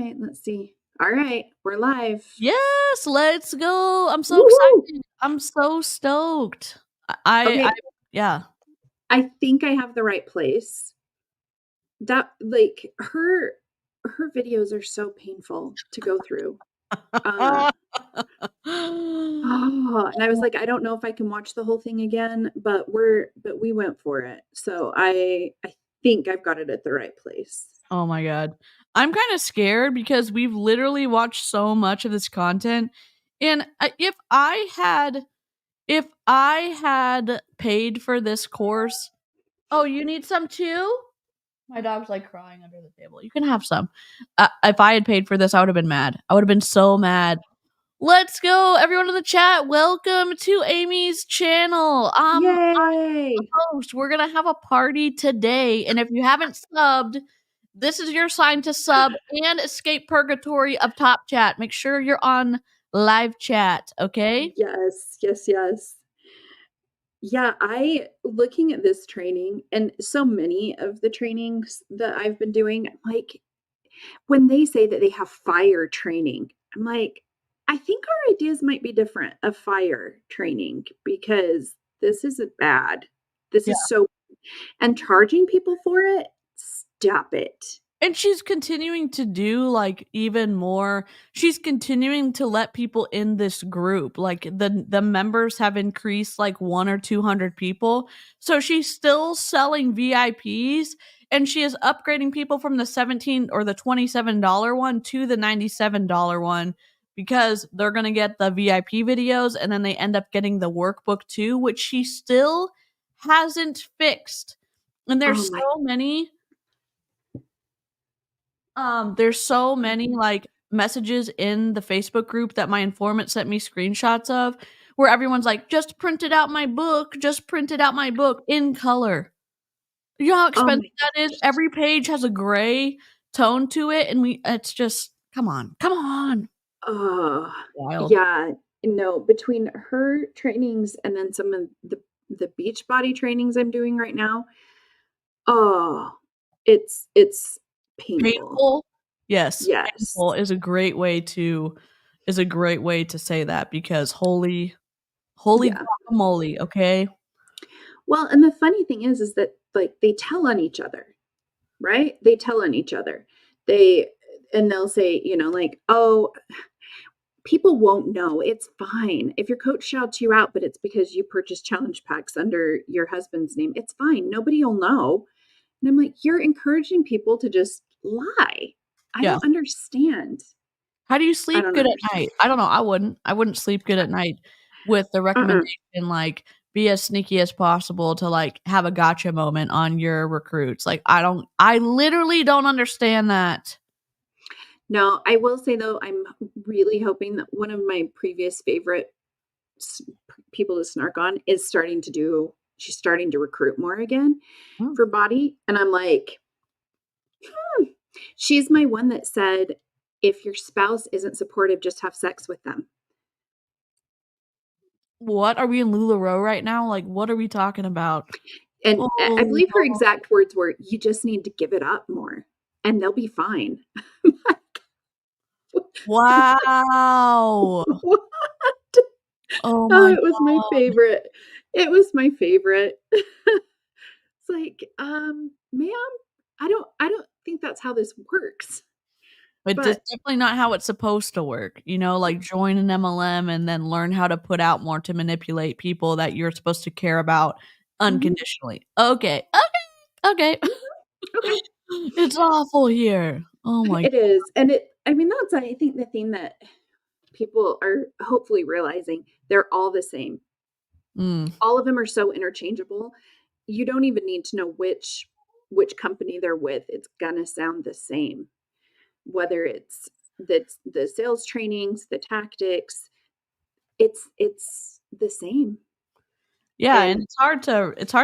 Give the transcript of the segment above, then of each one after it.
Okay, let's see. All right, we're live. Yes, let's go. I'm so Woo-hoo! excited. I'm so stoked. Okay. Yeah. I think I have the right place. That like her videos are so painful to go through. And I was like, I don't know if I can watch the whole thing again, but we went for it. So I think I've got it at the right place. Oh my god. I'm kind of scared because we've literally watched so much of this content, and if I had paid for this course. Oh, you need some too? My dog's like crying under the table. You can have some. If I had paid for this, I would have been mad. I would have been so mad. Let's go, everyone in the chat. Welcome to Amy's channel. I'm Yay! the host. We're gonna have a party today, and if you haven't subbed, this is your sign to sub and escape purgatory of top chat. Make sure you're on live chat, okay? Yes. Yeah, looking at this training and so many of the trainings that I've been doing, like when they say that they have fire training, I'm like, I think our ideas might be different of fire training because this isn't bad. This Yeah. is so, and charging people for it, stop it. And she's continuing to do like even more. She's continuing to let people in this group. Like the members have increased like 1 or 200 people. So she's still selling VIPs, and she is upgrading people from the $17 or the $27 one to the $97 one because they're going to get the VIP videos, and then they end up getting the workbook too, which she still hasn't fixed. And there's so many like messages in the Facebook group that my informant sent me screenshots of where everyone's like, just printed out my book in color. You know how expensive that is? Every page has a gray tone to it, and it's just come on. Wild. Yeah, no, between her trainings and then some of the beach body trainings I'm doing right now, it's painful. Yes. Yes. Painful is a great way to say that because holy guacamole, okay? Well, and the funny thing is that like they tell on each other, right? They tell on each other. They'll say, like, oh, people won't know. It's fine. If your coach shouts you out, but it's because you purchased challenge packs under your husband's name, it's fine. Nobody will know. And I'm like, you're encouraging people to just lie. I don't understand. How do you sleep good at night? I don't know. I wouldn't sleep good at night with the recommendation, like, be as sneaky as possible to, like, have a gotcha moment on your recruits. Like, I literally don't understand that. No, I will say, though, I'm really hoping that one of my previous favorite people to snark on is she's starting to recruit more again for body. And I'm like, she's my one that said, if your spouse isn't supportive, just have sex with them. What? Are we in LuLaRoe right now? Like, what are we talking about? And I believe her exact words were, you just need to give it up more and they'll be fine. Wow. What? Oh my it was God. my favorite. It was my favorite. It's like, ma'am, I don't think that's how this works. It's definitely not how it's supposed to work. Like join an MLM and then learn how to put out more to manipulate people that you're supposed to care about unconditionally. Okay. It's awful here. Oh my God. It is. And that's, I think, the thing that people are hopefully realizing. They're all the same. All of them are so interchangeable. You don't even need to know which company they're with. It's gonna sound the same. Whether it's the sales trainings, the tactics, it's the same. Yeah, and it's hard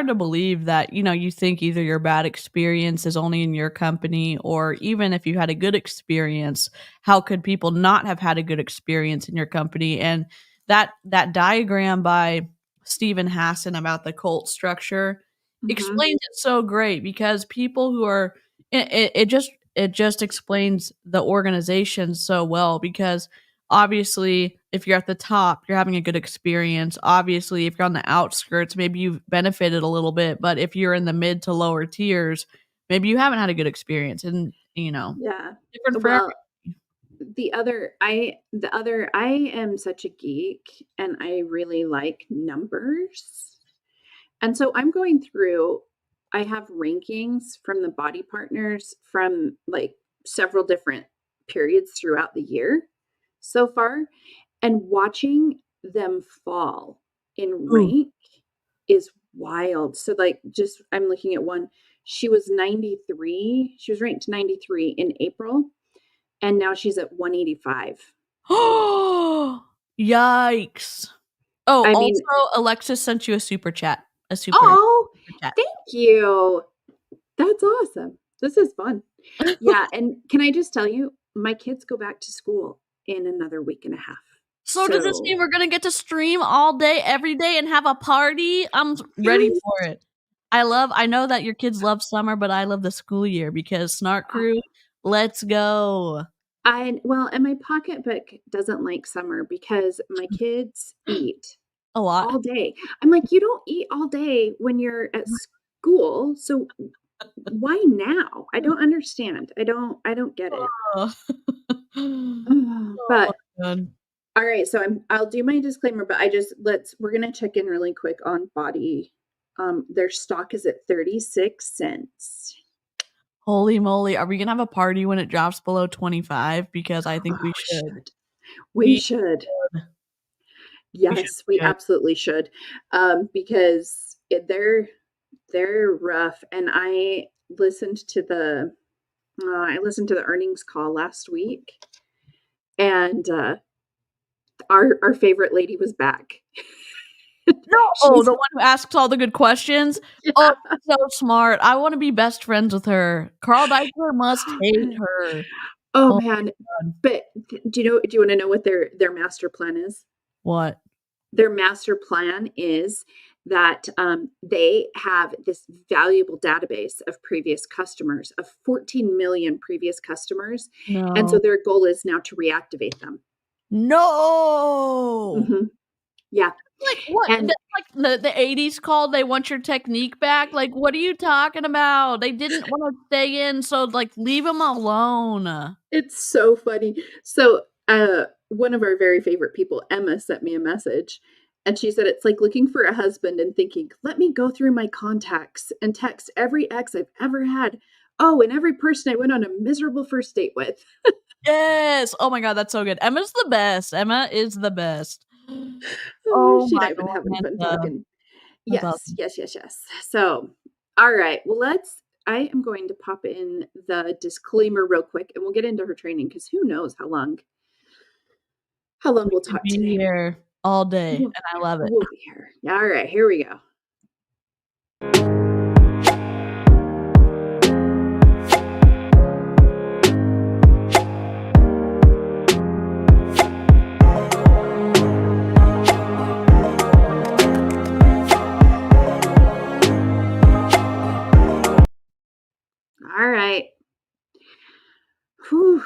to believe that, you think either your bad experience is only in your company, or even if you had a good experience, how could people not have had a good experience in your company? And that diagram by Stephen Hassan about the cult structure explains it so great, because people who are it just explains the organization so well because obviously if you're at the top, you're having a good experience. Obviously, if you're on the outskirts, maybe you've benefited a little bit, but if you're in the mid to lower tiers, maybe you haven't had a good experience and, Yeah. different for Well, I am such a geek and I really like numbers. And so I'm going through, I have rankings from the body partners from like several different periods throughout the year so far. And watching them fall in everybody. rank is wild. So, like, just I'm looking at one. She was 93. She was ranked 93 in April, and now she's at 185. Oh, yikes. Oh, I also, mean, Alexis sent you a super chat. A super oh, chat. thank you. That's awesome. This is fun. Yeah, and can I just tell you, my kids go back to school in another week and a half. So does this mean So, we're gonna get to stream all day, every day, and have a party? I'm ready yes. for it. I know that your kids love summer, but I love the school year because Snark Oh, Crew, let's go. and my pocketbook doesn't like summer because my kids eat A lot. all day. I'm like, "You don't eat all day when you're at school, so why now?" I don't understand. I don't get it. Oh. Oh But my god. all right, so I'll do my disclaimer, but we're gonna check in really quick on Body. Their stock is at 36 cents. Holy moly, are we gonna have a party when it drops below 25? Because I think Oh, we we should. should. We We should. should. We should, Yes, we we should. absolutely should. Because they're rough, and I listened to the earnings call last week, and, our favorite lady was back. No, oh, She's the one who asks all the good questions? Oh, yeah. she's so smart. I wanna be best friends with her. Carl Deichler must hate her. Oh, Oh man. my god. But do you wanna know what their master plan is? What? Their master plan is that, they have this valuable database of previous customers, of 14 million previous customers, and so No. their goal is now to reactivate them. No! Mhm. Yeah, Like, what? and That's like the '80s called "They Want Your Technique Back." Like, what are you talking about? They didn't wanna stay in, so, like, leave them alone. it's so funny. So, one of our very favorite people, Emma, sent me a message, and she said, "It's like looking for a husband and thinking, 'Let me go through my contacts and text every ex I've ever had. Oh, and every person I went on a miserable first date with.'" Yes! Oh my god, that's so good. Emma's the best. Emma is the best. Oh, Oh she and my I have been having fun Lord, talking. that's Yes, awesome. yes, yes, yes. So, all right. Well, I am going to pop in the disclaimer real quick and we'll get into her training because who knows how long We we'll could talk be today. here all day, We'll and I love it. we'll be here. All right, here we go. All right. Whew.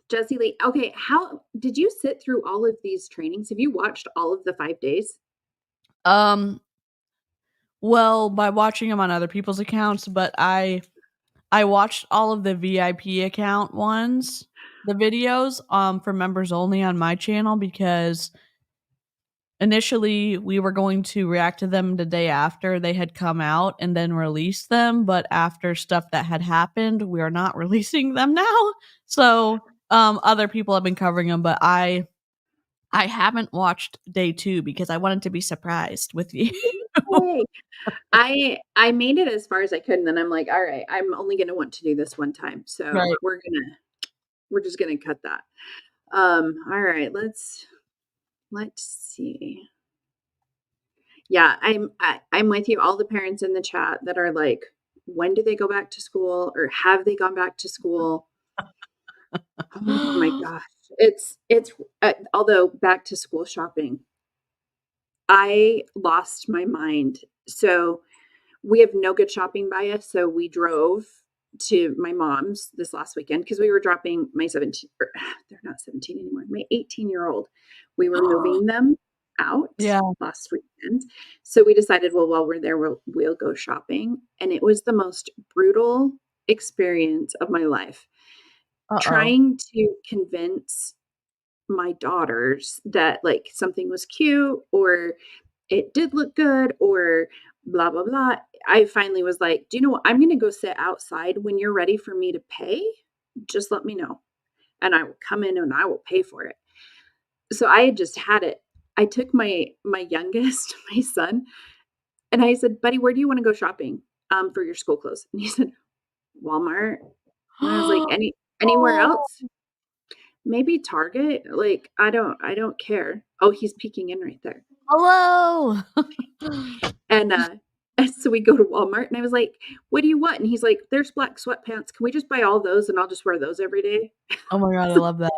Jessie Lee. Okay, how did you sit through all of these trainings? Have you watched all of the 5 days? Um, well, by watching them on other people's accounts, but I watched all of the VIP account ones, the videos, for members only on my channel because initially we were going to react to them the day after they had come out and then release them, but after stuff that had happened, we are not releasing them now. So, other people have been covering them, but I haven't watched day 2 because I wanted to be surprised with you. Yay. I made it as far as I could, and then I'm like, "All right, I'm only gonna want to do this one time, so Right. we're just gonna cut that." All right, let's see. Yeah, I'm with you. All the parents in the chat that are like, "When do they go back to school?" or "Have they gone back to school?" Oh my gosh. Although back to school shopping, I lost my mind. So we have no good shopping by us, so we drove to my mom's this last weekend because we were dropping my 17, they're not 17 anymore, my 18-year-old. We were moving them out Yeah. last weekend. So we decided, well, while we're there, we'll go shopping. And it was the most brutal experience of my life. Uh-oh. Trying to convince my daughters that like something was cute or it did look good or blah, blah, blah. I finally was like, do you know what? I'm going to go sit outside. When you're ready for me to pay, just let me know. And I will come in and I will pay for it. So I had just had it. I took my youngest, my son, and I said, buddy, where do you want to go shopping for your school clothes? And he said, Walmart. And I was like, anywhere Oh, else? Maybe Target. Like, I don't care. Oh, he's peeking in right there. hello. And, so we go to Walmart and I was like, "What do you want?" And he's like, "There's black sweatpants. Can we just buy all those and I'll just wear those every day?" Oh my god, I love that.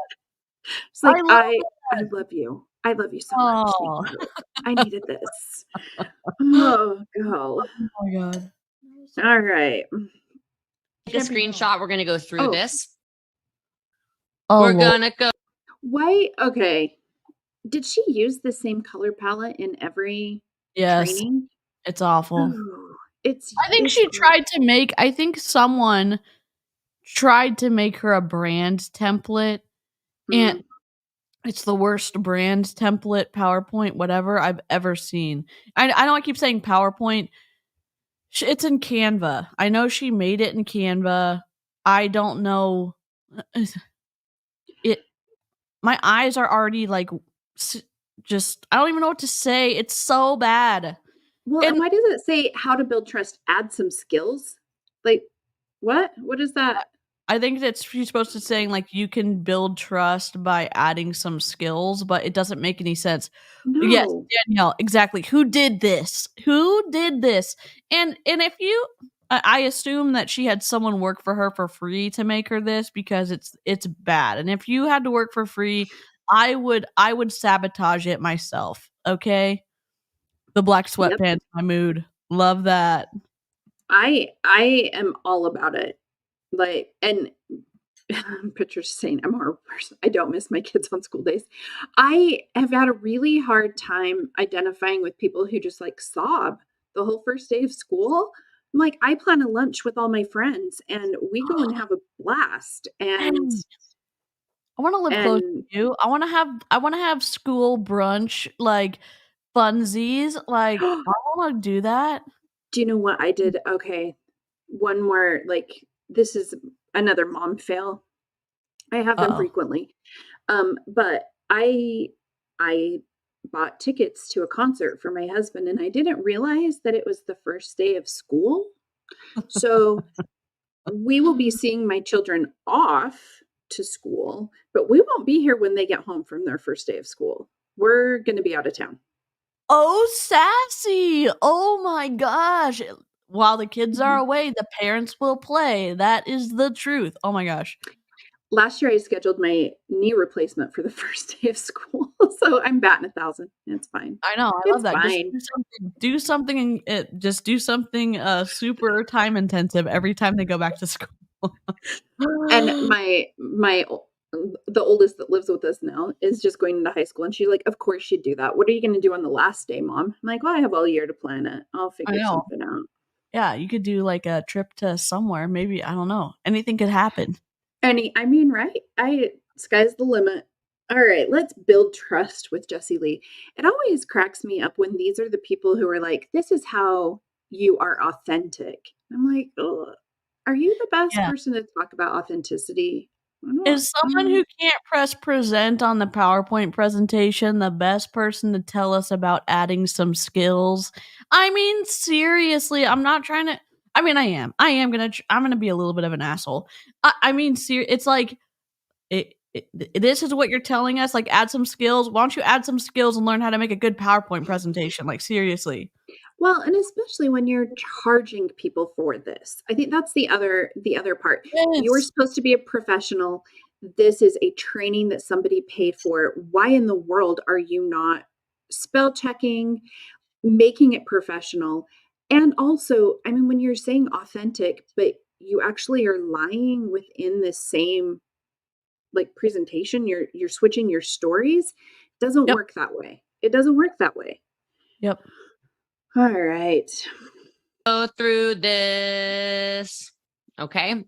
It's I like, love "I that. love you. I love you so much. Thank Oh. you. I needed this." Oh, God. Oh my god. All right. Take a screenshot. We're going to go through Oh. this. Oh, We're Lord. going to go. Why okay. Did she use the same color palette in every Yes, training? it's awful. Oh, it's I think it's she gross. tried to make I think someone tried to make her a brand template, and it's the worst brand template, PowerPoint, whatever I've ever seen. I know I keep saying PowerPoint. It's in Canva. I know she made it in Canva. I don't know. It. My eyes are already like, just I don't even know what to say. It's so bad. Well, and And why does it say how to build trust, add some skills? Like, what? What is that? I think that she's supposed to saying like you can build trust by adding some skills, but it doesn't make any sense. Yes, No. Danielle, exactly. Who did this? Who did this? And if you I assume that she had someone work for her for free to make her this because it's bad. And if you had to work for free, I would sabotage it myself. Okay? The black Yep. sweatpants, my mood. Love that. I am all about it. Like, and Patricia's saying I'm a horrible person. I don't miss my kids on school days. I have had a really hard time identifying with people who just like sob the whole first day of school. I'm like, I plan a lunch with all my friends and we go and have a blast. And Dang. I wanna live close to you. I wanna have school brunch, like, funsies, like, I wanna do that. do you know what I did? Okay. One more, like, this is another mom fail. I have them Uh-oh. frequently. But I bought tickets to a concert for my husband and I didn't realize that it was the first day of school. So we will be seeing my children off to school, but we won't be here when they get home from their first day of school. We're going to be out of town. Oh, sassy! Oh my gosh. While the kids are Mhm. away, the parents will play. That is the truth. Oh my gosh. Last year I scheduled my knee replacement for the first day of school. So I'm batting 1,000. It's fine. I know, I love It's that. Just fine. just do something, super time intensive every time they go back to school. And the oldest that lives with us now is just going into high school, and she's like, "Of course you'd do that. What are you gonna do on the last day, Mom?" I'm like, "Well, I have all year to plan it. I'll I figure know. something out." Yeah, you could do, like, a trip to somewhere, maybe, I don't know. Anything could happen. I mean, right? Sky's the limit. All right, let's build trust with Jessie Lee. It always cracks me up when these are the people who are like, "This is how you are authentic." I'm like, "Ugh, are you the best Yeah. person to talk about authenticity?" Is I someone don't who can't press present on the PowerPoint presentation the best person to tell us about adding some skills? I mean, seriously, I'm not trying to I mean, I am. I'm gonna be a little bit of an asshole. I mean, it's like, this is what you're telling us, like, add some skills? Why don't you add some skills and learn how to make a good PowerPoint presentation? Like, seriously. Well, and especially when you're charging people for this. I think that's the other part. You're Yes. supposed to be a professional. This is a training that somebody paid for. Why in the world are you not spell checking, making it professional? And also, I mean, when you're saying authentic, but you actually are lying within the same like presentation. You're switching your stories. Doesn't Yep. work that way. It doesn't work that way. Yep. All right. Go through this. Okay.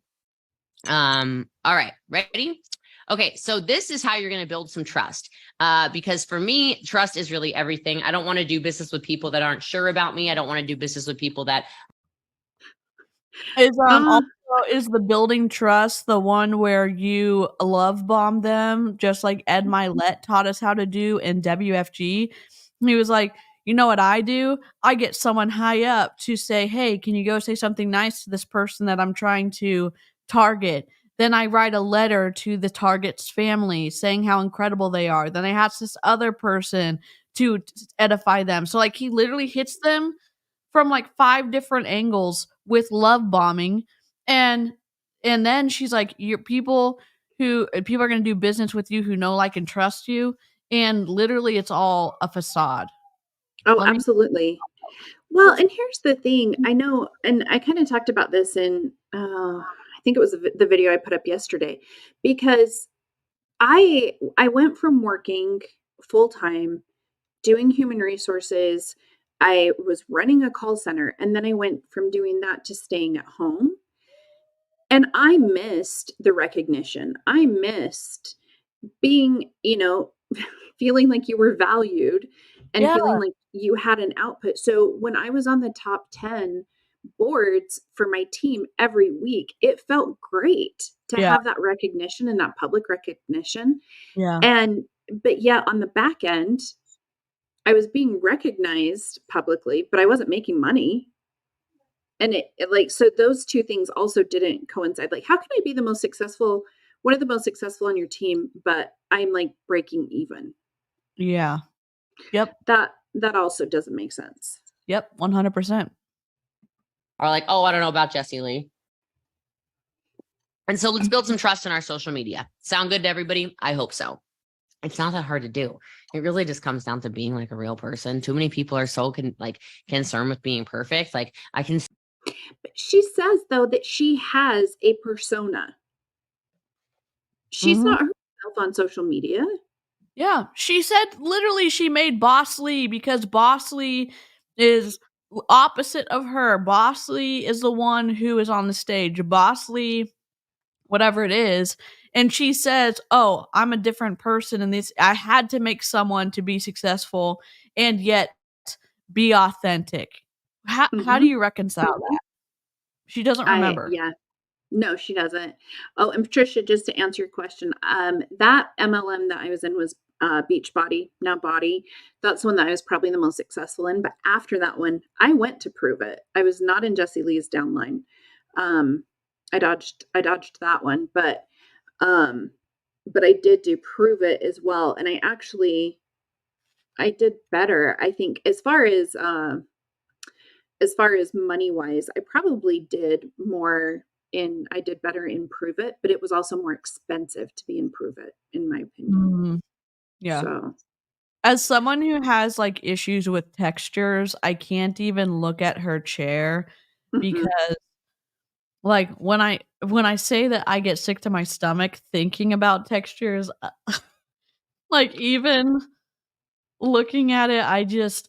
All right. Ready? Okay, so this is how you're going to build some trust. Because for me, trust is really everything. I don't want to do business with people that aren't sure about me. I don't want to do business with people that Is also is the building trust the one where you love bomb them, just like Ed Milet taught us how to do in WFG? He was like, you know what I do? I get someone high up to say, hey, can you go say something nice to this person that I'm trying to target? Then I write a letter to the target's family saying how incredible they are. Then I ask this other person to edify them. So like he literally hits them from like 5 different angles with love bombing, and then she's like, your people are going to do business with you who know, like, and trust you, and literally it's all a facade. Oh, absolutely. Well, and here's the thing. I know, and I kind of talked about this in I think it was the video I put up yesterday, because I went from working full time doing human resources. I was running a call center, and then I went from doing that to staying at home. And I missed the recognition. I missed being, feeling like you were valued and Yeah. feeling like you had an output. So when I was on the top 10 boards for my team every week, it felt great to Yeah. have that recognition and that public recognition. Yeah. But yeah, on the back end, I was being recognized publicly, but I wasn't making money. And so those two things also didn't coincide. Like, how can I be one of the most successful on your team, but I'm like breaking even? Yeah. Yep. That also doesn't make sense. Yep. 100%. are like, oh, I don't know about Jessie Lee. And so let's build some trust in our social media. Sound good to everybody? I hope so. It's not that hard to do. It really just comes down to being like a real person. Too many people are so concerned with being perfect. Like I can. But she says though that she has a persona. She's not herself on social media. Yeah, she said literally she made Boss Lee because Boss Lee is opposite of her. Boss Lee is the one who is on the stage. Boss Lee, whatever it is, and she says, "Oh, I'm a different person, and this I had to make someone to be successful and yet be authentic." How do you reconcile that? She doesn't remember. Yeah. No, she doesn't. Oh, and Patricia, just to answer your question, that MLM that I was in was Beachbody, now Body. That's one that I was probably the most successful in. But after that one, I went to Prove It. I was not in Jessie Lee's downline. I dodged that one, but I did do Prove It as well, and I did better. I think as far as money wise, I probably did more I did better in Prove It, but it was also more expensive to be in Prove It, in my opinion. Yeah. So as someone who has like issues with textures, I can't even look at her chair because like when I say that I get sick to my stomach thinking about textures, like even looking at it,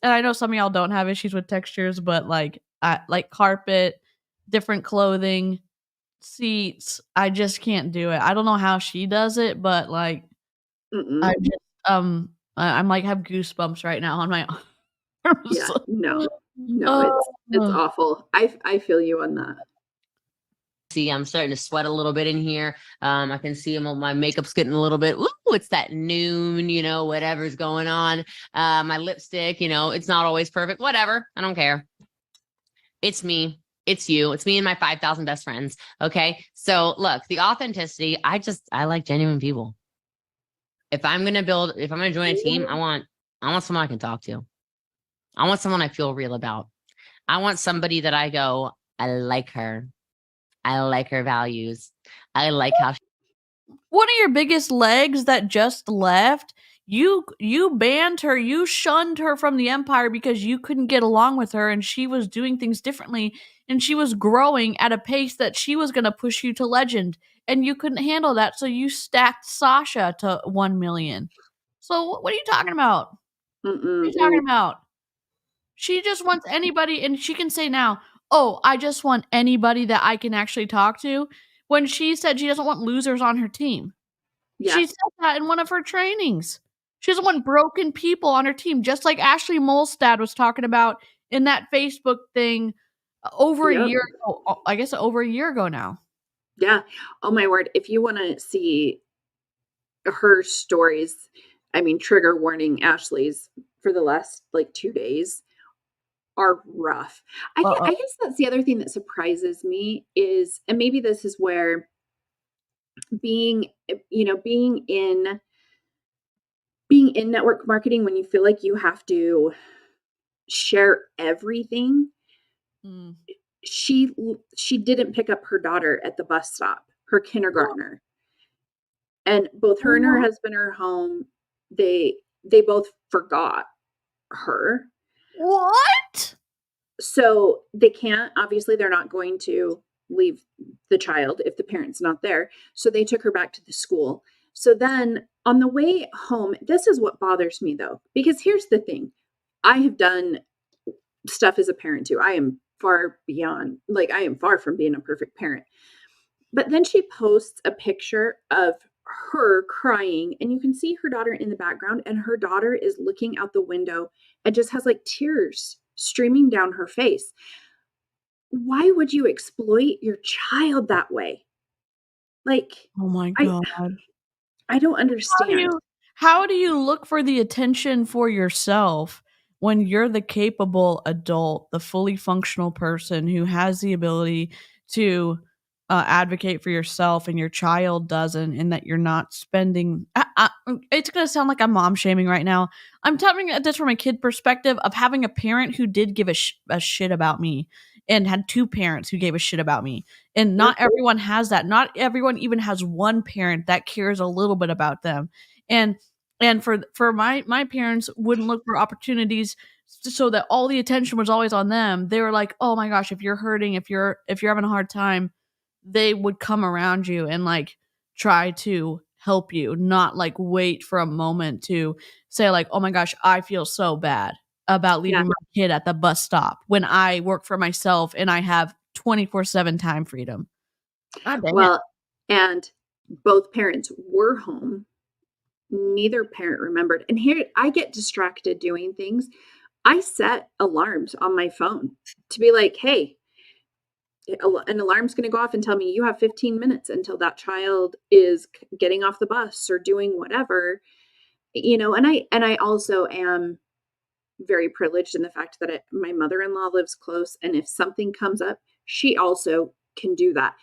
and I know some of y'all don't have issues with textures, but like like carpet, different clothing, seats, I just can't do it. I don't know how she does it, but like I just I'm like have goosebumps right now on my arms. yeah, no, it's awful. I feel you on that. See, I'm starting to sweat a little bit in here. I can see my makeup's getting a little bit, ooh, it's that noon, whatever's going on. My lipstick, it's not always perfect. Whatever. I don't care. It's me. It's you. It's me and my 5,000 best friends. Okay. So look, the authenticity, I like genuine people. If I'm going to join a team, I want someone I can talk to. I want someone I feel real about. I want somebody that I go, I like her. I like her values. I like how one of your biggest legs that just left, you banned her, you shunned her from the empire because you couldn't get along with her and she was doing things differently, and she was growing at a pace that she was going to push you to legend, and you couldn't handle that, so you stacked Sasha to 1 million. So what are you talking about? What are you talking about? She just wants anybody, and she can say now, "Oh, I just want anybody that I can actually talk to," when she said she doesn't want losers on her team. Yeah. She said that in one of her trainings. She doesn't want broken people on her team, just like Ashley Molstad was talking about in that Facebook thing over a Yep. year ago. I guess over a year ago now. Yeah. Oh my word. If you want to see her stories, I mean, trigger warning, Ashley's for the last like 2 days are rough. Uh-oh. I guess that's the other thing that surprises me is, and maybe this is where being, being in network marketing, when you feel like you have to share everything, Mm. she didn't pick up her daughter at the bus stop, her kindergartner. And both her and her husband are home. They both forgot her. What? So they can't, obviously they're not going to leave the child if the parent's not there. So they took her back to the school. So then on the way home, this is what bothers me though, because here's the thing. I have done stuff as a parent too. I am far beyond, like, I am far from being a perfect parent. But then she posts a picture of her crying, and you can see her daughter in the background, and her daughter is looking out the window and just has like tears streaming down her face. Why would you exploit your child that way? Like, Oh my I god. I don't How do understand. you look for the attention for yourself when you're the capable adult, the fully functional person who has the ability to advocate for yourself and your child doesn't, and that you're not spending it's going to sound like I'm mom shaming right now. I'm talking at this from a kid perspective of having a parent who did give a shit about me, and had two parents who gave a shit about me. And not Yep. everyone has that. Not everyone even has one parent that cares a little bit about them. And for my parents wouldn't look for opportunities so that all the attention was always on them. They were like, "Oh my gosh, if you're hurting, if you're having a hard time," they would come around you and like try to help you, not like wait for a moment to say like, "Oh my gosh, I feel so bad about Yeah. leaving my kid at the bus stop when I work for myself and I have 24/7 time freedom." God dang it. Well, and both parents were home. Neither parent remembered. And here I get distracted doing things. I set alarms on my phone to be like, hey, an alarm's going to go off and tell me you have 15 minutes until that child is getting off the bus or doing whatever. And I also am very privileged in the fact that my mother-in-law lives close, and if something comes up, she also can do that.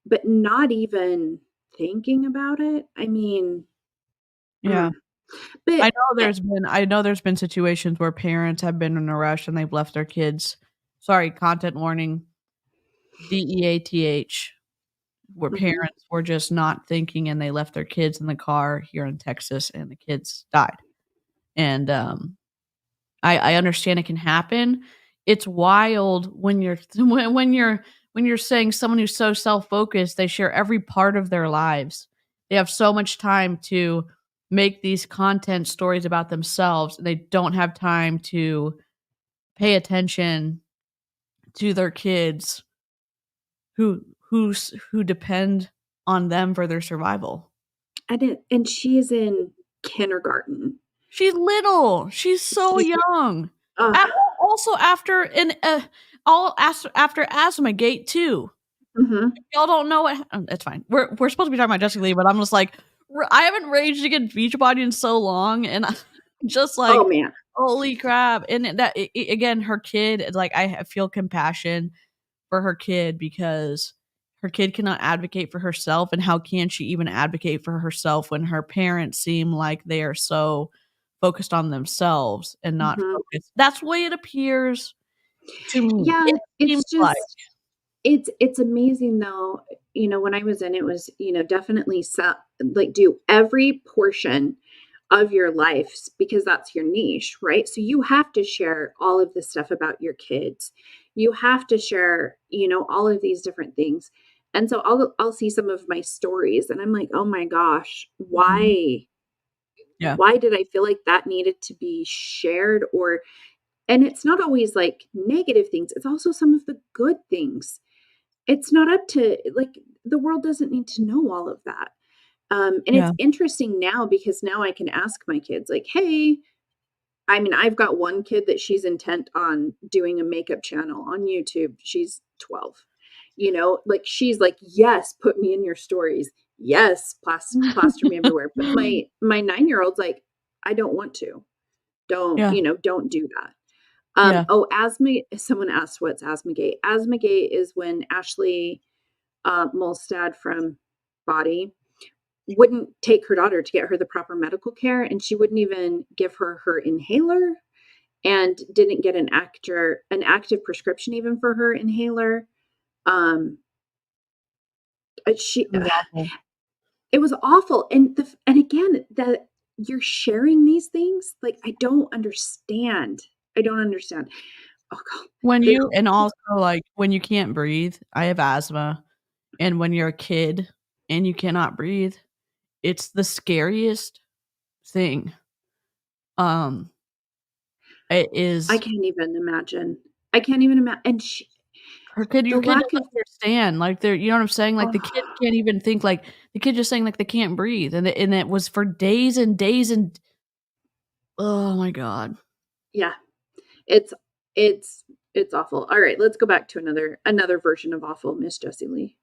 But not even thinking about it. I mean, Yeah. but I know there's been situations where parents have been in a rush and they've left their kids. Sorry, content warning. DEATH, where mhm. parents were just not thinking and they left their kids in the car here in Texas and the kids died. And I understand it can happen. It's wild when you're when you're saying someone who's so self-focused, they share every part of their lives. They have so much time to make these content stories about themselves, and they don't have time to pay attention to their kids who depend on them for their survival. And she is in kindergarten. She's little. She's so She's young. uh, Also after after Asthma Gate too. mhm. Y'all don't know what it's fine. We're supposed to be talking about Jessie Lee, but I'm just like I haven't raged against Beachbody in so long, and I'm just Oh like, man. holy crap! And again, her kid, like I feel compassion for her kid because her kid cannot advocate for herself, and how can she even advocate for herself when her parents seem like they are so focused on themselves and not Mhm. focused. That's the way it appears to me. Yeah, It seems it's like. just it's amazing though, when I was in it was, definitely like do every portion of your life because that's your niche, right? So you have to share all of this stuff about your kids. You have to share, all of these different things. And so I'll see some of my stories and I'm like, "Oh my gosh, why? Yeah. Why did I feel like that needed to be shared?" And it's not always like negative things. It's also some of the good things. It's not up to like the world doesn't need to know all of that. And Yeah. it's interesting now because now I can ask my kids like, "Hey," I mean, I've got one kid that she's intent on doing a makeup channel on YouTube. She's 12. Like she's like, "Yes, put me in your stories. Yes, plaster me everywhere." But my 9-year-old's like, "I don't want to. Don't, Yeah. don't do that." Yeah. Oh, asthma. Someone asked what's Asthmagate. Asthmagate is when Ashley Molstad from Body wouldn't take her daughter to get her the proper medical care, and she wouldn't even give her inhaler, and didn't get an active prescription even for her inhaler. Um, she It was awful. It was awful, and again that you're sharing these things like I don't understand. I don't understand. Oh god, And also, like, when you can't breathe, I have asthma, and when you're a kid and you cannot breathe, it's the scariest thing. Um, it I is can't even imagine. I can't even imagine. And the your kid lack doesn't of understand, like, they're you know what I'm saying? Like, the kid oh, can't even think, like the kid just saying, like, they can't breathe, and it was for days and days and oh my god. yeah, it's it's it's awful. All right, let's go back to another version of awful, Miss Jessie Lee.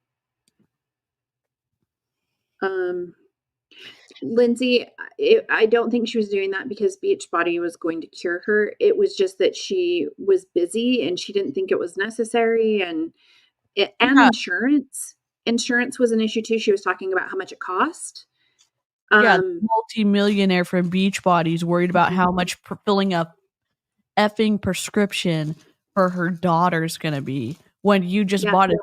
Um, Lindsay, I don't think she was doing that because Beachbody was going to cure her. It was just that she was busy and she didn't think it was necessary, and Yeah, insurance. Insurance was an issue too. She was talking about how much it cost. yeah, Um, multi-millionaire from Beachbody's worried about mhm, how much filling a effing prescription for her daughter's gonna be when you just yeah, bought a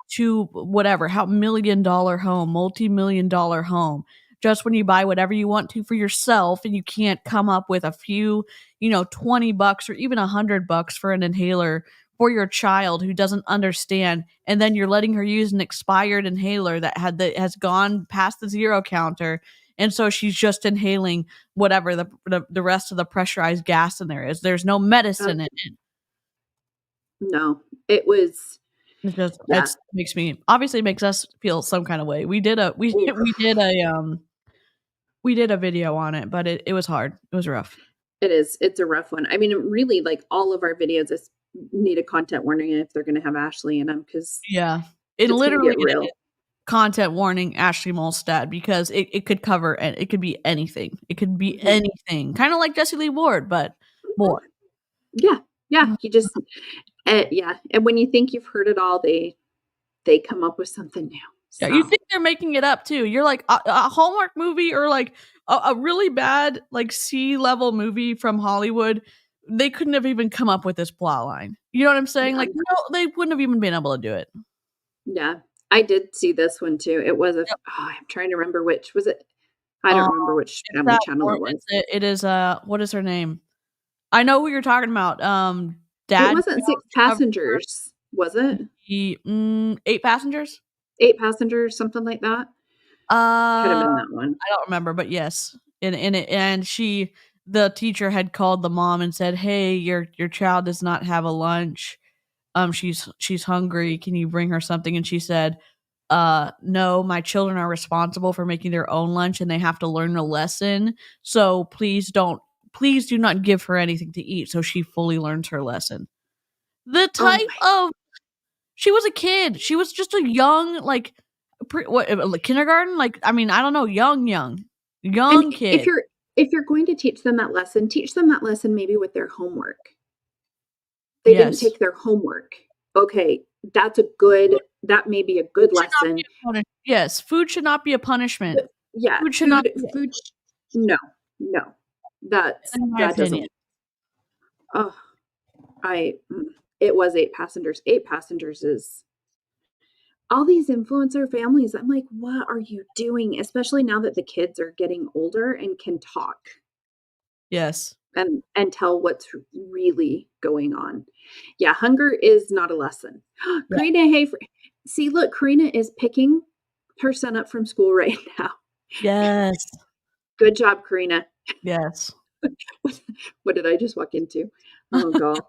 how $1 million home, multi-million-dollar home. Just when you buy whatever you want to for yourself and you can't come up with a few, $20 or even $100 for an inhaler for your child who doesn't understand, and then you're letting her use an expired inhaler that has gone past the zero counter, and so she's just inhaling whatever the rest of the pressurized gas in there is. There's no uh, medicine in it. no, it was, yeah. It's makes me obviously makes us feel some kind of way. We did a we Oof. we did a video on it, but it was hard. It was rough. It is. It's a rough one. I mean, really, like all of our videos need a content warning if they're going to have Ashley in them because Yeah. It it's going to literally get it real. is content warning Ashley Molstad because it could cover and it could be anything. It could be Mhm. anything. Kind of like Jessie Lee Ward, but more. Yeah, yeah. You just, yeah. And when you think you've heard it all, they come up with something new. Yeah, you So think they're making it up too. You're like a Hallmark movie or like a really bad like C-level movie from Hollywood. They couldn't have even come up with this plot line. You know what I'm saying? yeah, Like, no, they wouldn't have even been able to do it. yeah. I did see this one too. It was Yep. I'm trying to remember which was it. I don't Um, remember which it's family that channel or it was. it is what is her name? I know who you're talking about. It Dad wasn't found 6 cover passengers, was it? 8 passengers. 8 passengers, something like that. Could have Uh, been that one. I don't remember, but yes. And the teacher had called the mom and said, "Hey, your child does not have a lunch. She's hungry. Can you bring her something?" And she said, no, my children are responsible for making their own lunch and they have to learn a lesson. So please do not give her anything to eat." So she fully learns her lesson. The Oh type my of she was a kid. She was just a young, like, kindergarten? Like, I mean, I don't know, and young kid. if you're going to teach them that lesson, teach them that lesson maybe with their homework. They didn't Yes. take their homework. Okay, that may be a good Food should not be lesson, a yes, food should not be a punishment. but yeah, Food should not be food no, no. in my That opinion. doesn't oh, I it was 8 passengers. 8 passengers is all these influencer families, I'm like, "What are you doing?" Especially now that the kids are getting older and can talk. Yes. and tell what's really going on. Yeah, hunger is not a lesson. Yeah. Karina, hey, see, look, Karina is picking her son up from school right now. Yes. Good job, Karina. Yes. What did I just walk into? Oh god.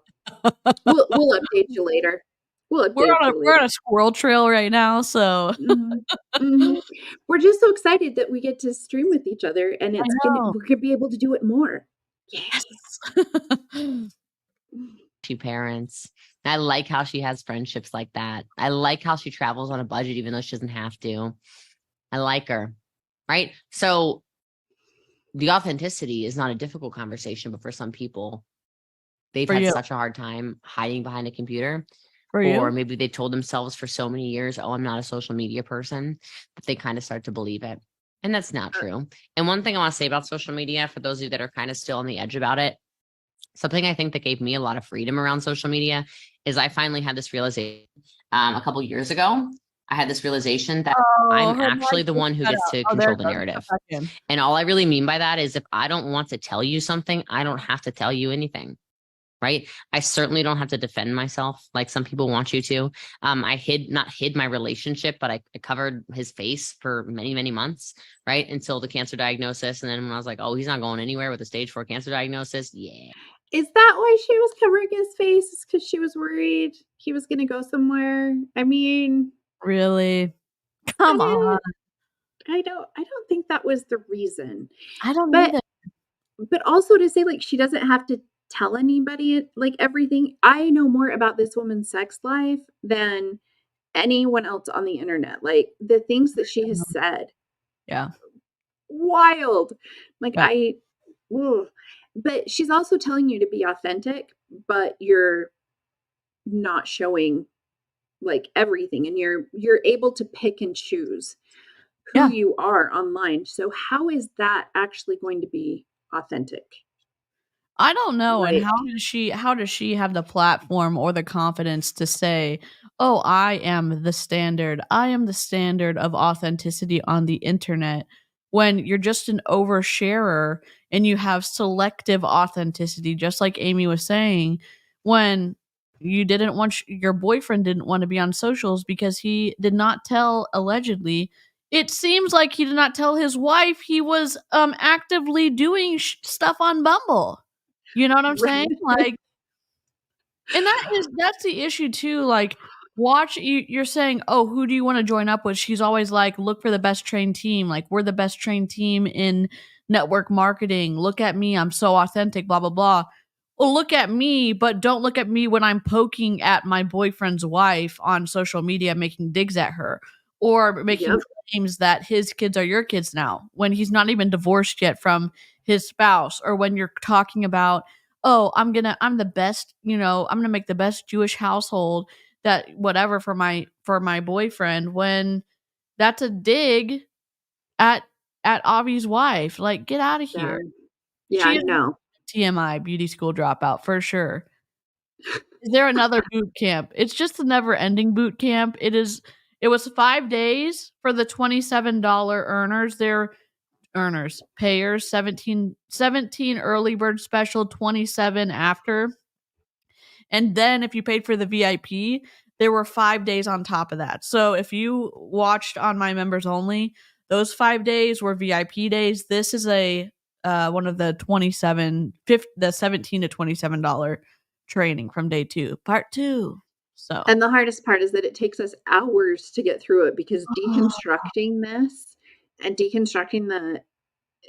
We'll update you later. We'll We're update on a you we're on later. a squirrel trail right now, so Mhm. Mhm. We're just so excited that we get to stream with each other, and I know. we're gonna be able to do it more. Yay. Yes. Two parents. I like how she has friendships like that. I like how she travels on a budget, even though she doesn't have to. I like her. Right. So the authenticity is not a difficult conversation, but for some people, they've For had you. such a hard time hiding behind a computer. For Or you? maybe they told themselves for so many years, oh, I'm not a social media person, that they kind of start to believe it. And that's not true. And one thing I want to say about social media, for those of you that are kind of still on the edge about it, something I think that gave me a lot of freedom around social media is I finally had this realization a couple years ago. I had this realization that Oh, I'm her actually mic the just one who cut gets out. to Oh, there control it the goes. narrative. Cut back in. And all I really mean by that is if I don't want to tell you something, I don't have to tell you anything. Right. I certainly don't have to defend myself like some people want you to. I not hid my relationship, but I covered his face for many, many months, right? Until the cancer diagnosis. And then when I was like, oh, he's not going anywhere with a stage 4 cancer diagnosis. Yeah. Is that why she was covering his face? Because she was worried he was gonna go somewhere? I mean, Really? Come on. I don't think that was the reason. I don't But either. but also to say, like, she doesn't have to tell anybody, like, everything. I know more about this woman's sex life than anyone else on the internet. Like, the things that she has said, Yeah. wild. Like, Yeah. ooh. But she's also telling you to be authentic, but you're not showing, like, everything, and you're able to pick and choose who Yeah. you are online. So how is that actually going to be authentic? I don't know, and Like, how does she have the platform or the confidence to say, "Oh, I am the standard. I am the standard of authenticity on the internet," when you're just an oversharer and you have selective authenticity, just like Amy was saying, when you didn't want your boyfriend didn't want to be on socials because he did not tell allegedly. It seems like he did not tell his wife he was actively doing stuff on Bumble. You know what I'm saying? right. Like, and that's the issue too. Like, you're saying, oh, who do you want to join up with? She's always like, look for the best trained team. Like, we're the best trained team in network marketing. Look at me, I'm so authentic. Blah blah blah. Well, look at me, but don't look at me when I'm poking at my boyfriend's wife on social media, making digs at her, or making Yep. claims that his kids are your kids now when he's not even divorced yet from his spouse, or when you're talking about, oh, I'm the best, I'm gonna make the best Jewish household, that whatever, for my boyfriend, when that's a dig at Avi's wife. Like, get out of Yeah. here. Yeah, She is no. TMI beauty school dropout for sure. Is there another boot camp? It's just a never ending boot camp. It was 5 days for the $27 earners. They're payers, 17 early bird special, 27 after. And then if you paid for the VIP, there were 5 days on top of that. So if you watched on my members only, those 5 days were VIP days. This is a one of the the 17 to $27 training from day 2, part 2. So And the hardest part is that it takes us hours to get through it because deconstructing this and deconstructing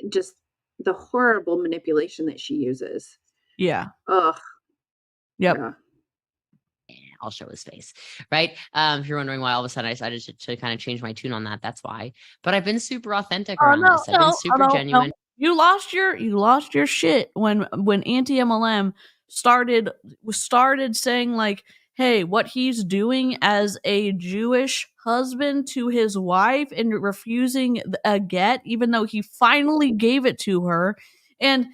just the horrible manipulation that she uses. yeah. Ugh, Yep. yeah. I'll show his face, right? If you're wondering why all of a sudden I decided to kind of change my tune on that, that's why. But I've been super authentic Oh around no, this. I've been no, super no, no. genuine. You lost your shit when anti MLM started saying, like, hey, what he's doing as a Jewish husband to his wife and refusing a get, even though he finally gave it to her. And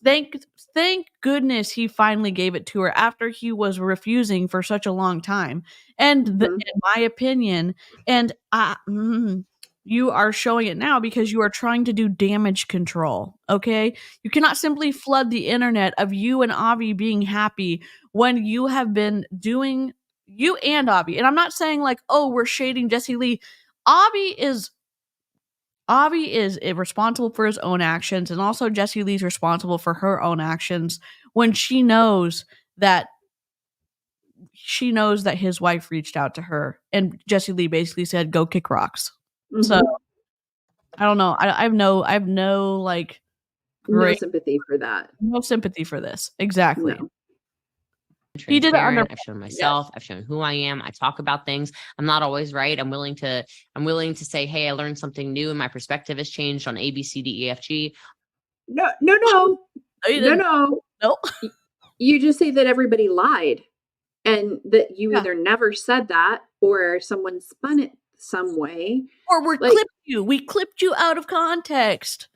thank goodness he finally gave it to her after he was refusing for such a long time. And Mhm. in my opinion, and You are showing it now because you are trying to do damage control, okay? You cannot simply flood the internet of you and Avi being happy when you have been doing you and Avi. And I'm not saying like, oh, we're shading Jessie Lee. Avi is responsible for his own actions, and also Jessie Lee's responsible for her own actions when she knows that his wife reached out to her and Jessie Lee basically said, "Go kick rocks." So Mhm. I don't know. I have no like No great sympathy for that. no sympathy for this. Exactly. No. He did it under Transparent. I've shown myself. I've shown who I am. I talk about things. I'm not always right. I'm willing to say, hey, I learned something new and my perspective has changed on A, B, C, D, E, F, G. No. No, you No, didn't. no. Nope. You just say that everybody lied and that you Yeah. either never said that or someone spun it some way. Or Like, we clipped you out of context.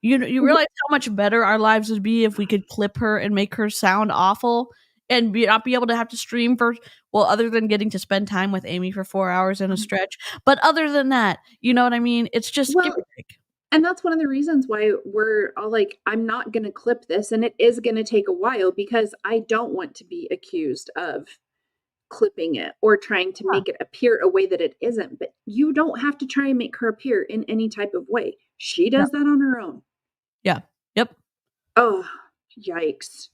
You realize how much better our lives would be if we could clip her and make her sound awful and not be able to have to stream for, well, other than getting to spend time with Amy for 4 hours in a stretch. But other than that, you know what I mean? It's just give well, or take. and that's one of the reasons why we're all like, I'm not going to clip this and it is going to take a while because I don't want to be accused of clipping it or trying to make it appear a way that it isn't. But you don't have to try and make her appear in any type of way. She Yeah. does that on her own. Yeah. Yep. Oh, yikes.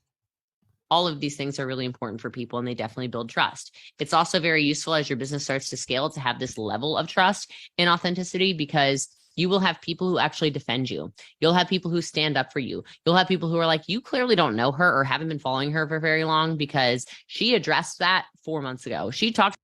All of these things are really important for people and they definitely build trust. It's also very useful as your business starts to scale to have this level of trust and authenticity because you will have people who actually defend you. You'll have people who stand up for you. You'll have people who are like, you clearly don't know her or haven't been following her for very long because she addressed that 4 months ago. She talked.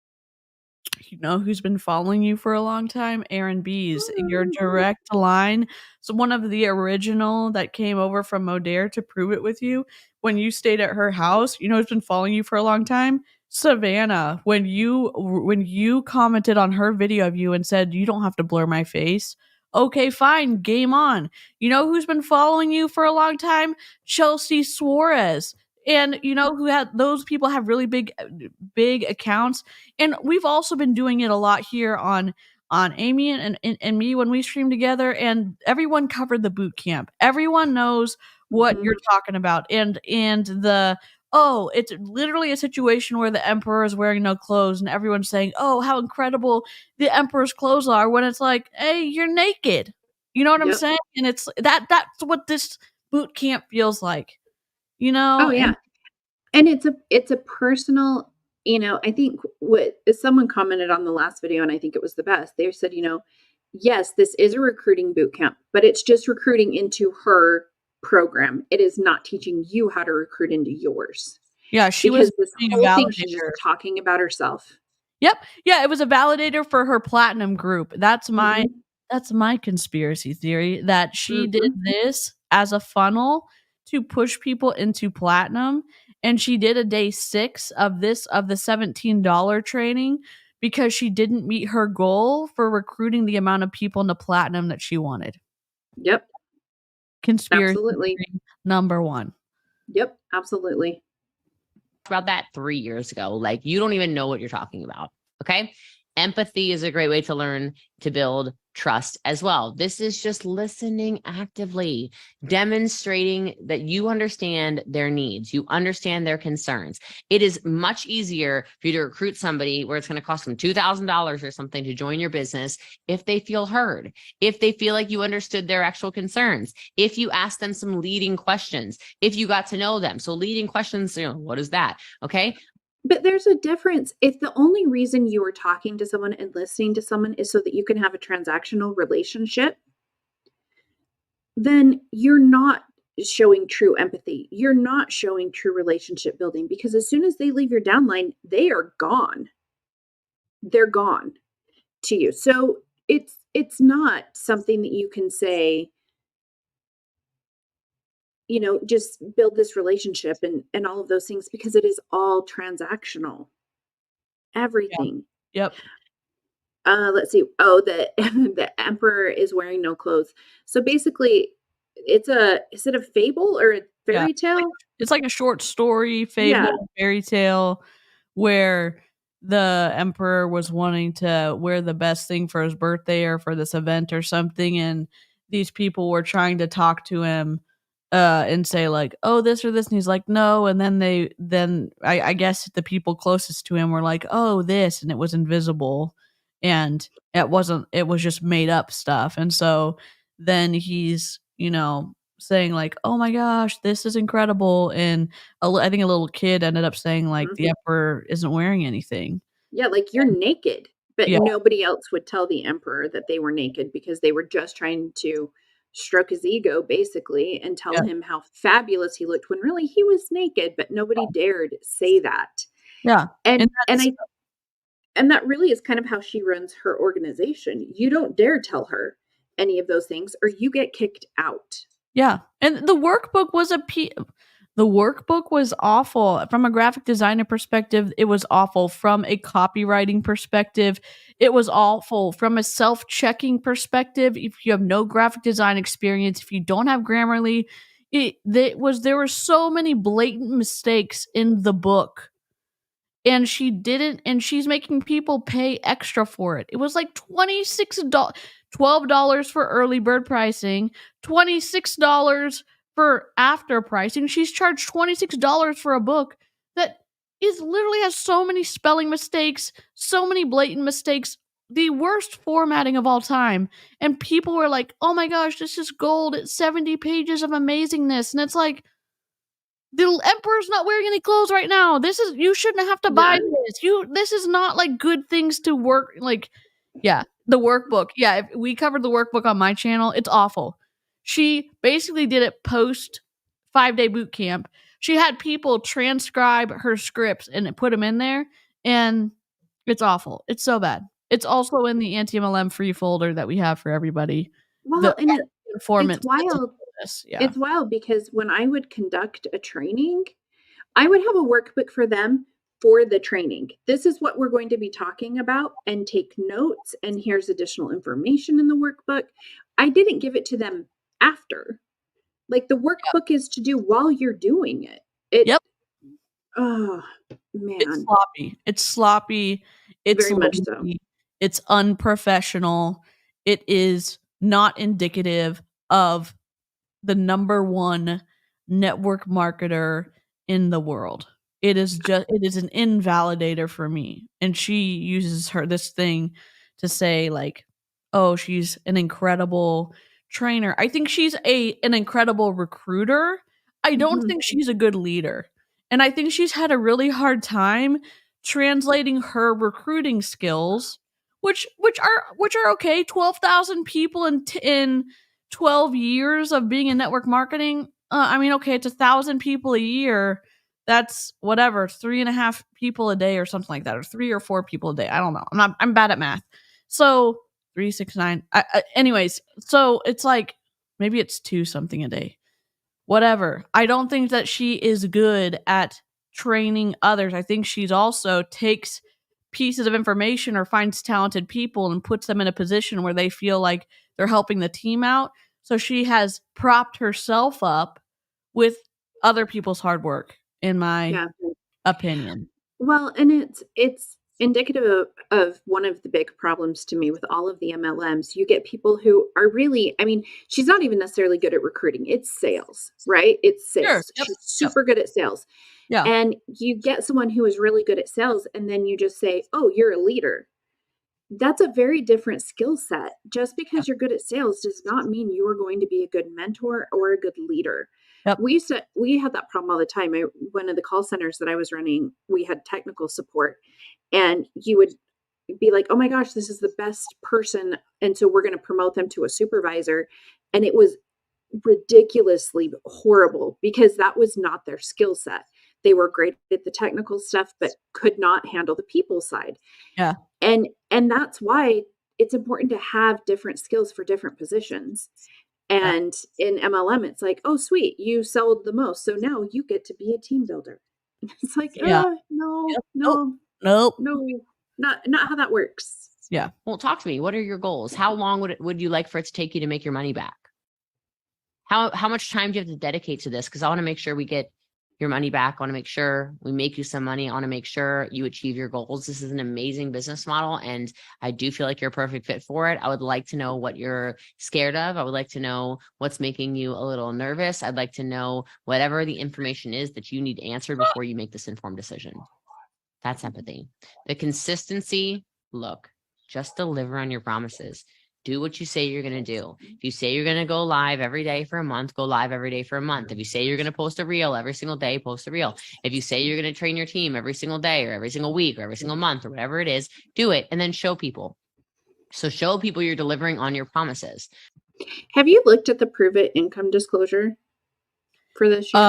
You know who's been following you for a long time? Aaron Bees, your direct line. So one of the original that came over from Modere to prove it with you when you stayed at her house. You know who's been following you for a long time? Savannah. When you commented on her video of you and said you don't have to blur my face. Okay, fine, game on. You know who's been following you for a long time? Chelsea Suarez. And you know who had those people have really big accounts, and we've also been doing it a lot here on Amy and me when we stream together, and everyone covered the boot camp. Everyone knows what Mhm. you're talking about. And the oh, it's literally a situation where the emperor is wearing no clothes and everyone's saying, "Oh, how incredible the emperor's clothes are," when it's like, "Hey, you're naked." You know what I'm Yep. saying? And it's that's what this boot camp feels like. You Oh, know, yeah. and And it's a personal, I think what someone commented on the last video, and I think it was the best. They said, yes, this is a recruiting boot camp, but it's just recruiting into her program. It is not teaching you how to recruit into yours. yeah, she was Because this being a whole thing, she's just validator. talking about herself. Yep. Yeah, it was a validator for her platinum group. That's my Mhm. conspiracy theory that she did Mhm. this as a funnel to push people into platinum, and she did a day 6 of the $17 training because she didn't meet her goal for recruiting the amount of people into platinum that she wanted. Yep. Conspiracy Absolutely. theory number 1. Yep. Absolutely. about that 3 years ago. Like you don't even know what you're talking about. Okay. Empathy is a great way to learn to build trust as well. This is just listening actively, demonstrating that you understand their needs, you understand their concerns. It is much easier for you to recruit somebody where it's going to cost them $2,000 or something to join your business if they feel heard, if they feel like you understood their actual concerns, if you ask them some leading questions, if you got to know them. So leading questions, what is that? Okay. But there's a difference. If the only reason you are talking to someone and listening to someone is so that you can have a transactional relationship, then you're not showing true empathy. You're not showing true relationship building because as soon as they leave your downline, they are gone. They're gone to you. So it's not something that you can say, just build this relationship and all of those things because it is all transactional. Yeah. Everything. Yep. Let's see. Oh, the the emperor is wearing no clothes. So basically, is it a fable or a Yeah. fairy tale? It's like a short story, Yeah. fable, fairy tale where the emperor was wanting to wear the best thing for his birthday or for this event or something, and these people were trying to talk to him and say like, oh, this or this, and he's like, no, and then I guess the people closest to him were like, oh, this, and it was invisible, and it wasn't, it was just made up stuff. And so then he's, saying like, oh my gosh, this is incredible, and I think a little kid ended up saying like, the Mhm. emperor isn't wearing anything. Yeah, like, you're naked, but Yeah, nobody else would tell the emperor that they were naked because they were just trying to stroke his ego, basically, and tell yeah, him how fabulous he looked when really he was naked, but nobody dared say that. yeah, And and and that's I and that really is kind of how she runs her organization. You don't dare tell her any of those things or you get kicked out. yeah, and the workbook was awful. From a graphic designer perspective, it was awful. From a copywriting perspective, it was awful. From a self-checking perspective, if you have no graphic design experience, if you don't have Grammarly, there were so many blatant mistakes in the book, and she didn't, and she's making people pay extra for it. It was like $26, $12 for early bird pricing, $26 for after pricing. She's charged $26 for a book that is literally has so many spelling mistakes, so many blatant mistakes, the worst formatting of all time. And people were like, "Oh my gosh, this is gold. It's 70 pages of amazingness." And it's like, the emperor's not wearing any clothes right now. You shouldn't have to buy Yeah. this is not like good things to work like. Yeah, the workbook. Yeah, if we covered the workbook on my channel. It's awful. She basically did it post 5-day boot camp. She had people transcribe her scripts and put them in there, and it's awful. It's so bad. It's also in the anti-MLM free folder that we have for everybody. The Well, and it's informants that did wild. this. Yeah. It's wild because when I would conduct a training, I would have a workbook for them for the training. This is what we're going to be talking about and take notes, and here's additional information in the workbook. I didn't give it to them after. Like, the workbook is to do while you're doing it. It Yep. Oh, It's man, sloppy. It's sloppy. It's very much so. lazy. It's unprofessional. It is not indicative of the number one network marketer in the world. It is an invalidator for me. And she uses this thing to say like, oh, she's an incredible trainer. I think she's an incredible recruiter. I don't Mhm. think she's a good leader. And I think she's had a really hard time translating her recruiting skills, which are okay. 12,000 people in 12 years of being in network marketing. I mean, okay, it's 1,000 people a year. That's whatever, 3.5 people a day or something like that, or 3 or 4 people a day. I don't know. I'm bad at math. So 369. Anyways, so it's like maybe it's 2 something a day. Whatever. I don't think that she is good at training others. I think she's also takes pieces of information or finds talented people and puts them in a position where they feel like they're helping the team out. So she has propped herself up with other people's hard work, in my Yeah. opinion. Well, and it's indicative of one of the big problems to me with all of the MLMs. You get people who are really, I mean, she's not even necessarily good at recruiting. It's sales, right? It's Sure. sales. Yep. She's Yep. super good at sales. Yeah. And you get someone who is really good at sales, and then you just say, "Oh, you're a leader." That's a very different skill set. Just Yeah. because you're good at sales does not mean you are going to be a good mentor or a good leader. Yep. We had that problem all the time. One of the call centers that I was running, we had technical support, and you would be like, "Oh my gosh, this is the best person, and so we're going to promote them to a supervisor." And it was ridiculously horrible because that was not their skill set. They were great at the technical stuff, but could not handle the people side. Yeah. And that's why it's important to have different skills for different positions. Yeah. And in MLM, it's like, "Oh, sweet, you sold the most, so now you get to be a team builder." It's like, Yeah. no, Yep. Nope. no, Nope. no, not how that works." Yeah. Well, talk to me. What are your goals? How long would you like for it to take you to make your money back? How much time do you have to dedicate to this? Because I want to make sure we get your money back. I want to make sure we make you some money. I want to make sure you achieve your goals. This is an amazing business model, and I do feel like you're a perfect fit for it. I would like to know what you're scared of. I would like to know what's making you a little nervous. I'd like to know whatever the information is that you need answered before you make this informed decision. That's empathy. The consistency, look, just deliver on your promises. Do what you say you're going to do. If you say you're going to go live every day for a month, go live every day for a month. If you say you're going to post a reel every single day, post a reel. If you say you're going to train your team every single day or every single week or every single month or whatever it is, do it and then show people. So show people you're delivering on your promises. Have you looked at the Prove It income disclosure for this year?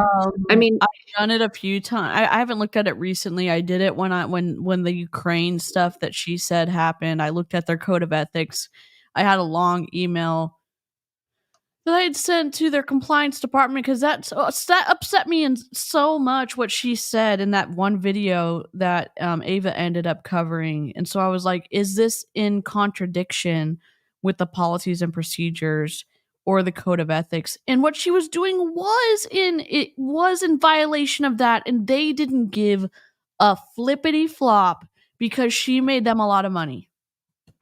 I mean, I've done it a few times. I haven't looked at it recently. I did it when the Ukraine stuff that she said happened. I looked at their code of ethics. I had a long email that I had sent to their compliance department because that upset me and so much what she said in that one video that Ava ended up covering. And so I was like, is this in contradiction with the policies and procedures or the code of ethics? And what she was doing was in violation of that, and they didn't give a flippity flop because she made them a lot of money.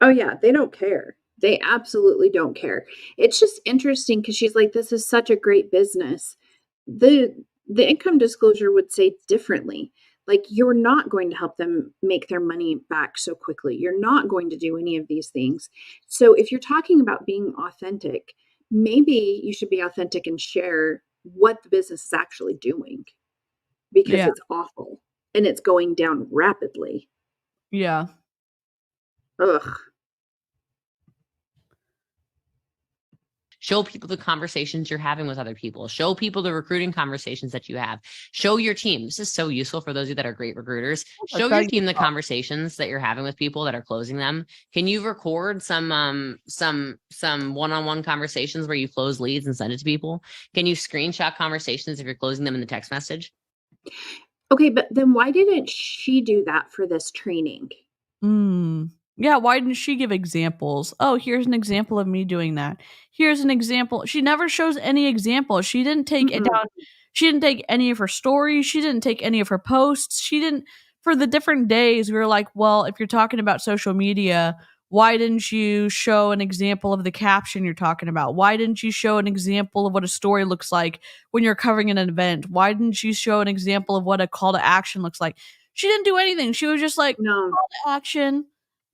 oh yeah, they don't care. They absolutely don't care. It's just interesting because she's like, this is such a great business. The income disclosure would say differently. Like, you're not going to help them make their money back so quickly. You're not going to do any of these things. So if you're talking about being authentic, maybe you should be authentic and share what the business is actually doing, because Yeah. it's awful and it's going down rapidly. Yeah. Ugh. Show people the conversations you're having with other people. Show people the recruiting conversations that you have. Show your team. This is so useful for those of you that are great recruiters. Show your team the conversations that you're having with people that are closing them. Can you record some one-on-one conversations where you close leads and send it to people? Can you screenshot conversations if you're closing them in the text message? Okay, but then why didn't she do that for this training? Yeah, why didn't she give examples? Oh, here's an example of me doing that. Here's an example. She never shows any examples. She didn't take it down. She didn't take any of her stories. She didn't take any of her posts. She didn't, for the different days, we were like, well, if you're talking about social media, why didn't you show an example of the caption you're talking about? Why didn't you show an example of what a story looks like when you're covering an event? Why didn't you show an example of what a call to action looks like? She didn't do anything. She was just like, No. call to action,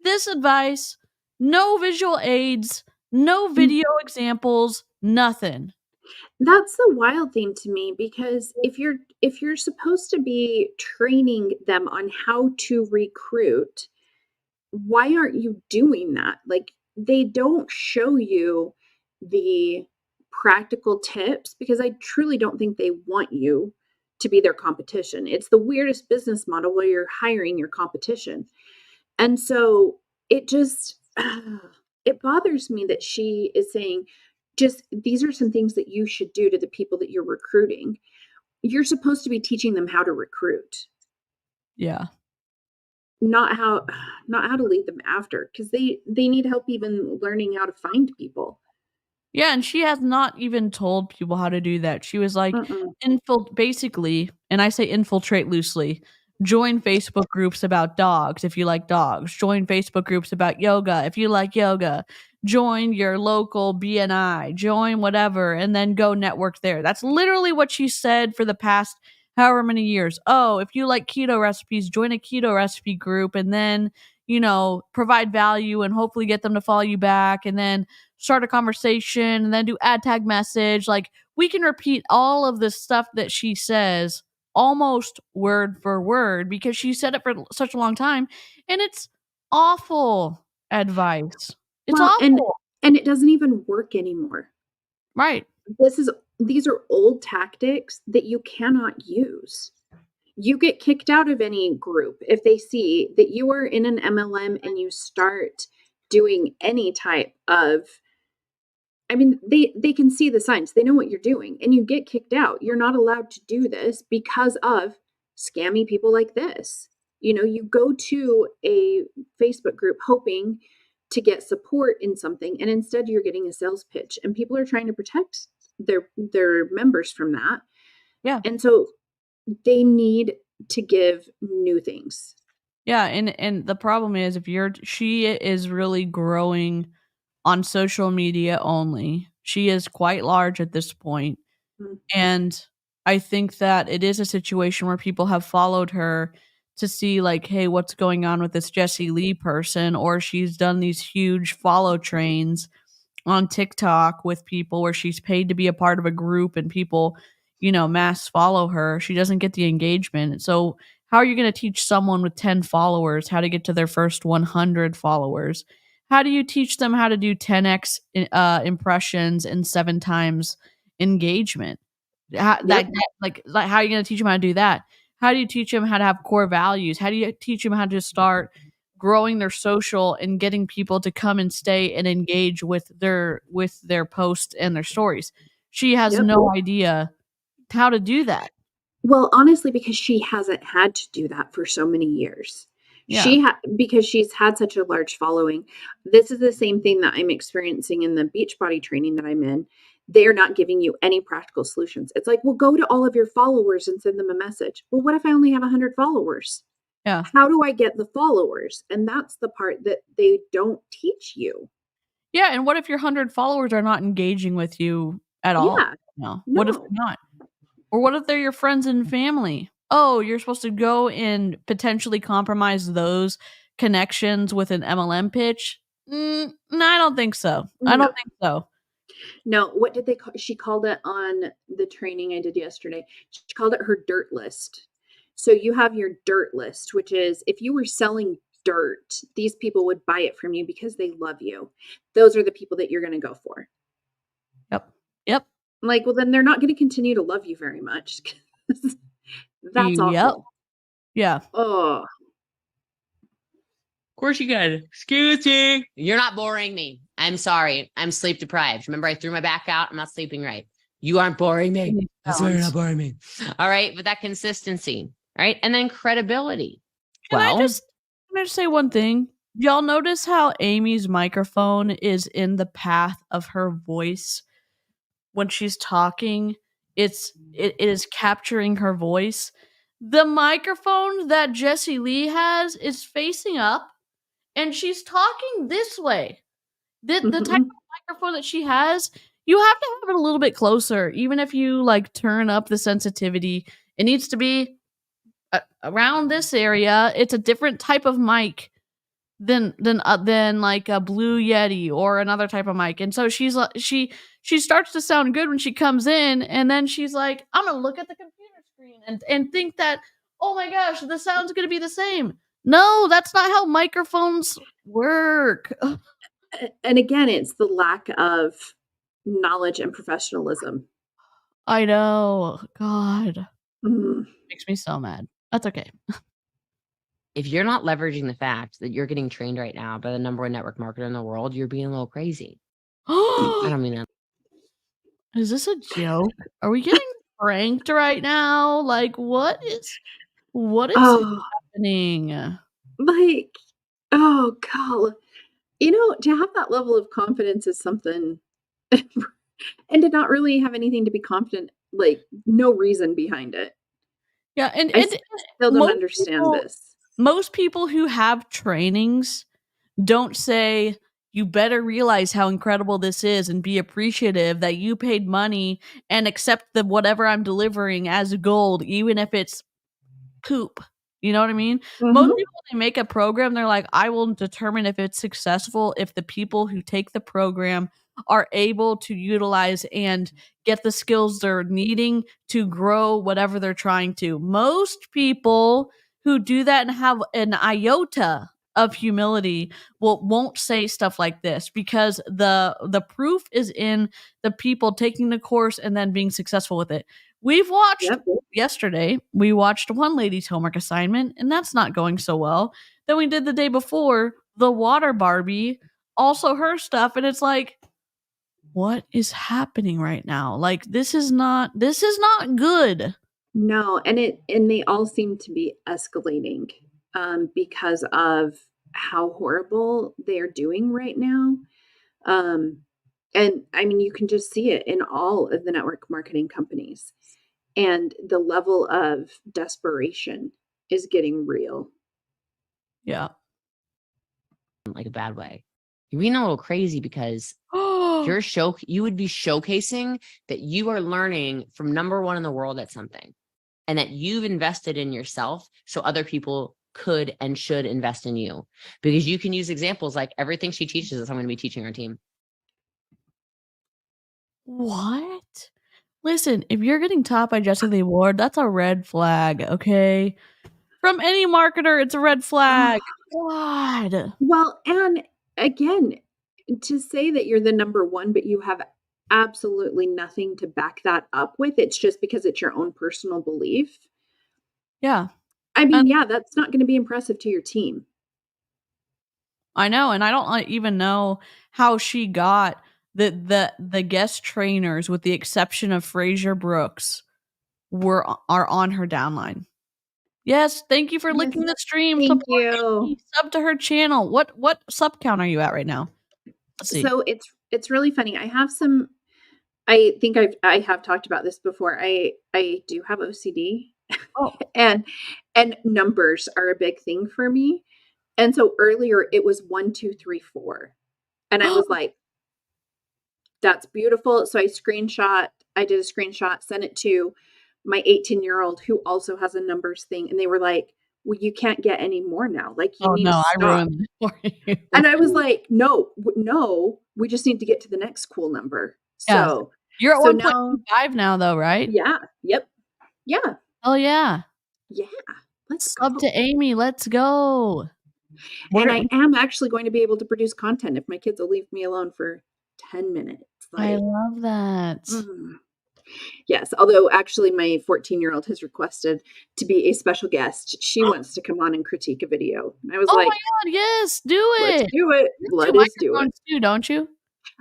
this advice, no visual aids, no video examples, nothing. That's the wild thing to me, because if you're supposed to be training them on how to recruit, why aren't you doing that? Like, they don't show you the practical tips, because I truly don't think they want you to be their competition. It's the weirdest business model where you're hiring your competition. And so it just it bothers me that she is saying, just these are some things that you should do to the people that you're recruiting. You're supposed to be teaching them how to recruit, Yeah. not how to lead them after, because they need help even learning how to find people. Yeah, and she has not even told people how to do that. She was like, basically, and I say infiltrate loosely, join Facebook groups about dogs if you like dogs. Join Facebook groups about yoga if you like yoga. Join your local BNI. Join whatever, and then go network there. That's literally what she said for the past however many years. Oh, if you like keto recipes, join a keto recipe group, and then, provide value and hopefully get them to follow you back, and then start a conversation, and then do ad tag message. Like, we can repeat all of the stuff that she says almost word for word because she said it for such a long time, and it's awful advice. It's Well, awful. and it doesn't even work anymore. Right. These are old tactics that you cannot use. You get kicked out of any group if they see that you are in an MLM and you start doing any type of, I mean, they can see the signs. They know what you're doing, and you get kicked out. You're not allowed to do this because of scammy people like this. You go to a Facebook group hoping to get support in something, and instead you're getting a sales pitch, and people are trying to protect their members from that. Yeah. And so They need to give new things. Yeah, and the problem is she is really growing on social media only. She is quite large at this point, Mm. and I think that it is a situation where people have followed her to see like, hey, what's going on with this Jessie Lee person, or she's done these huge follow trains on TikTok with people where she's paid to be a part of a group and people, mass follow her. She doesn't get the engagement. So, how are you going to teach someone with 10 followers how to get to their first 100 followers? How do you teach them how to do 10x impressions and 7 times engagement? Yep. Like, how are you going to teach them how to do that? How do you teach them how to have core values? How do you teach them how to start growing their social and getting people to come and stay and engage with their posts and their stories? She has Yep. no idea how to do that. Well, honestly, because she hasn't had to do that for so many years. Yeah. Because she's had such a large following. This is the same thing that I'm experiencing in the Beachbody training that I'm in. They're not giving you any practical solutions. It's like, well, go to all of your followers and send them a message. Well, what if I only have 100 followers? Yeah. How do I get the followers? And that's the part that they don't teach you. Yeah, and what if your 100 followers are not engaging with you at all? Yeah. No. What if No. they're not? Or what if they're your friends and family? Oh, you're supposed to go and potentially compromise those connections with an MLM pitch? No, I don't think so. I No. don't think so. No, what did they call she called it on the training I did yesterday. She called it her dirt list. So you have your dirt list, which is if you were selling dirt, these people would buy it from you because they love you. Those are the people that you're going to go for. Yep. Yep. Like, well, then they're not going to continue to love you very much. 'Cause that's Yep. awful. Yeah. Oh, Of course you could. Excuse me. You're not boring me. I'm sorry. I'm sleep deprived. Remember, I threw my back out. I'm not sleeping right. You aren't boring me. I swear you're not boring me. All right. But that consistency, right? And then credibility. Can I just say one thing? Y'all notice how Amy's microphone is in the path of her voice when she's talking? It is capturing her voice. The microphone that Jessie Lee has is facing up, and she's talking this way. The type mhm. of microphone that she has, you have to have it a little bit closer. Even if you like turn up the sensitivity, it needs to be around this area. It's a different type of mic than like a Blue Yeti or another type of mic. And so she's like she starts to sound good when she comes in, and then she's like, I'm gonna look at the computer screen and think that, oh my gosh, the sound's gonna be the same. No, that's not how microphones work. And again, it's the lack of knowledge and professionalism. I know. God. Mm. Makes me so mad. That's okay. If you're not leveraging the fact that you're getting trained right now by the number one network marketer in the world, you're being a little crazy. I don't mean that. Is this a joke? Are we getting pranked right now? Like, what is Oh, happening? like, oh, God. To have that level of confidence is something, and to not really have anything to be confident, like, no reason behind it. Yeah, and I still don't most understand people this. most people who have trainings don't say, "You better realize how incredible this is and be appreciative that you paid money and accept the whatever I'm delivering as gold, even if it's poop." You know what I mean? Most Mhm. people, they make a program, they're like, I will determine if it's successful if the people who take the program are able to utilize and get the skills they're needing to grow whatever they're trying to. Most people who do that and have an iota of humility won't say stuff like this, because the proof is in the people taking the course and then being successful with it. We've watched Yep. yesterday, we watched one lady's homework assignment, and that's not going so well. Then we did the day before, the water Barbie, also her stuff, and it's like, what is happening right now? Like, this is not good. No, and they all seem to be escalating, because of how horrible they're doing right now. And I mean, you can just see it in all of the network marketing companies. and the level of desperation is getting real. Yeah. Like a bad way. You're being a little crazy because you would be showcasing that you are learning from number one in the world at something, and that you've invested in yourself so other people could and should invest in you, because you can use examples like everything she teaches us I'm going to be teaching our team. What? Listen, if you're getting taught by Jessie the Award, that's a red flag, okay? From any marketer, it's a red flag. God. Well, and again, to say that you're the number one, but you have absolutely nothing to back that up with, it's just because it's your own personal belief. Yeah. I mean, And yeah, that's not going to be impressive to your team. I know, and I don't even know how she got the guest trainers, with the exception of Fraser Brooks, are on her downline. Yes, thank you for Yes, linking the stream. thank Support you. Amy, sub to her channel. What sub count are you at right now? Let's see. So it's really funny. I have some. I think I have talked about this before. I do have OCD, Oh, and numbers are a big thing for me. And so earlier it was 1, 2, 3, 4, and I was like, "That's beautiful." So I did a screenshot, sent it to my 18-year-old who also has a numbers thing, and they were like, "Well, you can't get any more now. Like, you oh need to no, I stop." ruined it for you. And I was like, "No, no, we just need to get to the next cool number." Yeah, So you're at now, 1.25 now, though, right? yeah, yep, yeah, Oh yeah, yeah. Let's sub go. to Amy. Let's go. And I am actually going to be able to produce content if my kids will leave me alone for 10 minutes. I Like, love that. Yes, although actually my 14-year-old has requested to be a special guest. She wants to come on and critique a video. And I was Oh my like, god, yes, do let's it. do it. You have Let 2 us do it. microphones too, don't you?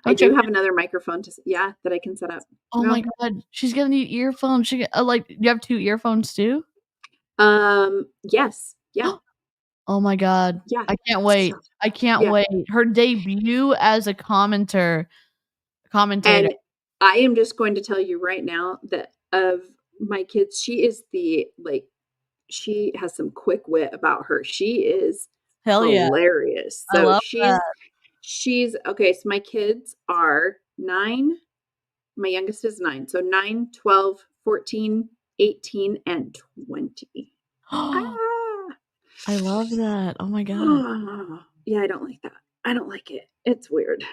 I Don't you do have another microphone that I can set up. Oh my god, she's gonna need earphones. She like, you have 2 earphones too? Yes. Yeah. Oh my god. Yeah. I can't wait. I can't Yeah. wait. Her debut as a commentator. And I am just going to tell you right now that of my kids, she is she has some quick wit about her. She is Hell yeah. hilarious. I So love that. she's okay. So my kids are 9. My youngest is 9. So 9, 12, 14, 18, and 20. Ah. I love that. Oh my god. Yeah, I don't like that. I don't like it. It's weird.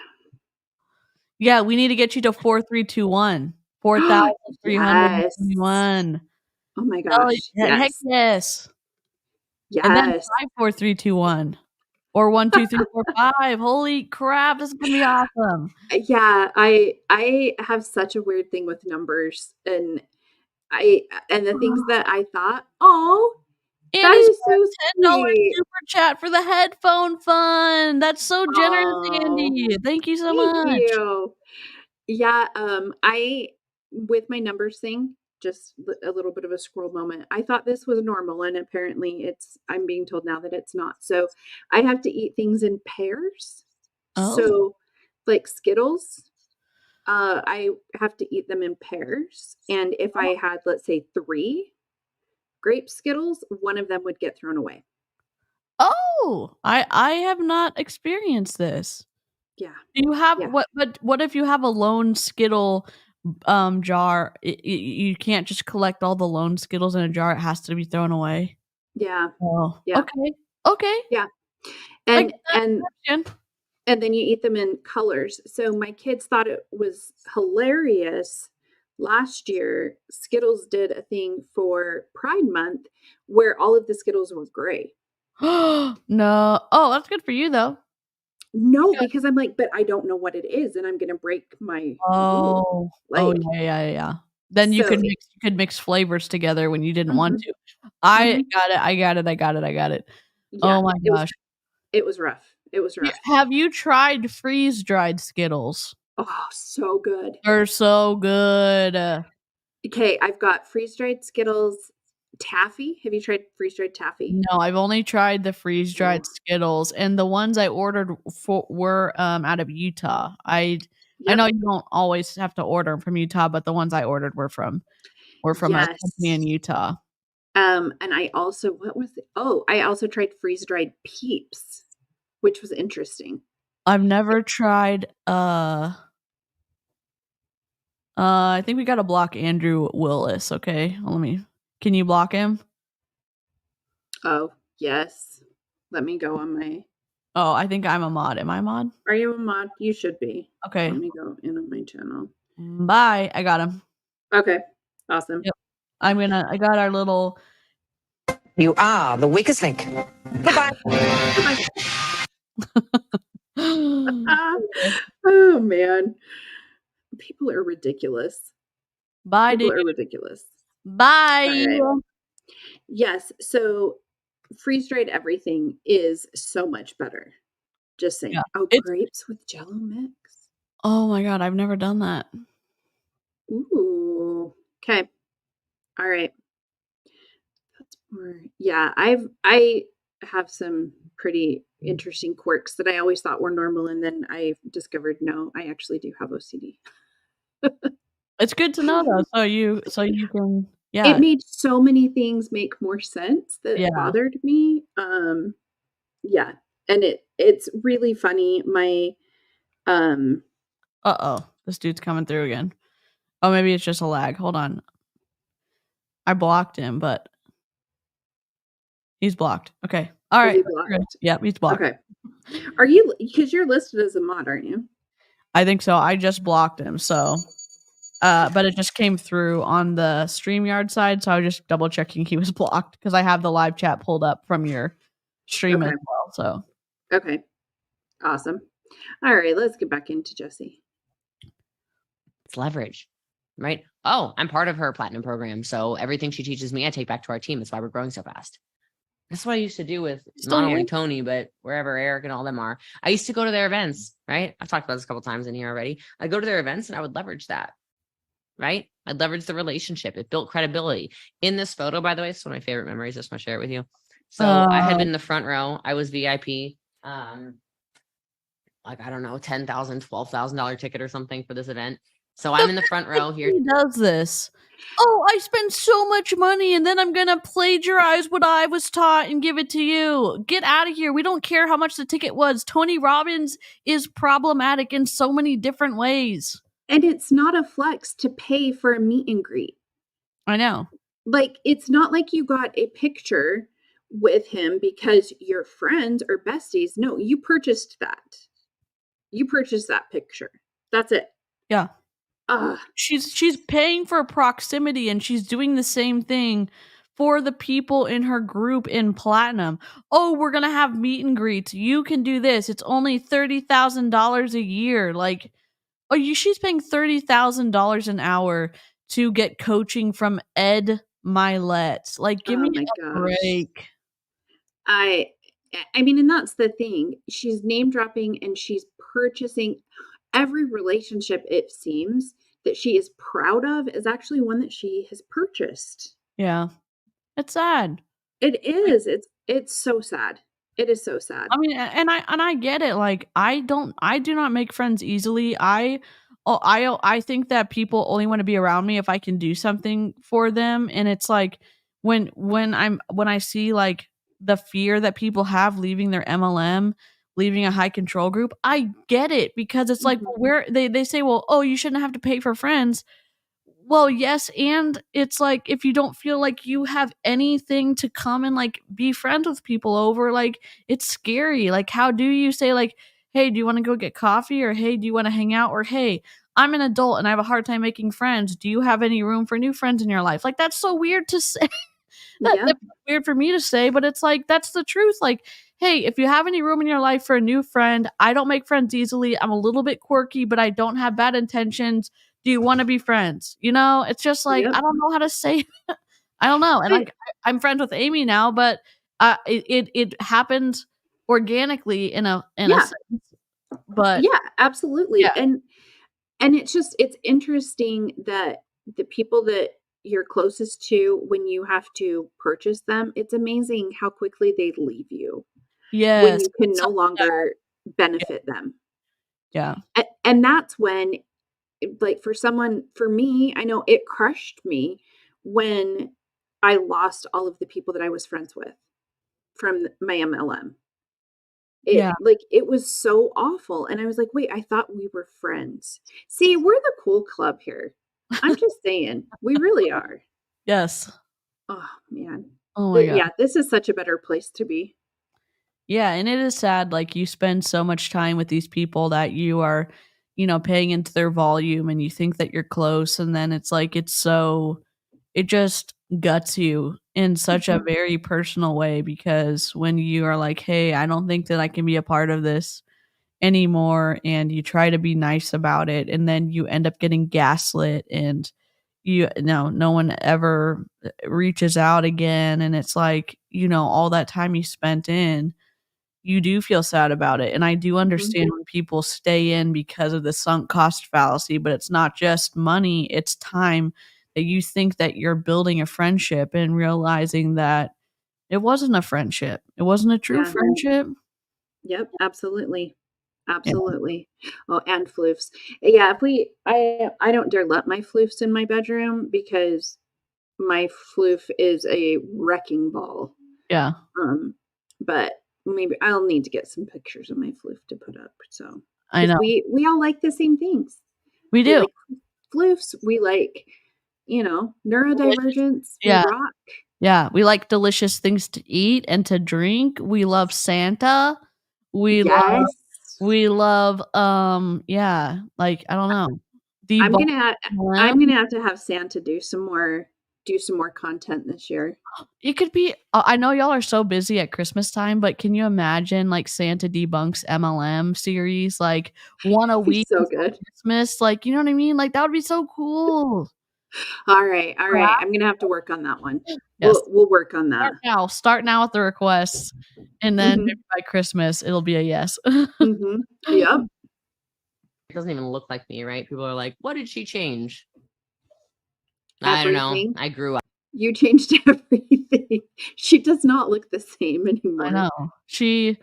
Yeah, we need to get you to 4321. 4,321. Oh my Oh, gosh. heck Yes. yes. And then Yes. 5, 4, 3, 2, 1. Or 1, 2, 3, 4, 5. Holy crap, this is gonna be awesome. Yeah, I have such a weird thing with numbers, and the things that I thought, "Oh, that Andy's is got so a $10 sweet." super chat for the headphone fund. That's so generous, Oh, Andy. Thank you so thank much. you. Yeah, I with my numbers thing, just a little bit of a scroll moment. I thought this was normal, and apparently I'm being told now that it's not. So I have to eat things in pairs. Oh. So, like Skittles, I have to eat them in pairs. And if I had, let's say, 3 grape Skittles, one of them would get thrown away. Oh, I have not experienced this. Yeah. Do you have Yeah. what if you have a lone Skittle jar? You can't just collect all the lone Skittles in a jar. It has to be thrown away. Yeah. Oh, Yeah. okay. Okay. Yeah. I And get that. and then you eat them in colors. So my kids thought it was hilarious. Last year, Skittles did a thing for Pride Month where all of the Skittles were gray. No. Oh, that's good for you though. No, because I'm like, but I don't know what it is, and I'm gonna break my rule. Oh, Like, yeah. Then you so could mix flavors together when you didn't want to. I got it. yeah, Oh my gosh. it was rough. It was rough. Have you tried freeze-dried Skittles? Oh, so good. They're so good. Okay, I've got freeze-dried Skittles, taffy. Have you tried freeze-dried taffy? No, I've only tried the freeze-dried Oh. Skittles, and the ones I ordered were, out of Utah. I Yep. know you don't always have to order 'em from Utah, but the ones I ordered were We're from a Yes. company in Utah. And I also I also tried freeze-dried Peeps, which was interesting. I've never tried, I think we gotta block Andrew Willis, okay? Can you block him? Oh, yes. Let me go on my Oh, I think I'm a mod. Am I a mod? Are you a mod? You should be. Okay. Let me go in on my channel. Bye. I got him. Okay. Awesome. Yep. I got our little. You are the weakest link. Goodbye. Goodbye. Oh, man. People are ridiculous. Bye, People dude. are ridiculous. Bye. All right. Yes. So freeze-dried everything is so much better. Just saying. Yeah. Oh, It's grapes with Jello mix. Oh my god, I've never done that. Ooh. Okay. All right. That's more. Yeah, I have some pretty interesting quirks that I always thought were normal, and then I discovered no, I actually do have OCD. It's good to know though, so you can It yeah. made so many things make more sense that Yeah. bothered me. Yeah, and it's really funny. My Uh-oh. This dude's coming through again. Oh, maybe it's just a lag. Hold on. I blocked him, but he's blocked. Okay. All is right. he blocked? Yep, he's blocked. Okay. Are you because you're listed as a mod, aren't you? I think so. I just blocked him, so but it just came through on the StreamYard side, so I was just double checking he was blocked because I have the live chat pulled up from your stream as Okay. well. So Okay. Awesome. All right, let's get back into Jessie. It's leverage, right? Oh, I'm part of her platinum program. So everything she teaches me, I take back to our team. That's why we're growing so fast. That's what I used to do with Still not only here? Tony, but wherever Eric and all them are. I used to go to their events, right? I've talked about this a couple times in here already. I go to their events and I would leverage that, right? I'd leverage the relationship. It built credibility. In this photo, by the way, it's one of my favorite memories. I just want to share it with you. So I had been in the front row. I was VIP. Like, I don't know, $10,000, $12,000 ticket or something for this event. So I'm in the front row here. He does this. Oh, I spend so much money and then I'm going to plagiarize what I was taught and give it to you. Get out of here. We don't care how much the ticket was. Tony Robbins is problematic in so many different ways. And it's not a flex to pay for a meet and greet. I know. Like, it's not like you got a picture with him because you're friends or besties. No, you purchased that. You purchased that picture. That's it. Yeah. She's paying for proximity and she's doing the same thing for the people in her group in Platinum. Oh, we're going to have meet and greets. You can do this. It's only $30,000 a year. Like, she's paying $30,000 an hour to get coaching from Ed Milet. Like, give me a break. I mean, and that's the thing. She's name dropping and she's purchasing every relationship, it seems, that she is proud of is actually one that she has purchased. Yeah. It's sad. It is. It's so sad. It is so sad. I mean, and I get it. Like, I do not make friends easily. I think that people only want to be around me if I can do something for them. And it's like when I see like the fear that people have leaving their MLM, leaving a high control group, I get it because it's like, well, where they say, well, oh, you shouldn't have to pay for friends. Well, yes, and it's like if you don't feel like you have anything to come and like be friends with people over, like it's scary. Like, how do you say like, hey, do you want to go get coffee? Or hey, do you want to hang out? Or hey, I'm an adult and I have a hard time making friends. Do you have any room for new friends in your life? Like, that's so weird to say. That's weird for me to say, but it's like that's the truth. Like, hey, if you have any room in your life for a new friend, I don't make friends easily. I'm a little bit quirky, but I don't have bad intentions. Do you want to be friends? You know, it's just like I don't know how to say it. I don't know. And like I'm friends with Amy now, but it happened organically in a sense. But yeah, absolutely. Yeah. And it's interesting that the people that you're closest to, when you have to purchase them, it's amazing how quickly they leave you. Yes. When you can no longer benefit them. Yeah. And that's when, like, for me, I know it crushed me when I lost all of the people that I was friends with from my MLM. Yeah. It was so awful, and I was like, "Wait, I thought we were friends." See, we're the cool club here. I'm just saying, we really are. Yes. Oh, man. Oh my god. Yeah, this is such a better place to be. Yeah, and it is sad, like, you spend so much time with these people that you are, paying into their volume and you think that you're close, and then it's like it just guts you in such a Mhm. very personal way because when you are like, "Hey, I don't think that I can be a part of this anymore," and you try to be nice about it, and then you end up getting gaslit and no one ever reaches out again, and it's like, all that time you spent in, you do feel sad about it, and I do Mhm. understand when people stay in because of the sunk cost fallacy, but it's not just money, it's time that you think that you're building a friendship and realizing that it wasn't a friendship. It wasn't a true Yeah. friendship. Yep, absolutely. Yeah. Absolutely. Oh, and floofs. Yeah, if we I don't dare let my floofs in my bedroom because my floof is a wrecking ball. Yeah. But maybe I'll need to get some pictures of my floof to put up, so I because know. we all like the same things. We We do. like floofs, we like, Delicious. neurodivergence, we Yeah. rock. Yeah, we like delicious things to eat and to drink. We love Santa. We love Yes. yeah, like, I don't know. I'm Debunk gonna I'm MLM. gonna have to have Santa do some more content this year. It could be I know y'all are so busy at Christmas time, but can you imagine, like, Santa debunks MLM series, like, one a He's week so before good. Christmas? Like, you know what I mean? Like, that would be so cool. All right, all right. I'm gonna have to work on that one. Yes. We'll work on that. Start now with the requests, and then maybe Mhm, by Christmas, it'll be a yes. mhm. Yep, It doesn't even look like me, right? People are like, what did she change? I don't know. everything. I grew up. You changed everything. She does not look the same I anymore. know. She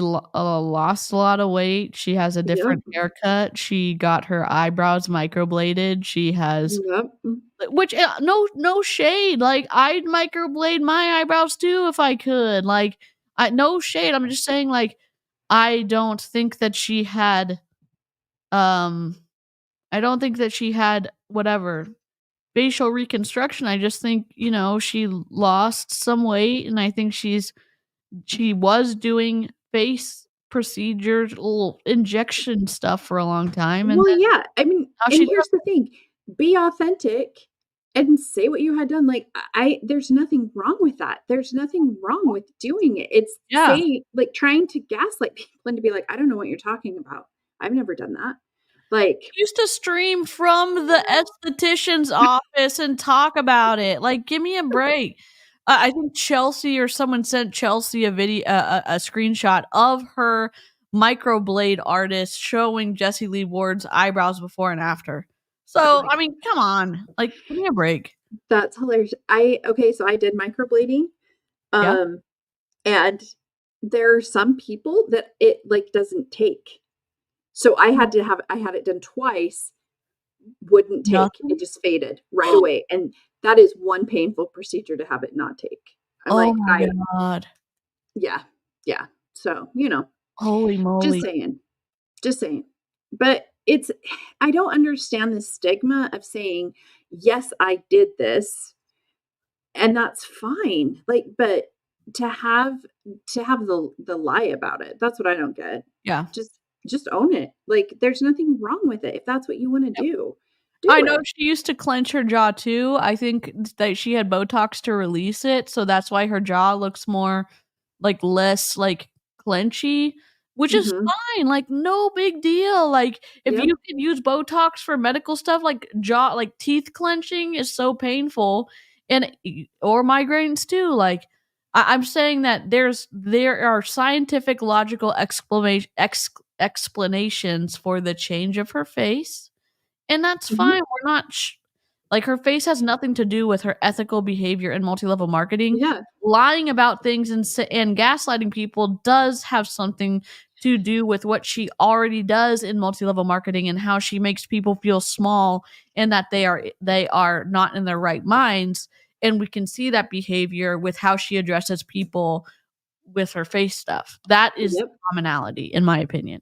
lost a lot of weight, she has a Yep, different haircut, she got her eyebrows microbladed, she has yep. which, no shade, like, I'd microblade my eyebrows too if I could, like, no shade, I'm just saying, like, I don't think that she had, um I don't think that she had whatever, facial reconstruction, I just think, she lost some weight, and I think she was doing face procedures, little injection stuff for a long time, and Well, then yeah, I mean, now and she here's the doesn't. thing, be authentic and say what you had done, like, I there's nothing wrong with that, there's nothing wrong with doing it, it's Yeah. trying to gaslight people and to be like, "I don't know what you're talking about, I've never done that." Like, Used to stream from the esthetician's office and talk about it, like, give me a break. I think Chelsea or someone sent Chelsea a video a screenshot of her microblade artist showing Jessie Lee Ward's eyebrows before and after. oh So, my I god, mean, come on, like, give me a break. that's hilarious. So I did microblading, Yeah? um, and there are some people that it, like, doesn't take. So I had it done twice, wouldn't take, it Nothing? just faded right away, and that is one painful procedure to have it not take. I'm Oh like, my I god. yeah, yeah. So, Holy just moly. saying, just saying. But it's I don't understand the stigma of saying, "Yes, I did this," and that's fine. Like, but to have the lie about it, that's what I don't get. Yeah. Just just own it. Like, there's nothing wrong with it. If that's what you wanna do, I do know it. she used to clench her jaw too. I think that she had Botox to release it, so that's why her jaw looks more like less like clenchy, which is Mhm. fine. Like no big deal. Like if Yep. you can use Botox for medical stuff, like jaw, like teeth clenching is so painful, and or migraines too. Like I'm saying that there are scientific, logical explanations for the change of her face and that's Mhm. fine, we're not like, her face has nothing to do with her ethical behavior in multi-level marketing. Yeah. Lying about things and gaslighting people does have something to do with what she already does in multi-level marketing and how she makes people feel small and that they are not in their right minds. And we can see that behavior with how she addresses people with her face stuff. That is Yep. commonality, in my opinion.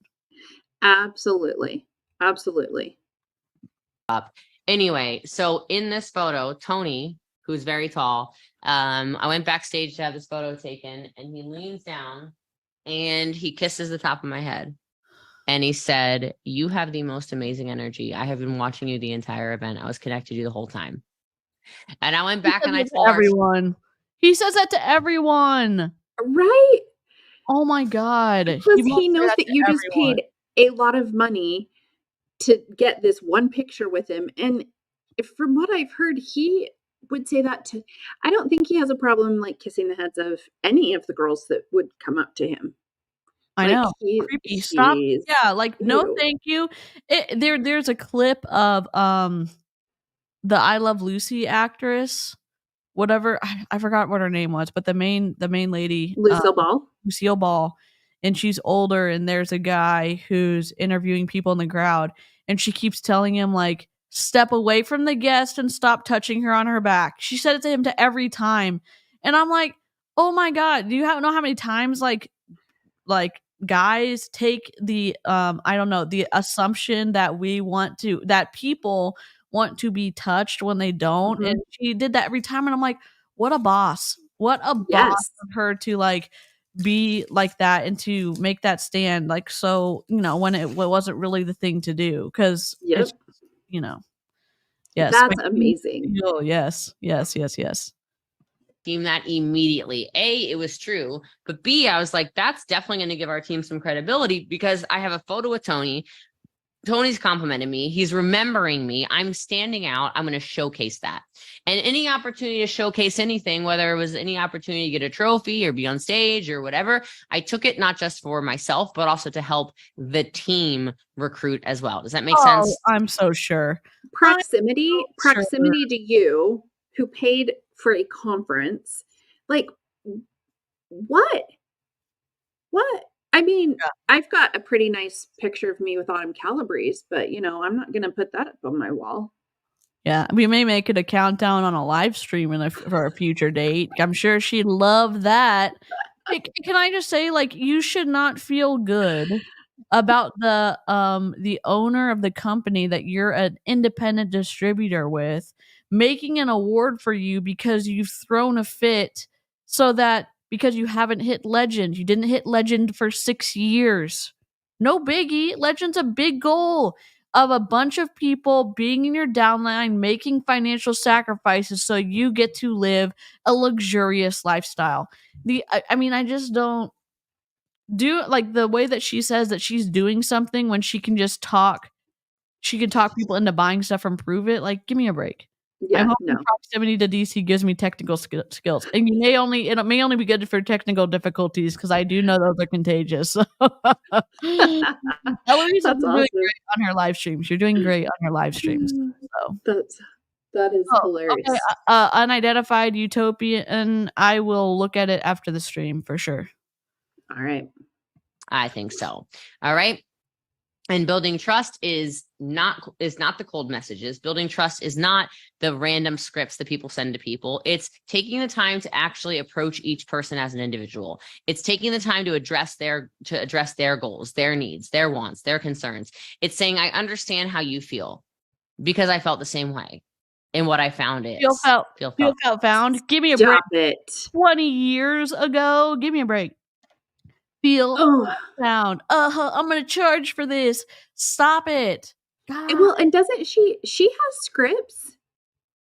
Absolutely. Absolutely. Anyway, so in this photo, Tony, who's very tall, I went backstage to have this photo taken, and he leans down and he kisses the top of my head. And he said, "You have the most amazing energy. I have been watching you the entire event. I was connected to you the whole time." And I went back and I told everyone. He says that to everyone. Right? Oh my God. Because he knows that you just paid a lot of money to get this one picture with him. And from what I've heard, he would say that to, I don't think he has a problem like kissing the heads of any of the girls that would come up to him. I know. Creepy. Stop. Yeah, like no thank you. There's a clip of the I Love Lucy actress, whatever, I forgot what her name was, but the main lady, Lucille Ball, and she's older, and there's a guy who's interviewing people in the crowd, and she keeps telling him like, step away from the guest and stop touching her on her back. She said it to him to every time, and I'm like, oh my God, do you know how many times like guys take the I don't know, the assumption that that people want to be touched when they don't. And she did that every time, and I'm like, what a boss. What a boss of her to like be like that and to make that stand, like, so, you know, when it wasn't really the thing to do, because it's, you know, yes, that's amazing. Yes. Team that immediately. A, it was true, but B, I was like, that's definitely going to give our team some credibility, because I have a photo with Tony. Tony's complimented me. He's remembering me. I'm standing out. I'm going to showcase that. And any opportunity to showcase anything, whether it was any opportunity to get a trophy or be on stage or whatever, I took it not just for myself, but also to help the team recruit as well. Does that make sense? I'm so sure. Proximity to you, who paid for a conference, like, what? I mean, I've got a pretty nice picture of me with Autumn Calabrese, but, you know, I'm not going to put that up on my wall. Yeah, we may make it a countdown on a live stream for a future date. I'm sure she'd love that. Can I just say, like, you should not feel good about the owner of the company that you're an independent distributor with making an award for you because you've thrown a fit, so that because you haven't hit legend. You didn't hit legend for 6 years. No biggie. Legend's a big goal of a bunch of people being in your downline, making financial sacrifices so you get to live a luxurious lifestyle. I mean, I just don't do like the way that she says that she's doing something when she can just talk. She can talk people into buying stuff and prove it. Like, give me a break. Yeah, I'm hoping proximity to DeeCee gives me technical skills, and it may only be good for technical difficulties, because I do know those are contagious. Eloise is doing great on her live streams. You're doing great on your live streams. So that is hilarious. Okay, unidentified utopian. I will look at it after the stream for sure. All right, I think so. All right. And building trust is not the cold messages. Building trust is not the random scripts that people send to people. It's taking the time to actually approach each person as an individual. It's taking the time to address their goals, their needs, their wants, their concerns. It's saying, I understand how you feel, because I felt the same way. And what I found is feel felt found. Give me a break. It. 20 years ago. Give me a break. Feel found. I'm gonna charge for this. Stop it. God. Well, and doesn't she has scripts?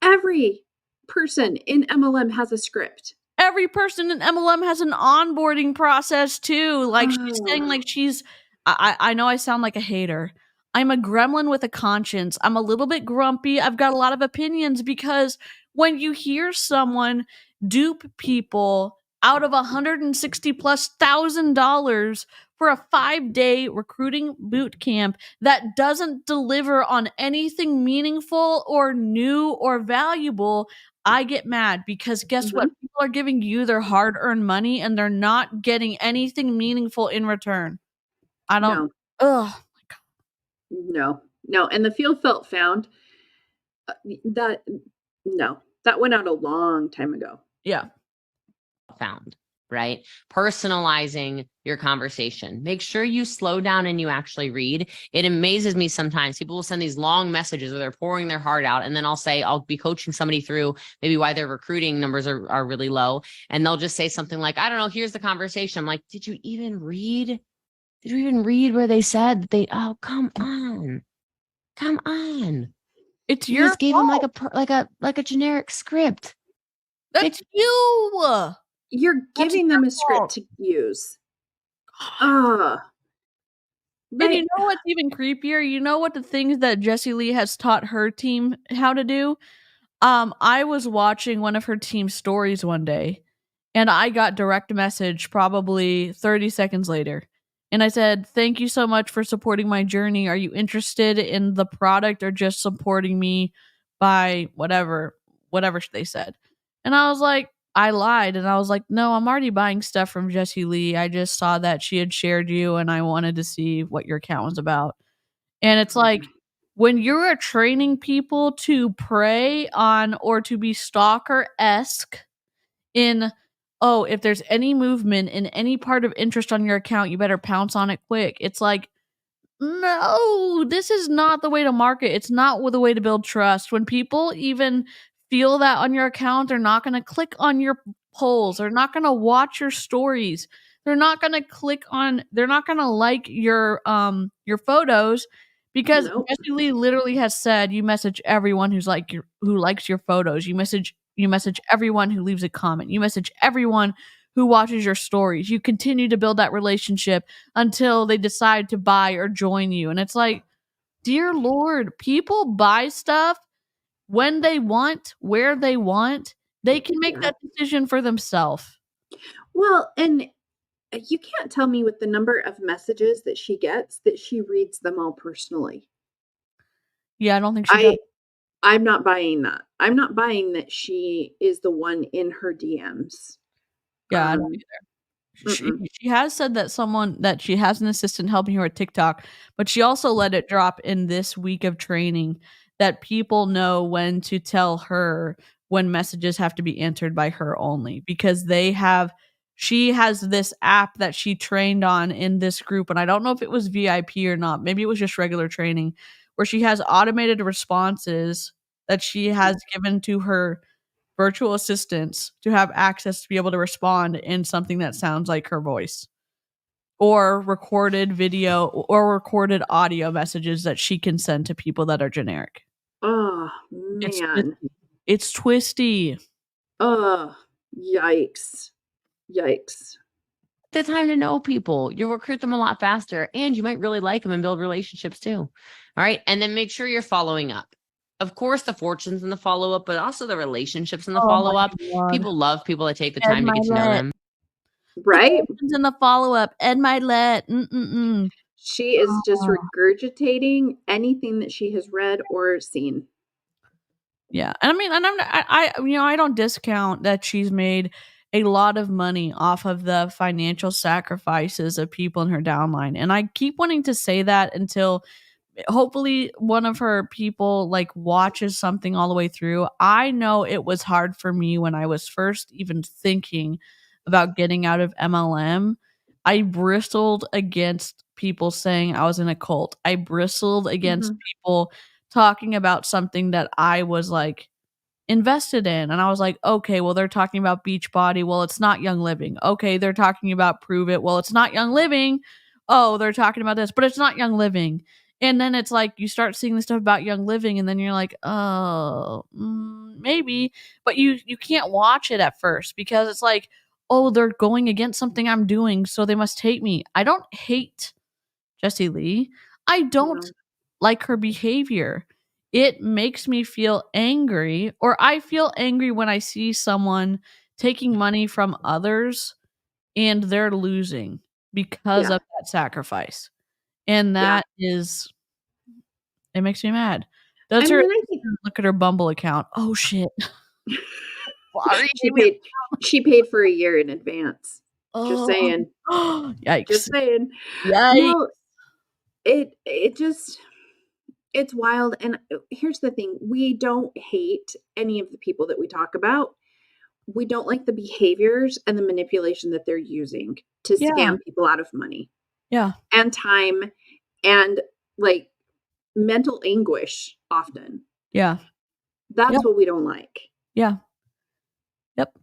Every person in MLM has a script. Every person in MLM has an onboarding process too. Like, she's saying, like, I know I sound like a hater. I'm a gremlin with a conscience. I'm a little bit grumpy. I've got a lot of opinions, because when you hear someone dupe people out of $160,000+ for a 5-day recruiting boot camp that doesn't deliver on anything meaningful or new or valuable, I get mad, because guess what? People are giving you their hard-earned money and they're not getting anything meaningful in return. I don't. No. Ugh. No. And the feel felt found that no. That went out a long time ago. Yeah. Found, right? Personalizing your conversation. Make sure you slow down and you actually read. It amazes me sometimes. People will send these long messages where they're pouring their heart out. And then I'll be coaching somebody through maybe why their recruiting numbers are really low. And they'll just say something like, I don't know, here's the conversation. I'm like, did you even read? Did you even read where they said that oh, come on. Come on. It's You your just gave fault. them like a generic script. That's you. You're That's giving them your a script fault. to use. And But you know what's even creepier? You know what the things that Jessie Lee has taught her team how to do? I was watching one of her team stories one day, and I got direct message probably 30 seconds later. And I said, "Thank you so much for supporting my journey. Are you interested in the product or just supporting me by whatever they said?" And I was like, I lied and I was like, "No, I'm already buying stuff from Jessie Lee. I just saw that she had shared you and I wanted to see what your account was about." And it's like, when you're training people to prey on or to be stalker-esque in, oh, if there's any movement in any part of interest on your account, you better pounce on it quick. It's like, no, this is not the way to market. It's not the way to build trust. When people even feel that on your account, they're not going to click on your polls. They're not going to watch your stories. They're not going to they're not going to like your photos because Nope. Jessie Lee literally has said you message everyone who likes your photos. You message everyone who leaves a comment. You message everyone who watches your stories. You continue to build that relationship until they decide to buy or join you. And it's like, dear Lord, people buy stuff when they want, where they want. They can make that decision for themselves. Well, and you can't tell me with the number of messages that she gets that she reads them all personally. Yeah, I don't think she does. I'm not buying that. I'm not buying that she is the one in her DMs. Yeah, I don't either. She has said that she has an assistant helping her with TikTok, but she also let it drop in this week of training that people know when to tell her when messages have to be answered by her only because she has this app that she trained on in this group, and I don't know if it was VIP or not. Maybe it was just regular training where she has automated responses that she has given to her virtual assistants to have access to be able to respond in something that sounds like her voice or recorded video or recorded audio messages that she can send to people that are generic. Oh, man. It's twisty. Oh, yikes. The time to know people. You'll recruit them a lot faster and you might really like them and build relationships too. All right. And then make sure you're following up. Of course, the fortunes in the follow-up, but also the relationships in the follow-up. People love people that take the time to get to know them. Right? In the follow-up, Ed Milet. She is just regurgitating anything that she has read or seen. Yeah. And I mean, and I don't discount that she's made a lot of money off of the financial sacrifices of people in her downline. And I keep wanting to say that until hopefully one of her people like watches something all the way through. I know it was hard for me when I was first even thinking about getting out of MLM. I bristled against people saying I was in a cult. I bristled against people talking about something that I was like invested in. And I was like, okay, well, they're talking about Beachbody. Well, it's not Young Living. Okay, they're talking about Prove It. Well, it's not Young Living. Oh, they're talking about this, but it's not Young Living. And then it's like you start seeing the stuff about Young Living, and then you're like, oh, maybe. But you can't watch it at first because it's like, oh, they're going against something I'm doing, so they must hate me. I don't hate Jessie Lee. I don't like her behavior. It makes me feel angry, or I feel angry when I see someone taking money from others and they're losing because of that sacrifice. And that is, it makes me mad. Does her look at her Bumble account? Oh shit. Sorry. She paid for a year in advance. Just saying. Yikes. Just saying. Yikes. No, it just it's wild. And here's the thing, we don't hate any of the people that we talk about. We don't like the behaviors and the manipulation that they're using to Yeah. scam people out of money Yeah. and time and like mental anguish often. Yeah. That's Yep. what we don't like. Yeah. Yep.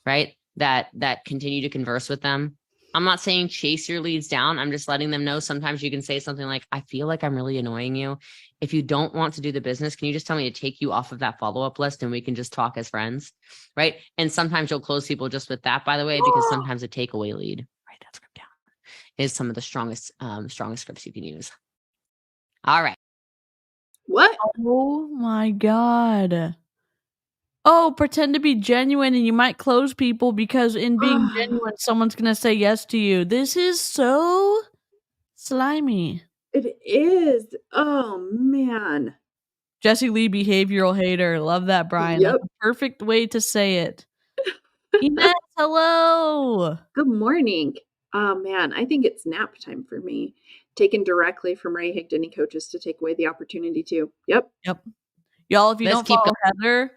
Right? That continue to converse with them. I'm not saying chase your leads down. I'm just letting them know sometimes you can say something like, I feel like I'm really annoying you. If you don't want to do the business, can you just tell me to take you off of that follow-up list and we can just talk as friends? Right? And sometimes you'll close people just with that, by the way, because sometimes a takeaway lead, write that script down, is some of the strongest scripts you can use. All right. What? Oh my God. Oh, pretend to be genuine and you might close people because in being genuine, someone's going to say yes to you. This is so slimy. It is. Oh man. Jessie Lee, behavioral hater. Love that, Brian. Yep. That's a perfect way to say it. Inez, hello. Good morning. Oh man, I think it's nap time for me. Taken directly from Ray Higdon coaches to take away the opportunity to. Yep. Y'all, if you Let's don't keep follow Heather,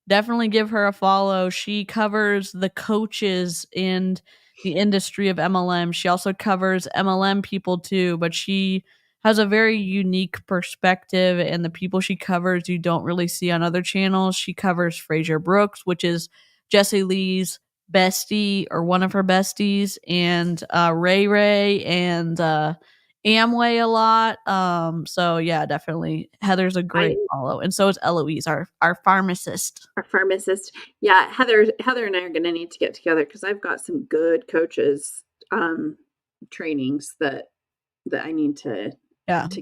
definitely give her a follow. She covers the coaches in the industry of MLM. She also covers MLM people too, but she has a very unique perspective, and the people she covers you don't really see on other channels. She covers Fraser Brooks, which is Jessie Lee's bestie or one of her besties, and Ray and Amway a lot. So yeah, definitely Heather's a great follow, and so is Eloise, our pharmacist. Our pharmacist. Yeah, Heather and I are gonna need to get together because I've got some good coaches trainings that I need to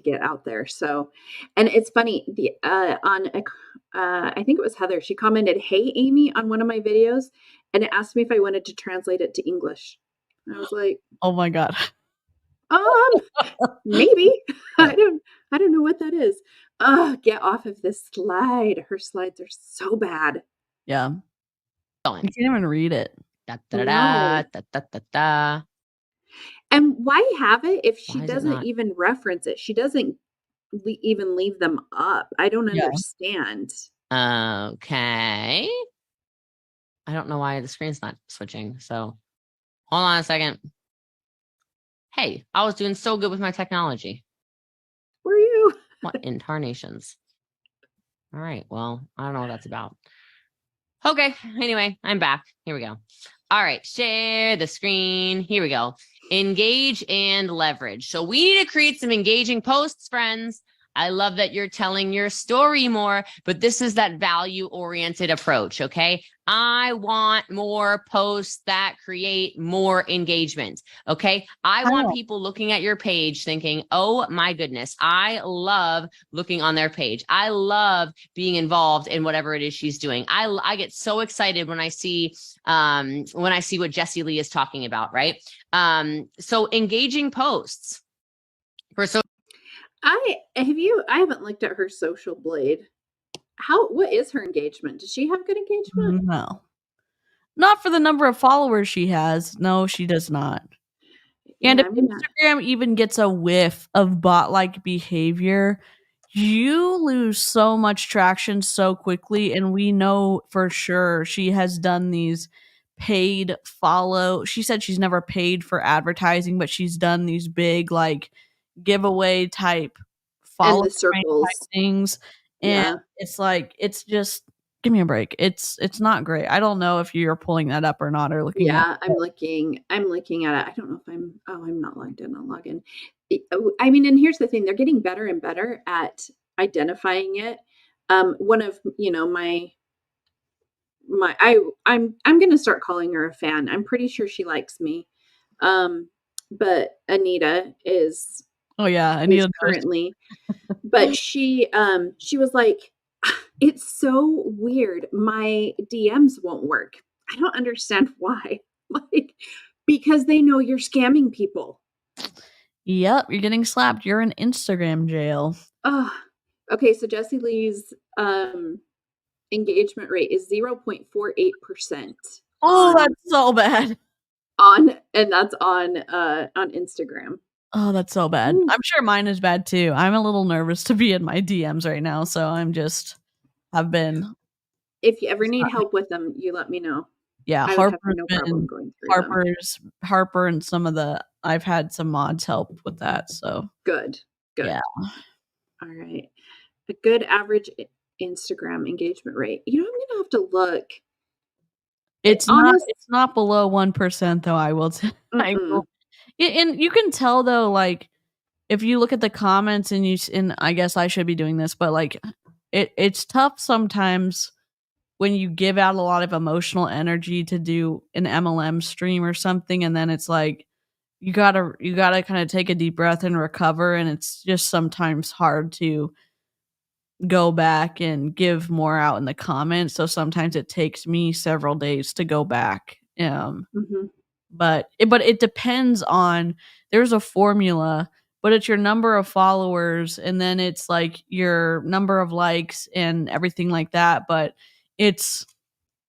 get out there. So, and it's funny, the I think it was Heather, she commented, "Hey Amy," on one of my videos, and it asked me if I wanted to translate it to English. I was like, Oh my God. Maybe. I don't know what that is. Get off of this slide. Her slides are so bad. Yeah. You can't even read it. Da, da, da, No. da, da, da, da. And why have it if she Why is it doesn't not? even reference it? She doesn't even leave them up. I don't Yeah. understand. Okay. I don't know why the screen's not switching. So hold on a second. Hey, I was doing so good with my technology. Were you? What incarnations? All right. Well, I don't know what that's about. Okay. Anyway, I'm back. Here we go. All right. Share the screen. Here we go. Engage and leverage. So we need to create some engaging posts, friends. I love that you're telling your story more, but this is that value-oriented approach, okay? I want more posts that create more engagement, okay? I want people looking at your page thinking, oh my goodness, I love looking on their page. I love being involved in whatever it is she's doing. I get so excited when I see what Jessie Lee is talking about, right? So engaging posts. I haven't looked at her social blade. What is her engagement? Does she have good engagement? No. Not for the number of followers she has. No, she does not. And if Instagram even gets a whiff of bot-like behavior, you lose so much traction so quickly. And we know for sure she has done these paid follow. She said she's never paid for advertising, but she's done these big like giveaway type follow and the circles type things. And it's like, it's just, give me a break. It's not great. I don't know if you're pulling that up or not or looking at it. I'm looking at it. I don't know if I'm not logged in. I'll log in. I mean, and here's the thing, they're getting better and better at identifying it. One of, I'm gonna start calling her a fan. I'm pretty sure she likes me. But Anita is Anita currently, but she was like, it's so weird. My DMs won't work. I don't understand why. Like, because they know you're scamming people. Yep, you're getting slapped. You're in Instagram jail. Okay, so Jessie Lee's engagement rate is 0.48%. Oh, that's so bad. And that's on Instagram. Oh, that's so bad. Ooh. I'm sure mine is bad too. I'm a little nervous to be in my DMs right now, so I've been If you ever it's need not help with them, you let me know. yeah, I would have Harper's no problem been going through them. Harper and some of the I've had some mods help with that, so Good. yeah. All right. A good average Instagram engagement rate. I'm gonna have to look. Honest. It's not below 1% though, I will I will Mm-mm. and you can tell though, like, if you look at the comments and I guess I should be doing this, but, like, it's tough sometimes when you give out a lot of emotional energy to do an MLM stream or something, and then it's like, you gotta kinda take a deep breath and recover, and it's just sometimes hard to go back and give more out in the comments, so sometimes it takes me several days to go back, Mhm. but it depends on there's a formula, but it's your number of followers, and then it's, like, your number of likes and everything like that, but it's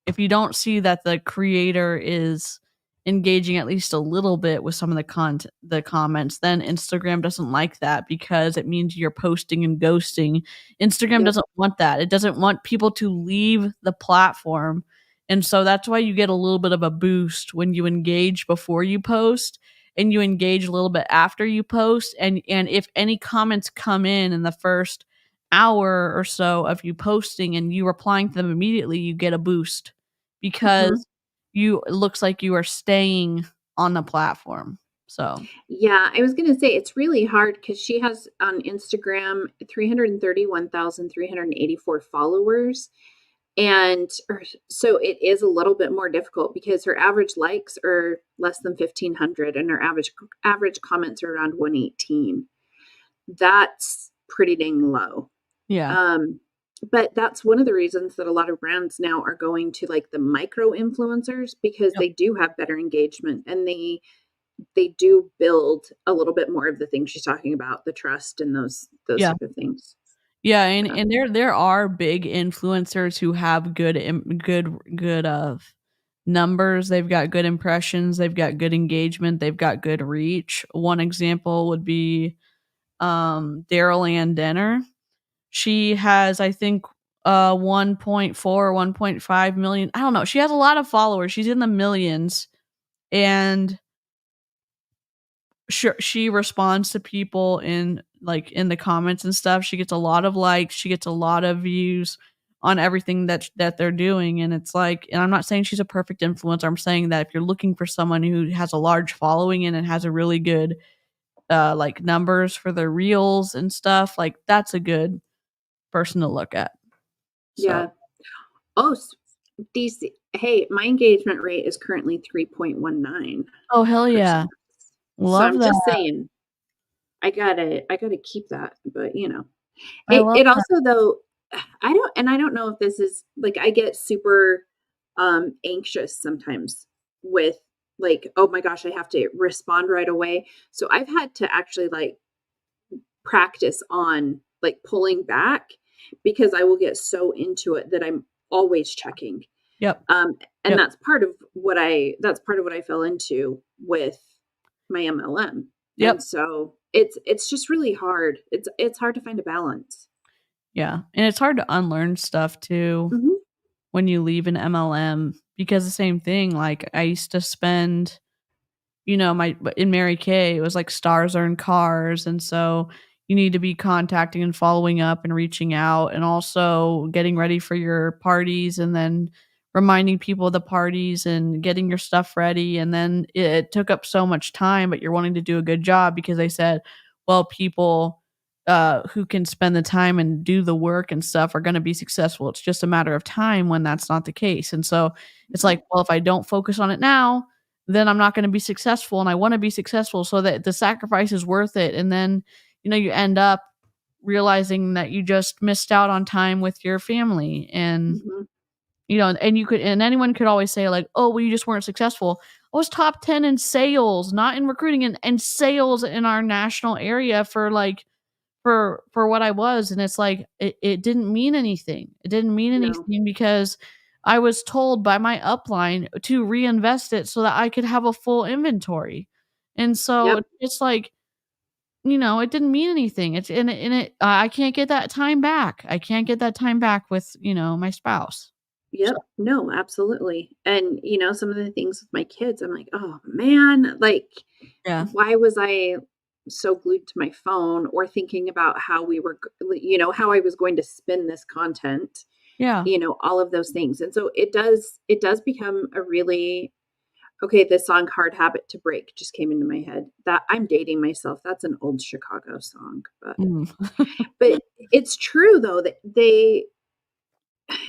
if you don't see that the creator is engaging at least a little bit with some of the comments, then Instagram doesn't like that because it means you're posting and ghosting. Instagram Yep. doesn't want that. It doesn't want people to leave the platform. And so that's why you get a little bit of a boost when you engage before you post and you engage a little bit after you post. And if any comments come in the first hour or so of you posting and you replying to them immediately, you get a boost Mhm. because it looks like you are staying on the platform. So, Yeah, I was gonna say it's really hard because she has on Instagram 331,384 followers, so it is a little bit more difficult because her average likes are less than 1,500 and her average comments are around 118. That's pretty dang low. yeah. Um, but that's one of the reasons that a lot of brands now are going to like the micro influencers because Yep. they do have better engagement and they do build a little bit more of the things she's talking about, the trust and those Yeah. type of things. Yeah, and Yeah. and there are big influencers who have good, numbers, they've got good impressions, they've got good engagement, they've got good reach. One example would be, Daryl Ann Denner. She has, I think, 1.4, 1.5 million. I don't know. She has a lot of followers. She's in the millions, and she responds to people in the comments and stuff. She gets a lot of likes. She gets a lot of views on everything that they're doing, and it's like, and I'm not saying she's a perfect influencer. I'm saying that if you're looking for someone who has a large following and it has a really good like numbers for their reels and stuff, like that's a good person to look at. So, Yeah. Oh, DC. Hey, my engagement rate is currently 3.19%. oh hell yeah. So Love I'm that. just saying I gotta keep that, but I it love it that. also though I don't know if this is like I get super anxious sometimes with like, oh my gosh, I have to respond right away. So I've had to actually like practice on like pulling back because I will get so into it that I'm always checking. Yep. Um, and Yep. that's part of what I fell into with my MLM. And Yep. so it's just really hard. It's hard to find a balance. Yeah. And it's hard to unlearn stuff too Mhm. when you leave an MLM because the same thing, like I used to spend, my in Mary Kay, it was like stars earn cars. And so you need to be contacting and following up and reaching out and also getting ready for your parties and then reminding people of the parties and getting your stuff ready. And then it took up so much time, but you're wanting to do a good job because they said, well, people who can spend the time and do the work and stuff are going to be successful. It's just a matter of time when that's not the case. And so it's like, well, if I don't focus on it now, then I'm not going to be successful and I want to be successful so that the sacrifice is worth it. And then, you end up realizing that you just missed out on time with your family and Mhm. and anyone could always say like, "Oh, well you just weren't successful." I was top 10 in sales, not in recruiting and sales in our national area for like for what I was, and it's like it didn't mean anything. It didn't mean No. anything because I was told by my upline to reinvest it so that I could have a full inventory. And so Yep. it's like it didn't mean anything. It's and it I can't get that time back. I can't get that time back with, my spouse. So, Yep. No, absolutely. And, some of the things with my kids, I'm like, "Oh, man, like, yeah. why was I so glued to my phone or thinking about how we were how I was going to spin this content?" Yeah. All of those things. And so it does become a really okay, this song Hard Habit to Break just came into my head. That I'm dating myself. That's an old Chicago song, but Mm. but it's true though that they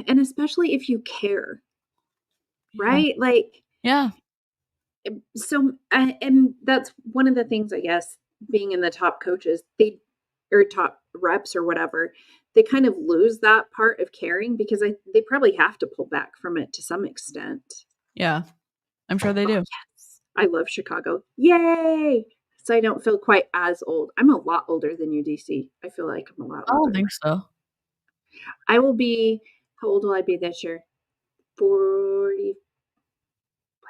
and especially if you care, Yeah. right? Like Yeah. so and that's one of the things I guess being in the top coaches, they or top reps or whatever, they kind of lose that part of caring because they probably have to pull back from it to some extent. Yeah. I'm sure they Oh, do. yes. I love Chicago. Yay! So I don't feel quite as old. I'm a lot older than you, DeeCee. I feel like I'm a lot I don't older. think so. I will be how old will I be this year? 40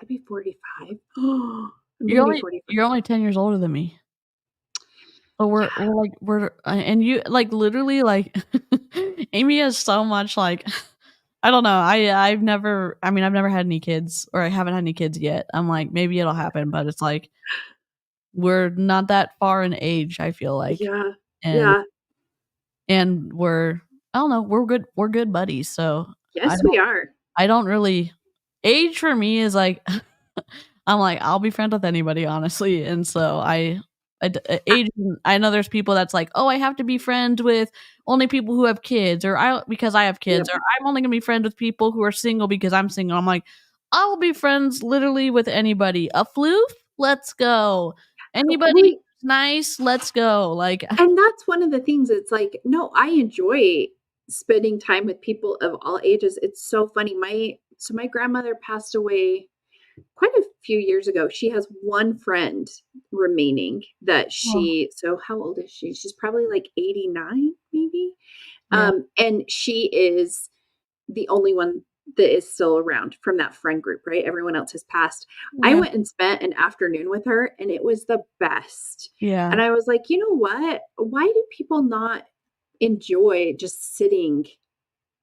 I'd be 45. I'm You're gonna be only 45. you're only 10 years older than me. So Yeah. we're and you like literally like Amy has so much like I don't know. I've never had any kids or I haven't had any kids yet. I'm like maybe it'll happen, but it's like we're not that far in age, I feel like. Yeah. And Yeah. and we're I don't know, we're good buddies. So I Yes, don't we are. I don't really age for me is like I'm like I'll be friends with anybody honestly. And so I age I know there's people that's like, "Oh, I have to be friends with only people who have kids or I because I have kids Yep. or I'm only going to be friends with people who are single because I'm single." I'm like, "I'll be friends literally with anybody. A floof? Let's go. Anybody We who's nice? Let's go." Like and that's one of the things, it's like, no, I enjoy spending time with people of all ages. It's so funny. My grandmother passed away quite a few years ago. She has one friend remaining that oh, so how old is she? She's probably like 89 maybe. yeah. And she is the only one that is still around from that friend group, right? Everyone else has passed. I Yeah. went and spent an afternoon with her and it was the best. Yeah. And I was like, you know what? Why do people not enjoy just sitting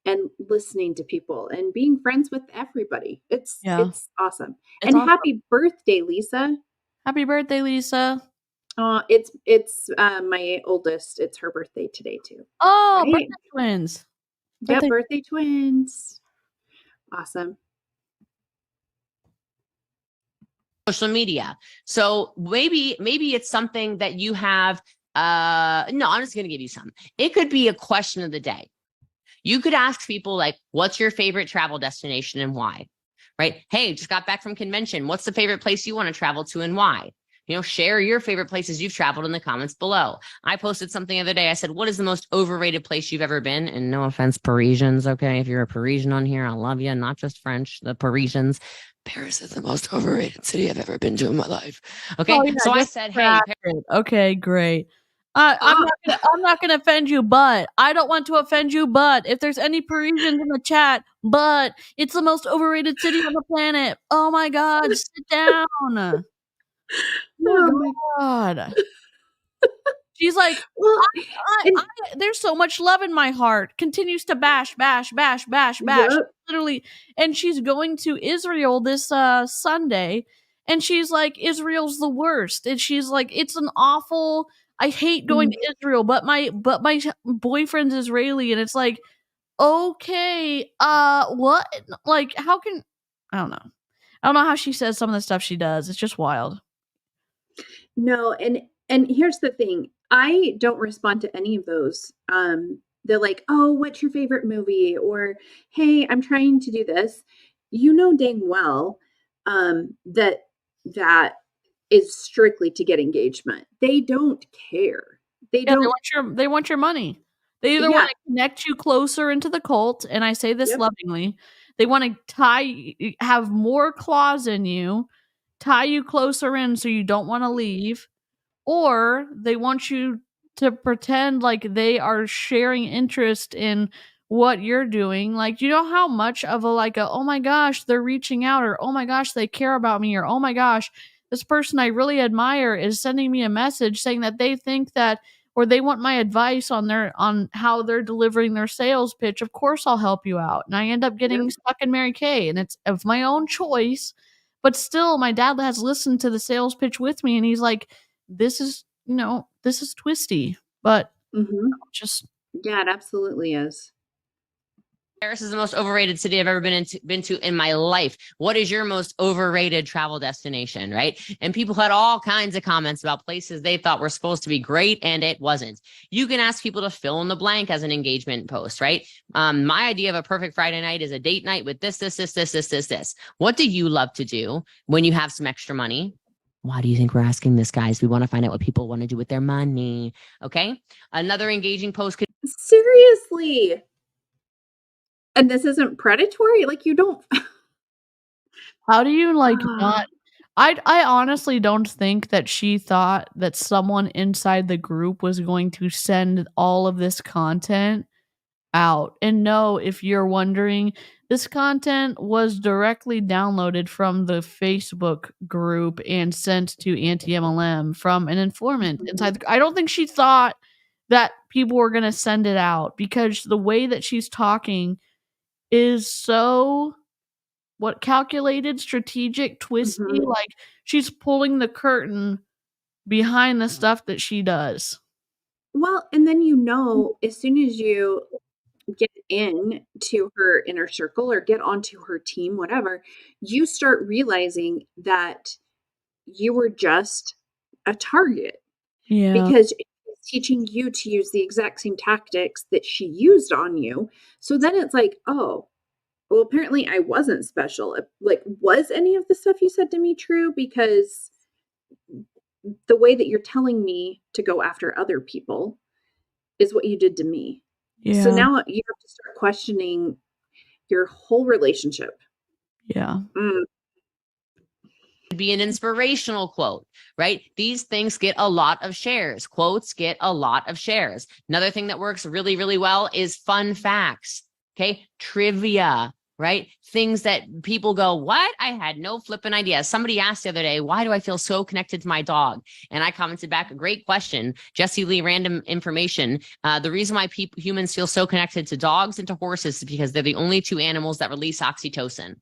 and listening to people and being friends with everybody? It's Yeah. it's awesome. It's And awesome. happy birthday, Lisa. Happy birthday, Lisa. It's my oldest. It's her birthday today too. Oh, Right? birthday twins. Yep, Birthday birthday twins. Awesome. social media. So maybe it's something that you have. No, I'm just going to give you some. It could be a question of the day. You could ask people like, what's your favorite travel destination and why? Right? Hey, just got back from convention. What's the favorite place you want to travel to and why? Share your favorite places you've traveled in the comments below. I posted something the other day. I said, what is the most overrated place you've ever been? And no offense, Parisians. Okay. If you're a Parisian on here, I love you. Not just French, the Parisians. Paris is the most overrated city I've ever been to in my life. Okay. Oh, yeah, So I just said, for hey, accurate. Okay, great. Oh, I'm not gonna offend you, but I don't want to offend you, but if there's any Parisians in the chat, but it's the most overrated city on the planet. Oh my god, sit down. Oh my oh my god. She's like, well, and I there's so much love in my heart. Continues to bash, bash, bash, bash, bash. yep. Literally, and she's going to Israel this Sunday, and she's like, Israel's the worst. And she's like, it's an awful. I hate going Mm, to Israel, but my boyfriend's Israeli, and it's like, okay, what? Like, how can I don't know. I don't know how she says some of the stuff she does. It's just wild. no, and here's the thing. I don't respond to any of those. They're like, "Oh, what's your favorite movie?" or "Hey, I'm trying to do this." You know dang well that that is strictly to get engagement. They don't care. They Yeah, don't they want your money. They either yeah, wanna connect you closer into the cult, and I say this yep. lovingly, they wanna have more claws in you, tie you closer in so you don't wanna leave, or they want you to pretend like they are sharing interest in what you're doing. Like, do you know how much of a, "Oh my gosh, they're reaching out," or, "Oh my gosh, they care about me," or, "Oh my gosh, this person I really admire is sending me a message saying that they think that, or they want my advice on how they're delivering their sales pitch. Of course I'll help you out. And I end up getting stuck in Mary Kay, and it's of my own choice. But still, my dad has listened to the sales pitch with me, and he's like, this is twisty. But just Yeah, it absolutely is. Paris is the most overrated city I've ever been to in my life. What is your most overrated travel destination, right? And people had all kinds of comments about places they thought were supposed to be great, and it wasn't. You can ask people to fill in the blank as an engagement post, right? My idea of a perfect Friday night is a date night with this. What do you love to do when you have some extra money? Why do you think we're asking this, guys? We want to find out what people want to do with their money, okay? Another engaging post could... Seriously. And this isn't predatory? Like, you don't... How do you, like, not... I honestly don't think that she thought that someone inside the group was going to send all of this content out. And no, if you're wondering, this content was directly downloaded from the Facebook group and sent to Anti-MLM from an informant inside the... I don't think she thought that people were going to send it out, because the way that she's talking is so calculated, strategic, twisty. Like, she's pulling the curtain behind the stuff that she does. Well, and then, as soon as you get in to her inner circle or get onto her team, whatever, you start realizing that you were just a target. Yeah. Because it's teaching you to use the exact same tactics that she used on you. So then it's like, oh, well, apparently I wasn't special. Like, was any of the stuff you said to me true? Because the way that you're telling me to go after other people is what you did to me. Yeah. So now you have to start questioning your whole relationship. Yeah. Be an inspirational quote, right? These things get a lot of shares. Quotes get a lot of shares. Another thing that works really, really well is fun facts. Okay. Trivia, right? Things that people go, what? I had no flipping idea. Somebody asked the other day, why do I feel so connected to my dog? And I commented back, a great question. Jessie Lee, random information. The reason why humans feel so connected to dogs and to horses is because they're the only two animals that release oxytocin.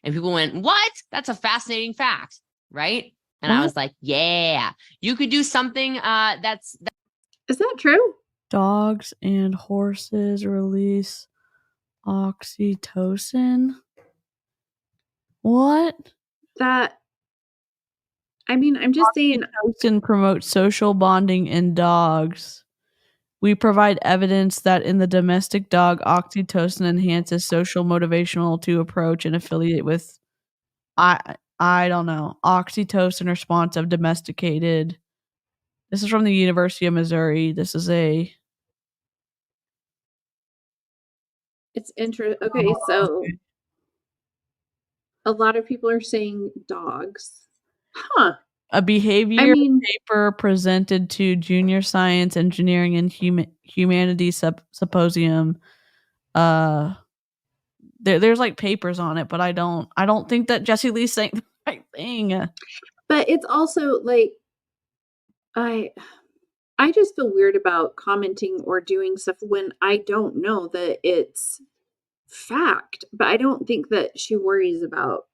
And people went, what? That's a fascinating fact, right? And I was like, yeah, you could do something that's... Is that true? Dogs and horses release oxytocin? What? That... I mean, I'm just saying... Oxytocin promotes social bonding in dogs. We provide evidence that in the domestic dog, oxytocin enhances social motivational to approach and affiliate with... I don't know. Oxytocin response of domesticated. This is from the University of Missouri. This is a... It's interesting. Okay, so a lot of people are saying dogs. Huh. A behavior paper presented to Junior Science, Engineering, and Humanities Symposium. There's like papers on it, but I don't think that Jessie Lee's saying the right thing. But it's also like, I just feel weird about commenting or doing stuff when I don't know that it's fact. But I don't think that she worries about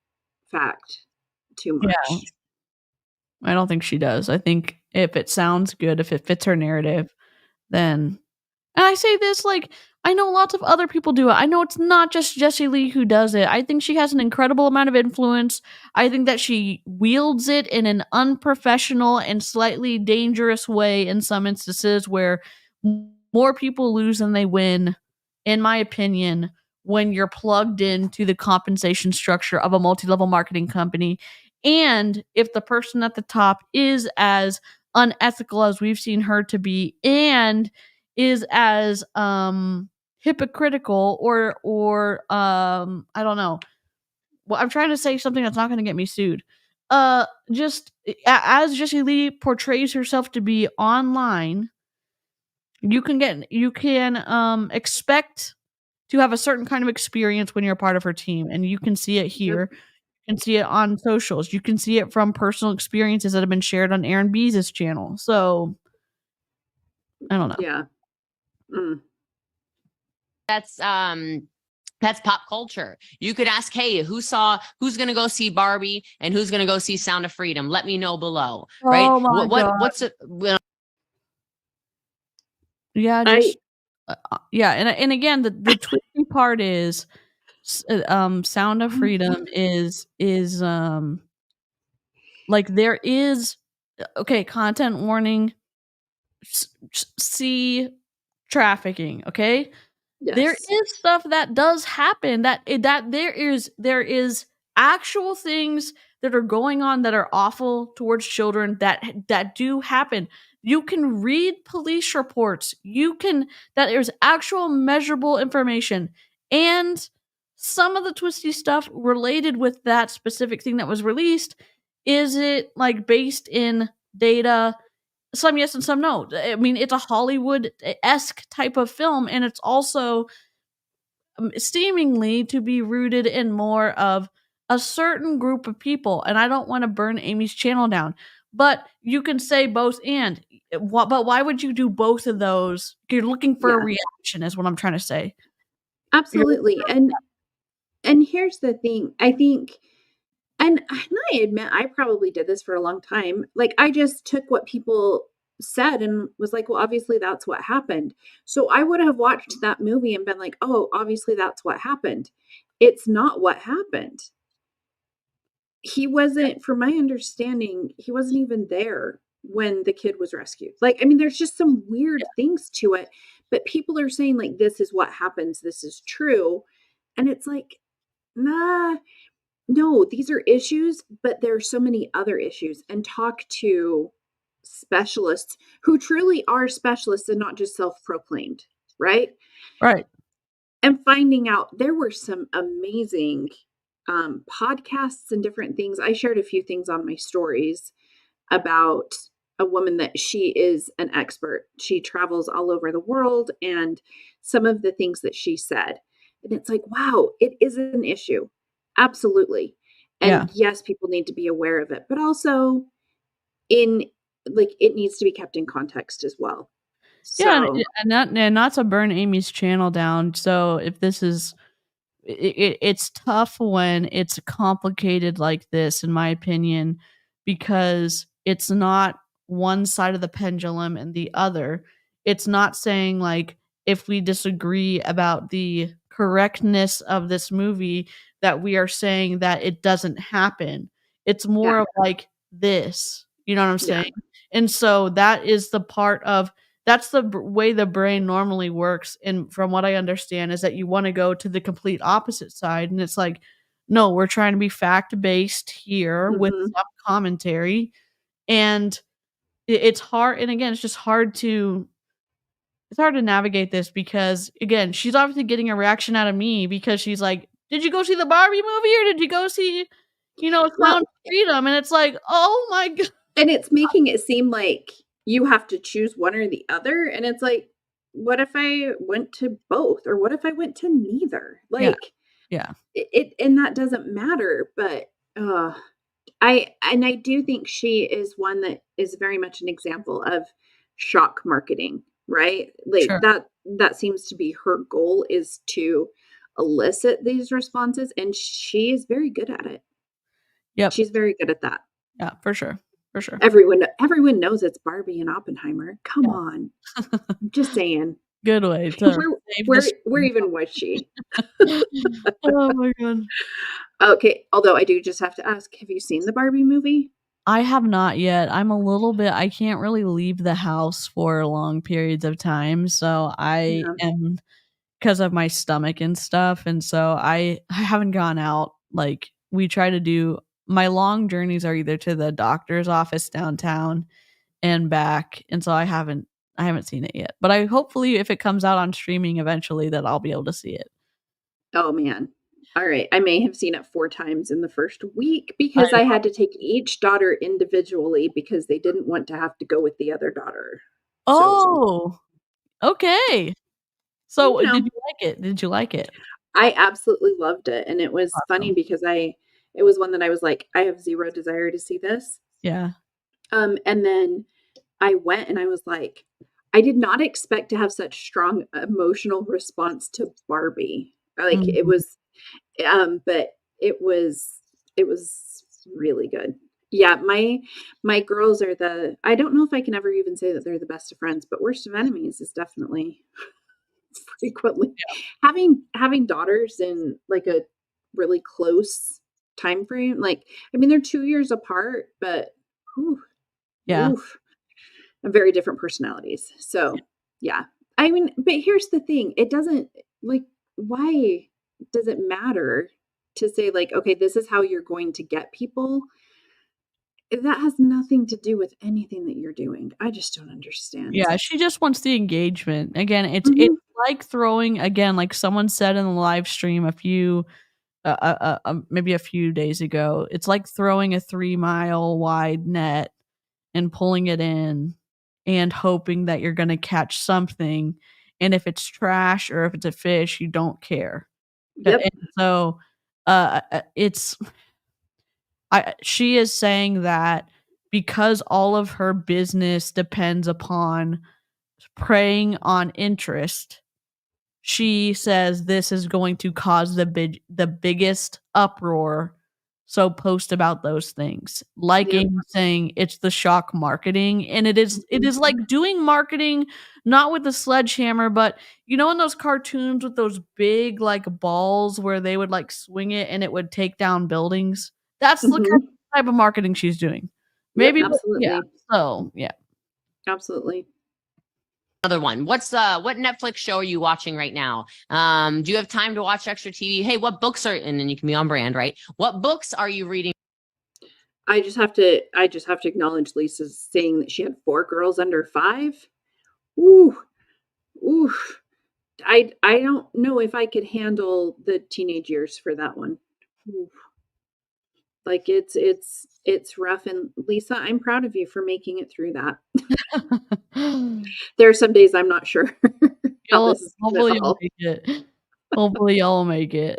fact too much. Yeah. I don't think she does. I think if it sounds good, if it fits her narrative, then... And I say this, like, I know lots of other people do it. I know it's not just Jessie Lee who does it. I think she has an incredible amount of influence. I think that she wields it in an unprofessional and slightly dangerous way in some instances, where more people lose than they win, in my opinion, when you're plugged into the compensation structure of a multi-level marketing company. And if the person at the top is as unethical as we've seen her to be, and is as hypocritical or I don't know. Well, I'm trying to say something that's not going to get me sued. Just as Jessie Lee portrays herself to be online, you can expect to have a certain kind of experience when you're a part of her team, and you can see it here. You can see it on socials. You can see it from personal experiences that have been shared on Aaron Bees' channel. So, I don't know. Yeah. Mm. That's pop culture. You could ask, hey, who's going to go see Barbie and who's going to go see Sound of Freedom? Let me know below. Right? Oh my God. What's it? Yeah, I just yeah, and again, the twisty part is Sound of Freedom is like there is okay, content warning, see trafficking, okay? There yes. is stuff that does happen that there is actual things that are going on that are awful towards children that do happen. You can read police reports. That there's actual measurable information, and some of the twisty stuff related with that specific thing that was released, is it like based in data? Some yes and some no. I mean, it's a Hollywood-esque type of film, and it's also seemingly to be rooted in more of a certain group of people. And I don't want to burn Amy's channel down, but you can say both and. But why would you do both of those? You're looking for a Yeah. reaction, is what I'm trying to say. Absolutely. And here's the thing. I think and I admit I probably did this for a long time. Like I just took what people said and was like, well, obviously that's what happened. So I would have watched that movie and been like, oh, obviously that's what happened. It's not what happened. He wasn't, from my understanding, he wasn't even there when the kid was rescued. Like, I mean, there's just some weird things to it, but people are saying like this is what happens, this is true. And it's like, nah, no, these are issues, but there are so many other issues. And talk to specialists who truly are specialists and not just self-proclaimed, right? Right. And finding out there were some amazing podcasts and different things. I shared a few things on my stories about a woman that she is an expert. She travels all over the world, and some of the things that she said. And it's like, wow, it is an issue. Absolutely. Yeah. And yes, people need to be aware of it, but also in like it needs to be kept in context as well. Yeah, So, and not to burn Amy's channel down. So if this is it's tough when it's complicated like this, in my opinion, because it's not one side of the pendulum and the other. It's not saying like if we disagree about the correctness of this movie that we are saying that it doesn't happen. It's more yeah, of like this. You know what I'm yeah, saying? And so that is the part of that's the way the brain normally works, and from what I understand is that you wanna go to the complete opposite side, and it's like, "No, we're trying to be fact-based here with mhm, some commentary," and it's hard, and again, it's hard to navigate this because, again, she's obviously getting a reaction out of me because she's like, "Did you go see the Barbie movie or did you go see, Sound well, of Freedom?" And it's like, "Oh my god." and it's making it seem like you have to choose one or the other, and it's like, what if I went to both, or what if I went to neither? Yeah, Like, yeah, it and that doesn't matter, but, I do think she is one that is very much an example of shock marketing, right? Like, sure. that seems to be her goal, is to elicit these responses, and she is very good at it. Yep. She's very good at that. Yeah, for sure, for sure. Everyone knows it's Barbie and Oppenheimer. Come Yeah. on. I'm just saying. Good way to Where save where the where even was she? Oh my god. Okay, although I do just have to ask, have you seen the Barbie movie? I have not yet. I can't really leave the house for long periods of time, so I Yeah. am, because of my stomach and stuff, and so I haven't gone out, like, we try to do my long journeys are either to the doctor's office downtown and back, and so I haven't seen it yet, but I hopefully, if it comes out on streaming eventually, that I'll be able to see it. Oh, man. Alright, I may have seen it 4 times in the first week I because I had to take each daughter individually because they didn't want to have to go with the other daughter. So, Oh, okay. So, you know, did you like it? Did you like it? I absolutely loved it, and it was funny Awesome. because It was one that I was like, I have zero desire to see this. Yeah. And then I went and I was like, I did not expect to have such strong emotional response to Barbie. Like it Mhm. was, but it was really good. Yeah, my girls are I don't know if I can ever even say that they're the best of friends, but worst of enemies is definitely frequently having daughters in like a really close time frame. Like, I mean, they're 2 years apart, but whew, Yeah. oof, very different personalities. So, yeah. I mean, but here's the thing. It doesn't like why does it matter to say like, okay, this is how you're going to get people? That has nothing to do with anything that you're doing. I just don't understand. Yeah, she just wants the engagement. Again, it's Mhm. like throwing again, like someone said in the live stream a few maybe a few days ago, it's like throwing a 3-mile wide net and pulling it in and hoping that you're gonna catch something, and if it's trash or if it's a fish, you don't care. Yep. And so, it's she is saying that because all of her business depends upon preying on interest, she says this is going to cause the biggest uproar, so post about those things. Yep. Liking, saying it's the shock marketing, and it Mhm. is like doing marketing not with a sledgehammer, but you know in those cartoons with those big, like, balls where they would, like, swing it and it would take down buildings? That's the Mhm. type of marketing she's doing. Yep, Maybe yeah, absolutely. so, yeah. Absolutely. Another one. What Netflix show are you watching right now? Do you have time to watch extra TV? Hey, what books are, and then you can be on brand, right? What books are you reading? I just have to acknowledge Lisa's saying that she had 4 girls under 5. Ooh, ooh. I don't know if I could handle the teenage years for that one. Ooh. Like, it's rough, and Lisa, I'm proud of you for making it through that. There are some days I'm not sure how You'll this is gonna hopefully you'll all. make it. Hopefully y'all make it.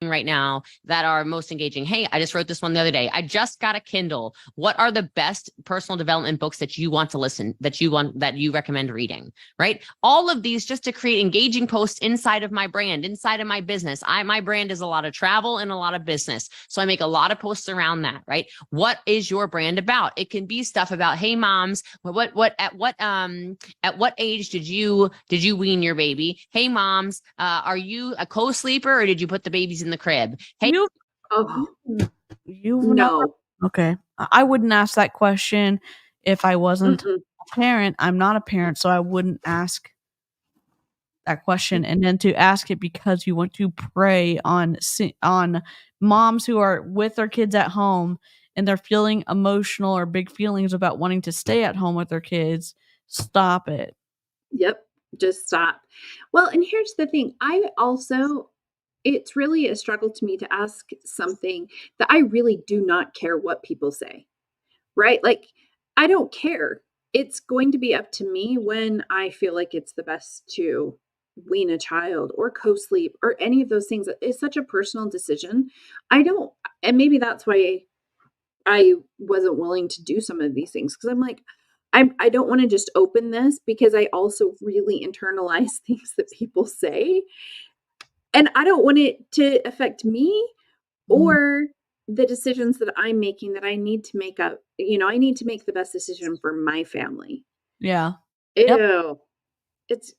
Right now that are most engaging? Hey, I just wrote this one the other day. I just got a Kindle. What are the best personal development books that you want to listen, that you recommend reading, right? All of these just to create engaging posts inside of my brand, inside of my business. My brand is a lot of travel and a lot of business. So I make a lot of posts around that, right? What is your brand about? It can be stuff about, hey moms, at what age did you wean your baby? Hey moms, are you a co-sleeper or did you put the babies in the crib? Hey, You've Oh, you've never no. okay. I wouldn't ask that question if I wasn't Mm-mm. a parent. I'm not a parent, so I wouldn't ask that question. And then to ask it because you want to prey on moms who are with their kids at home and they're feeling emotional or big feelings about wanting to stay at home with their kids, stop it. Yep, just stop. Well, and here's the thing, it's really a struggle to me to ask something that I really do not care what people say, right? Like, I don't care. It's going to be up to me when I feel like it's the best to wean a child or co-sleep or any of those things. It's such a personal decision. I don't and maybe that's why I wasn't willing to do some of these things because I'm like, I don't want to just open this because I also really internalize things that people say. And I don't want it to affect me Mhm. or the decisions that I'm making that I need to make up. I need to make the best decision for my family. Yeah. Yep. Ew. That's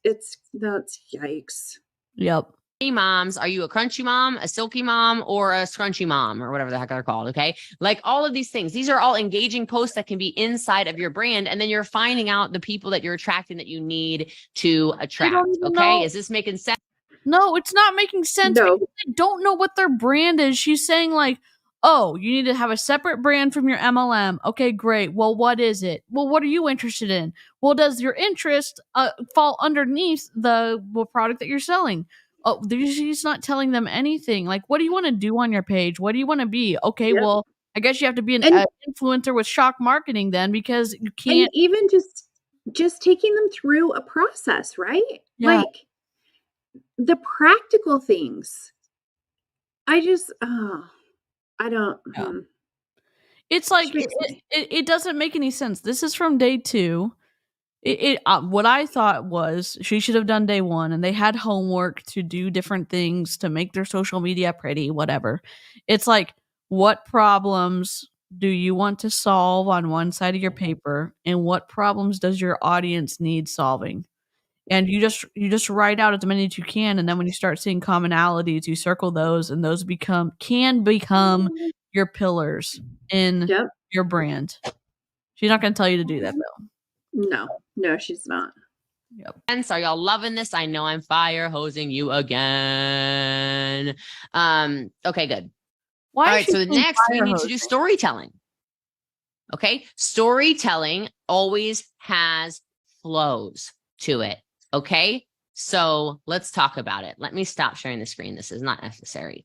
yikes. Yep. hey moms, are you a crunchy mom, a silky mom, or a scrunchy mom, or whatever the heck they're called? Okay. Like all of these things, these are all engaging posts that can be inside of your brand. And then you're finding out the people that you're attracting that you need to They don't attract. even Okay. know. Is this making sense? No, it's not making sense No. because they don't know what their brand is. She's saying like, "Oh, you need to have a separate brand from your MLM." Okay, great. Well, what is it? Well, what are you interested in? Well, does your interest fall underneath the product that you're selling? Oh, she's not telling them anything. Like, what do you want to do on your page? What do you want to be? Okay, Yep. well, I guess you have to be an And influencer with shock marketing then because you and can't. even just taking them through a process, right? Yeah, Like the practical things. I just oh. I don't. Yeah. It's like Which makes me. it doesn't make any sense. This is from day 2. What I thought was she should have done day 1, and they had homework to do different things to make their social media pretty, whatever. It's like, what problems do you want to solve on one side of your paper, and what problems does your audience need solving? And you just write out as many as you can, and then when you start seeing commonalities, you circle those, and those can become your pillars in Yep. your brand. She's not going to tell you to do that though. No, she's not. Yep. And so, are y'all loving this? I know I'm fire hosing you again. Okay, good. Why All is right, she so saying next we fire need to do hosing? storytelling. Okay, storytelling always has flows to it. Okay, so let's talk about it. Let me stop sharing the screen. This is not necessary.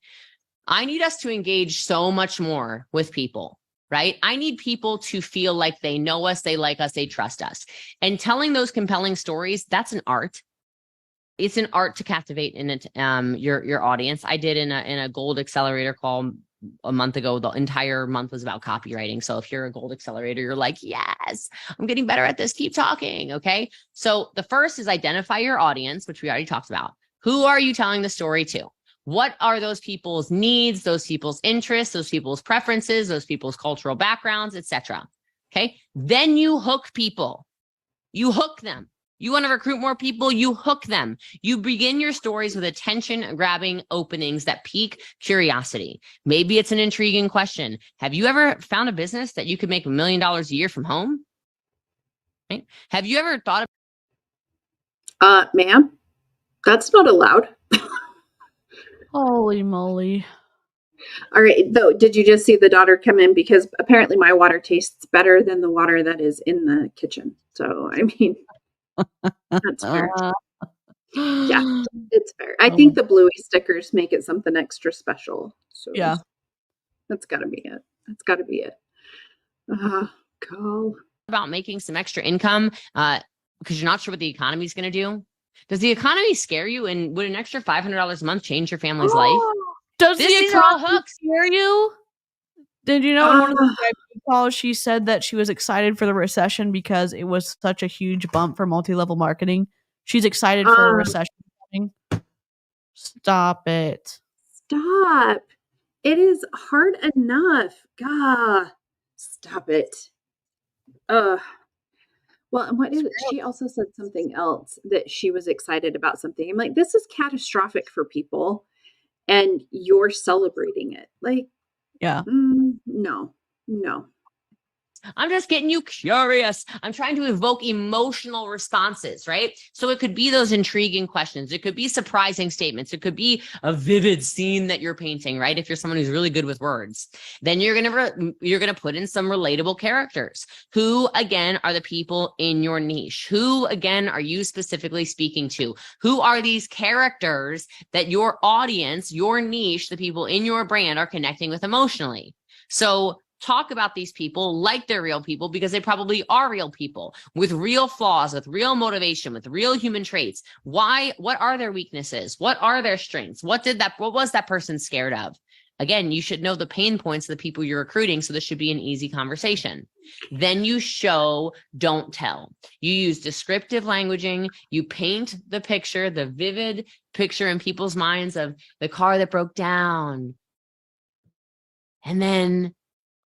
I need us to engage so much more with people, right? I need people to feel like they know us, they like us, they trust us. And telling those compelling stories, that's an art. It's an art to captivate in it, your audience. I did in a Gold Accelerator call a month ago. The entire month was about copywriting. So if you're a Gold Accelerator, you're like, yes, I'm getting better at this. Keep talking. Okay. So the first is identify your audience, which we already talked about. Who are you telling the story to? What are those people's needs, those people's interests, those people's preferences, those people's cultural backgrounds, etc. Okay. Then you hook people. You hook them. You want to recruit more people, you hook them. You begin your stories with attention-grabbing openings that pique curiosity. Maybe it's an intriguing question. Have you ever found a business that you could make $1 million a year from home? Right? Have you ever thought of Ma'am, that's not allowed. Holy moly. All right, though, did you just see the daughter come in? Because apparently my water tastes better than the water that is in the kitchen. So, I mean, that's fair. Yeah, it's fair. I think the Bluey stickers make it something extra special. So, Yeah. that's got to be it. That's got to be it. Call. about making some extra income because you're not sure what the economy is going to do? Does the economy scare you? And would an extra $500 a month change your family's life? Does These the are all economy hooks. scare you? Did you know in one of the VIP calls she said that she was excited for the recession because it was such a huge bump for multi-level marketing? She's excited for a recession coming. Stop it. Stop. It is hard enough. God, stop it. Well, and what did she also said something else that she was excited about something. I'm like, this is catastrophic for people, and you're celebrating it. Like, Yeah. no. I'm just getting you curious. I'm trying to evoke emotional responses, right? So it could be those intriguing questions. It could be surprising statements. It could be a vivid scene that you're painting, right? If you're someone who's really good with words, then you're going to put in some relatable characters. Who again are the people in your niche? Who again are you specifically speaking to? Who are these characters that your audience, your niche, the people in your brand are connecting with emotionally? So talk about these people like they're real people, because they probably are real people with real flaws, with real motivation, with real human traits. What are their weaknesses? What are their strengths? What was that person scared of? Again, you should know the pain points of the people you're recruiting. So this should be an easy conversation. Then you show, don't tell. You use descriptive languaging. You paint the picture, the vivid picture in people's minds of the car that broke down. And then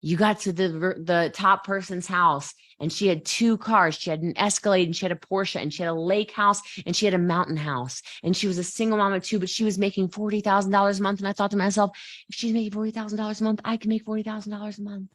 you got to the top person's house and she had 2 cars. She had an Escalade and she had a Porsche and she had a lake house and she had a mountain house. And she was a single mom of 2, but she was making $40,000 a month. And I thought to myself, if she's making $40,000 a month, I can make $40,000 a month.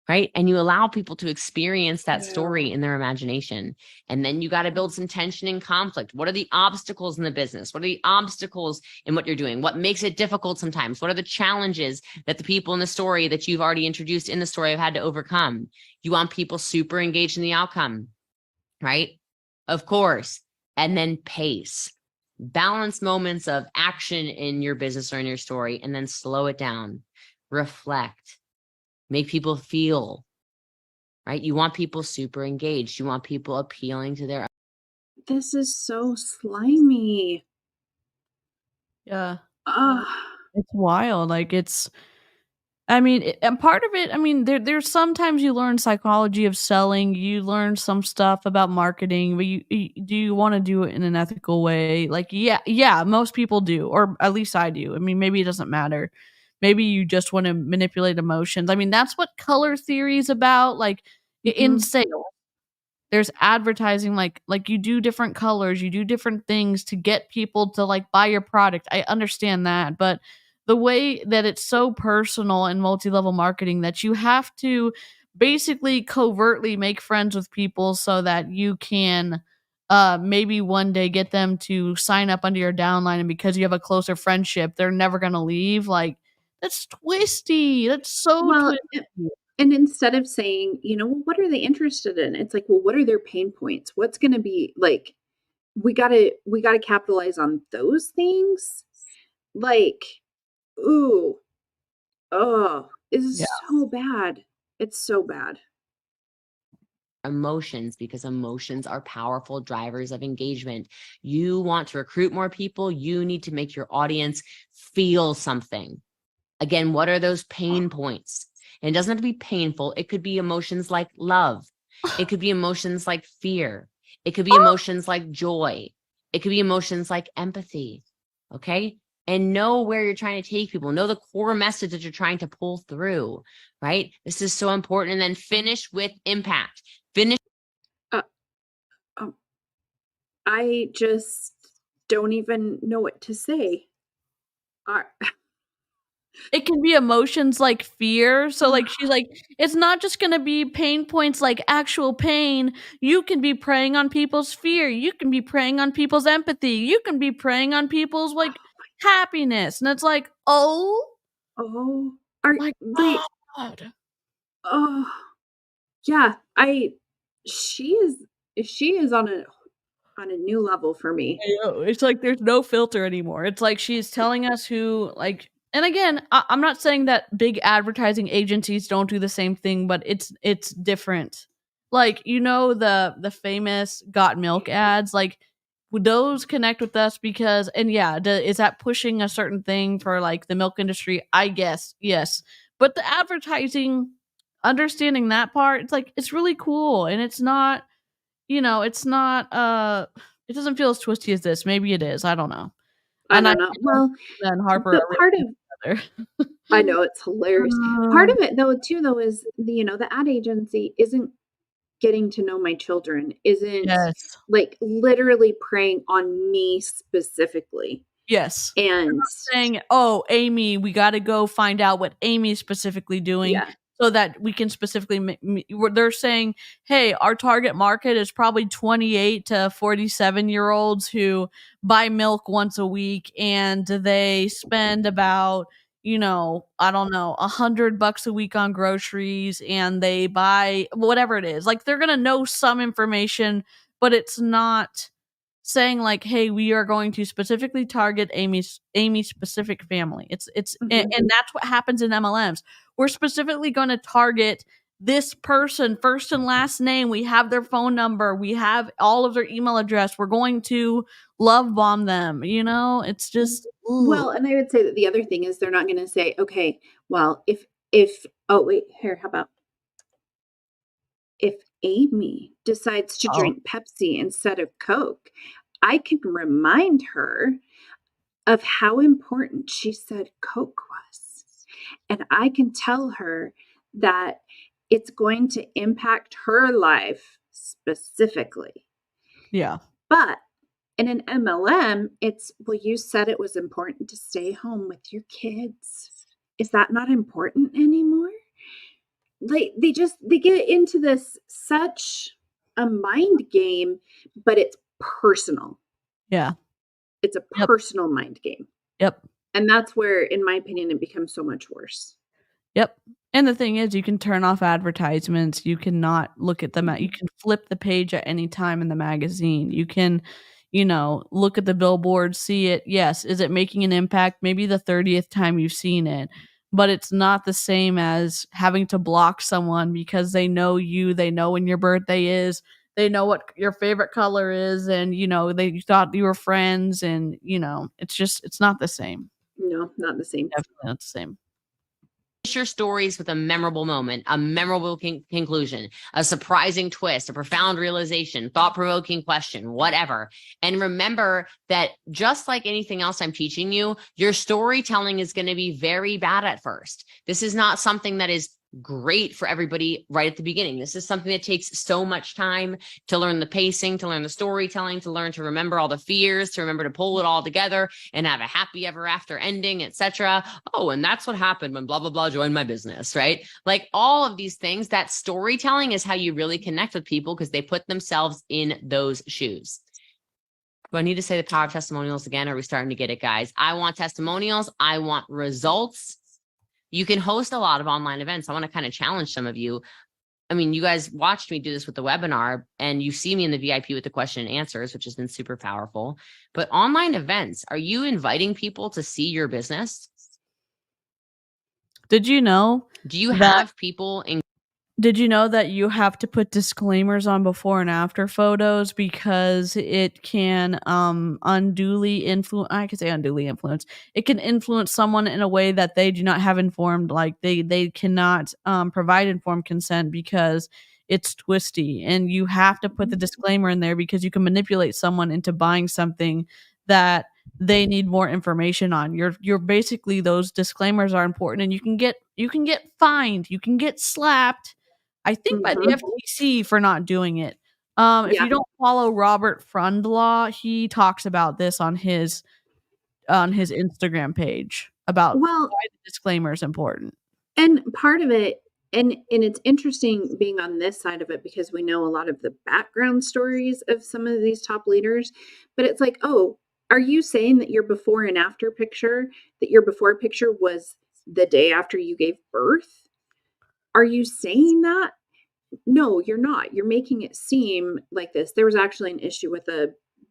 Right? And you allow people to experience that story in their imagination. And then you got to build some tension and conflict. What are the obstacles in the business? What are the obstacles in what you're doing? What makes it difficult sometimes? What are the challenges that the people in the story that you've already introduced in the story have had to overcome? You want people super engaged in the outcome, right? Of course. And then pace. Balance moments of action in your business or in your story, and then slow it down. Reflect. Make people feel, right? You want people super engaged. You want people appealing to their. This is so slimy. Yeah. It's wild. Like, I mean, and part of it, I mean, there's sometimes you learn psychology of selling, you learn some stuff about marketing, but do you wanna do it in an ethical way? Like, yeah, most people do, or at least I do. I mean, maybe it doesn't matter. Maybe you just wanna manipulate emotions. I mean, that's what color theory is about, like, in Mhm. sales. There's advertising, like you do different colors, you do different things to get people to, like, buy your product. I understand that, but the way that it's so personal and multi-level marketing that you have to basically covertly make friends with people so that you can, maybe one day get them to sign up under your downline, and because you have a closer friendship, they're never gonna leave, like, that's twisty, that's so Well, twisty. and instead of saying, "Well, what are they interested in?" It's like, "Well, what are their pain points? What's gonna be like, we gotta capitalize on those things." Like, ooh, oh, it's Yeah. so bad. It's so bad. Emotions, because emotions are powerful drivers of engagement. You want to recruit more people, you need to make your audience feel something. Again, what are those pain points? And it doesn't have to be painful. It could be emotions like love. It could be emotions like fear. It could be emotions like joy. It could be emotions like empathy. Okay. And know where you're trying to take people. Know the core message that you're trying to pull through, right? This is so important. And then finish with impact. Finish. Uh, um, I just don't even know what to say. I It can be emotions like fear, so, like, she's like, "It's not just gonna be pain points like actual pain, you can be preying on people's fear, you can be preying on people's empathy, you can be preying on people's, like, happiness," and it's like, "Oh oh, are my they god." oh, yeah, I she is on a new level for me. I know, it's like there's no filter anymore. It's like she's telling us who, like, and again, I'm not saying that big advertising agencies don't do the same thing, but it's different. Like, the famous Got Milk ads, like, would those connect with us because, and yeah, is that pushing a certain thing for, like, the milk industry? I guess, yes. But the advertising, understanding that part, it's like, it's really cool, and it's not, it doesn't feel as twisty as this. Maybe it is, I don't know. I And I don't know. know Well, Tina and Harper are but part really of good together. I know it's hilarious. Part Uh, of it though too though is the ad agency isn't getting to know my children, isn't yes. like literally preying on me specifically. Yes. They're And not saying, "Oh, Amy, we gotta go find out what Amy's specifically doing yeah. so that we can specifically they're saying, "Hey, our target market is probably 28 to 47-year-olds who buy milk once a week, and they spend about, I don't know, $100 a week on groceries, and they buy" whatever it is. Like, they're gonna know some information, but it's not saying like, "Hey, we are going to specifically target Amy's specific family." It's Mhm. and that's what happens in MLMs. We're specifically gonna target this person, first and last name, we have their phone number, we have all of their email address, we're going to love bomb them, It's just, ooh. Well, and I would say that the other thing is they're not gonna say, "Okay, well, if oh, wait, here, how about if Amy decides to Oh, drink Pepsi instead of Coke, I can remind her of how important she said Coke was. And I can tell her that it's going to impact her life specifically. yeah. But in an MLM, it's, well, you said it was important to stay home with your kids. Is that not important anymore? Like they get into this such a mind game, but it's personal. Yeah. It's a Yep. personal mind game. Yep. And that's where, in my opinion, it becomes so much worse. Yep. And the thing is, you can turn off advertisements, you cannot look at them you Mhm. can flip the page at any time in the magazine. You can, look at the billboard, see it. Yes, is it making an impact? Maybe the 30th time you've seen it, but it's not the same as having to block someone because they know you, they know when your birthday is, they know what your favorite color is, and, they thought you were friends, and, it's not the same. No, not the same. Definitely not the same. Your stories with a memorable moment, a memorable conclusion, a surprising twist, a profound realization, thought-provoking question, whatever. And remember that just like anything else I'm teaching you, your storytelling is going to be very bad at first. This is not something that is great for everybody right at the beginning. This is something that takes so much time to learn the pacing, to learn the storytelling, to learn to remember all the fears, to remember to pull it all together and have a happy ever after ending, etc. Oh, and that's what happened when blah, blah, blah joined my business, right? Like all of these things, that storytelling is how you really connect with people because they put themselves in those shoes. Do I need to say the power of testimonials again? Are we starting to get it, guys? I want testimonials. I want results. You can host a lot of online events. I want to kind of challenge some of you. I mean, you guys watched me do this with the webinar and you see me in the VIP with the question and answers, which has been super powerful. But online events, are you inviting people to see your business? Did you know? Do you have people in? Did you know that you have to put disclaimers on before and after photos because it can unduly influence, I could say unduly influence. It can influence someone in a way that they do not have informed, like they cannot provide informed consent because it's twisty. And you have to put the disclaimer in there because you can manipulate someone into buying something that they need more information on. You're basically, those disclaimers are important, and you can get fined, you can get slapped, I think, by the FTC for not doing it. If you don't follow Robert Frundlaw, he talks about this on his Instagram page about why the disclaimer is important. And part of it, and it's interesting being on this side of it because we know a lot of the background stories of some of these top leaders, but it's like, oh, are you saying that your before and after picture, that your before picture was the day after you gave birth? Are you saying that? No, you're not. You're making it seem like this. There was actually an issue with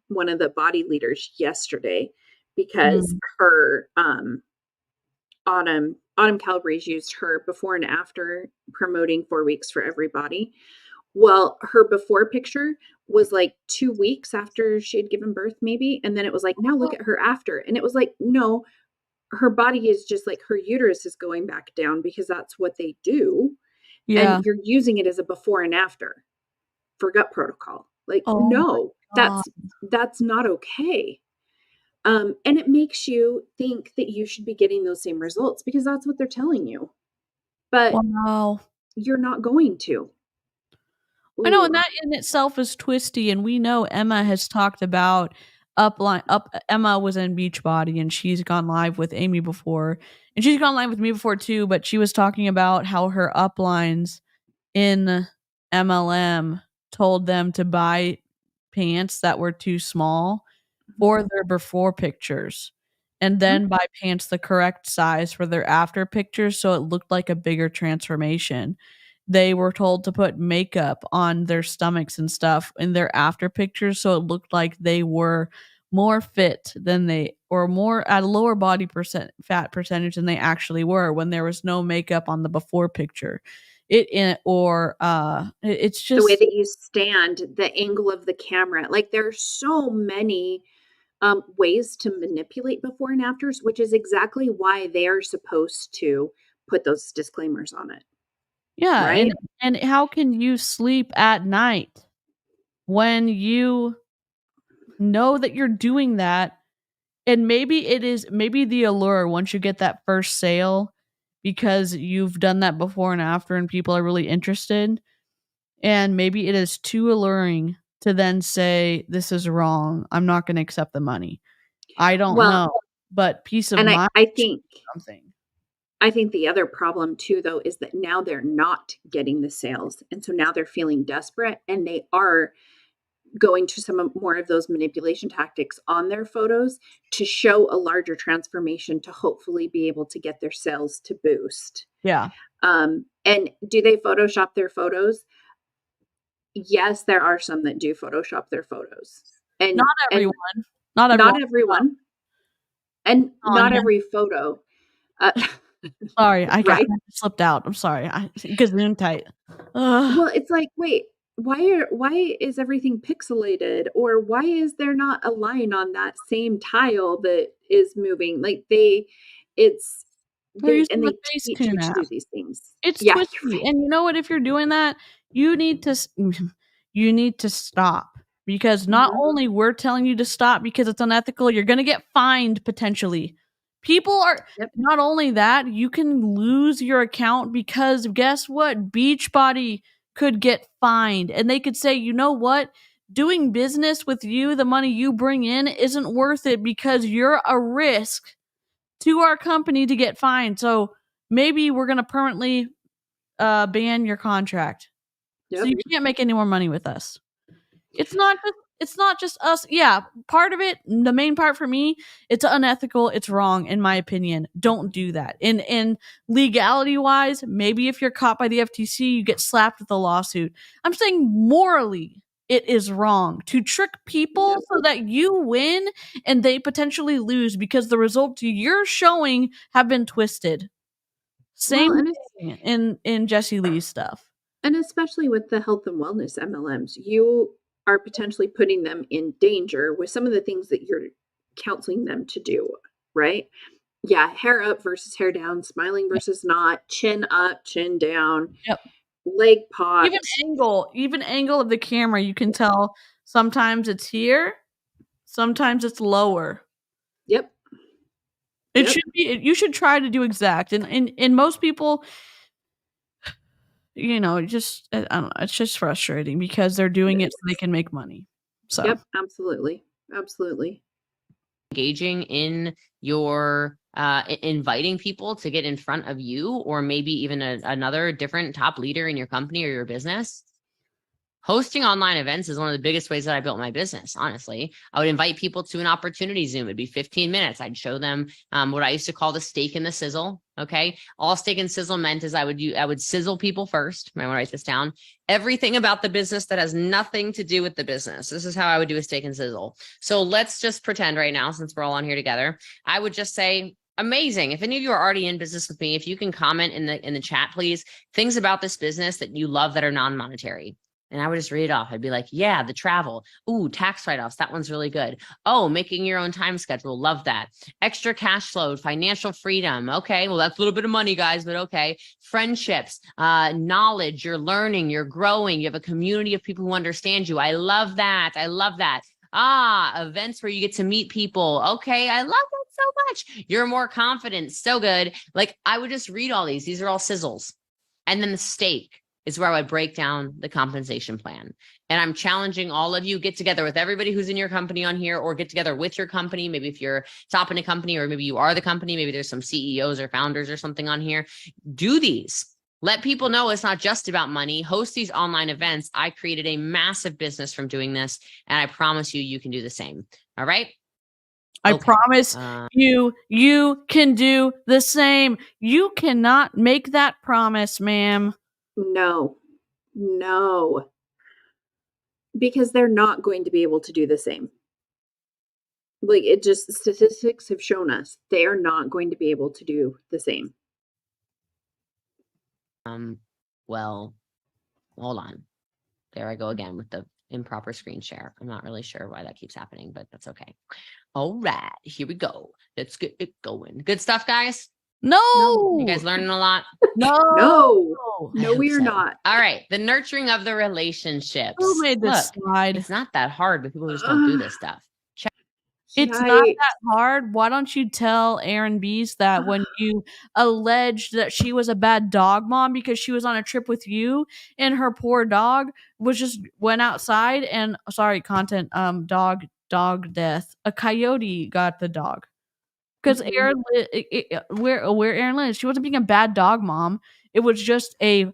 one of the body leaders yesterday because her Autumn Calabrese used her before and after promoting 4 weeks for everybody. Well, her before picture was like 2 weeks after she had given birth, maybe. And then it was like, now look at her after. And it was like, no, her body is just like her uterus is going back down because that's what they do. Yeah. And you're using it as a before and after for gut protocol. Like, no, that's not okay. And it makes you think that you should be getting those same results because that's what they're telling you. But you're not going to. I know, and that in itself is twisty. And we know Emma has talked about Emma was in Beachbody and she's gone live with Amy before. And she's gone live with me before too, but she was talking about how her uplines in MLM told them to buy pants that were too small for their before pictures and then buy pants the correct size for their after pictures so it looked like a bigger transformation. They were told to put makeup on their stomachs and stuff in their after pictures so it looked like they were more fit than they, or more at a lower body fat percentage than they actually were when there was no makeup on the before picture. It's just the way that you stand, the angle of the camera. Like there are so many ways to manipulate before and afters, which is exactly why they are supposed to put those disclaimers on it. Yeah, right? And how can you sleep at night when you know that you're doing that? And maybe the allure once you get that first sale because you've done that before and after and people are really interested. And maybe it is too alluring to then say, this is wrong, I'm not going to accept the money. I don't know, but peace of mind. I think the other problem too, though, is that now they're not getting the sales. And so now they're feeling desperate and they are going to some more of those manipulation tactics on their photos to show a larger transformation to hopefully be able to get their sales to boost. Yeah. And do they Photoshop their photos? Yes, there are some that do Photoshop their photos. And not everyone. Not everyone. And not every photo. Sorry, I slipped out. I'm sorry. Gazoon tight. Well, it's like, wait, why is everything pixelated, or why is there not a line on that same tile that is moving? Like it's They're they using the teach you Facetune to app. do these things. It's Yeah, twisty. you're right. And you know what? If you're doing that, you need to you need to stop, because not Mhm. only we're telling you to stop because it's unethical, you're going to get fined potentially. People are Yep. not only that, you can lose your account because guess what? Beachbody could get fined and they could say, "You know what? Doing business with you, the money you bring in isn't worth it because you're a risk to our company to get fined. So maybe we're going to permanently ban your contract. So Yep. you can't make any more money with us." It's not just us. Yeah, part of it, the main part for me, it's unethical, it's wrong in my opinion. Don't do that. In legality wise, maybe if you're caught by the FTC, you get slapped with a lawsuit. I'm saying morally, it is wrong to trick people Yep. so that you win and they potentially lose because the results you're showing have been twisted. Same Well, thing in Jessie Lee's stuff. and especially with the health and wellness MLMs, you are potentially putting them in danger with some of the things that you're counseling them to do, right? Yeah, hair up versus hair down, smiling Yep. versus not, chin up, chin down, Yep. leg pot. Even angle of the camera, you can tell sometimes it's here, sometimes it's lower. Yep. It Yep. should be you should try to do exact. And most people, just I don't know, it's just frustrating because they're doing it so they can make money. So, Yep, absolutely. Absolutely. Engaging in your inviting people to get in front of you, or maybe even another different top leader in your company or your business. Hosting online events is one of the biggest ways that I built my business. Honestly, I would invite people to an opportunity Zoom. It'd be 15 minutes. I'd show them what I used to call the steak and the sizzle. Okay. All steak and sizzle meant is I would sizzle people first. I want to write this down. Everything about the business that has nothing to do with the business. This is how I would do a steak and sizzle. So let's just pretend right now, since we're all on here together, I would just say, amazing. If any of you are already in business with me, if you can comment in the chat, please, things about this business that you love that are non-monetary. And I would just read it off. I'd be like, yeah, the travel. Ooh, tax write-offs. That one's really good. Oh, making your own time schedule. Love that. Extra cash flow, financial freedom. Okay. Well, that's a little bit of money, guys, but okay. Friendships, knowledge, you're learning, you're growing. You have a community of people who understand you. I love that. I love that. Events where you get to meet people. Okay. I love that so much. You're more confident. So good. Like I would just read all these. These are all sizzles. And then the steak is where I would break down the compensation plan. And I'm challenging all of you, get together with everybody who's in your company on here, or get together with your company. Maybe if you're top in a company, or maybe you are the company, maybe there's some CEOs or founders or something on here. Do these. Let people know it's not just about money. Host these online events. I created a massive business from doing this, and I promise you, you can do the same. All right. I Okay. promise you can do the same. You cannot make that promise, ma'am. No. No. Because they're not going to be able to do the same. Like it just statistics have shown us they are not going to be able to do the same. Well, hold on. There I go again with the improper screen share. I'm not really sure why that keeps happening, but that's okay. All right, here we go. Let's get it going. Good stuff, guys. No. You guys learning a lot? No. I No, hope we are so. not. All right, the nurturing of the relationships. Who made this Look, slide? it's not that hard, but people just don't do this stuff. It's not that hard. Why don't you tell Aaron Bees that when you alleged that she was a bad dog mom because she was on a trip with you and her poor dog was just went outside and dog death. A coyote got the dog. Because Mhm. where Aaron lives, she wasn't being a bad dog mom. It was just a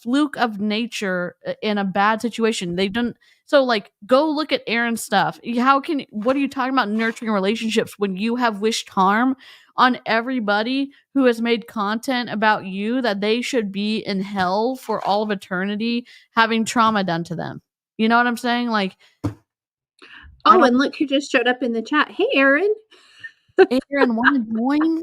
fluke of nature in a bad situation. They didn't. So like, go look at Aaron's stuff. What are you talking about nurturing relationships when you have wished harm on everybody who has made content about you that they should be in hell for all of eternity having trauma done to them? You know what I'm saying? Like, and look who just showed up in the chat. Hey, Aaron. Aaron, want to join?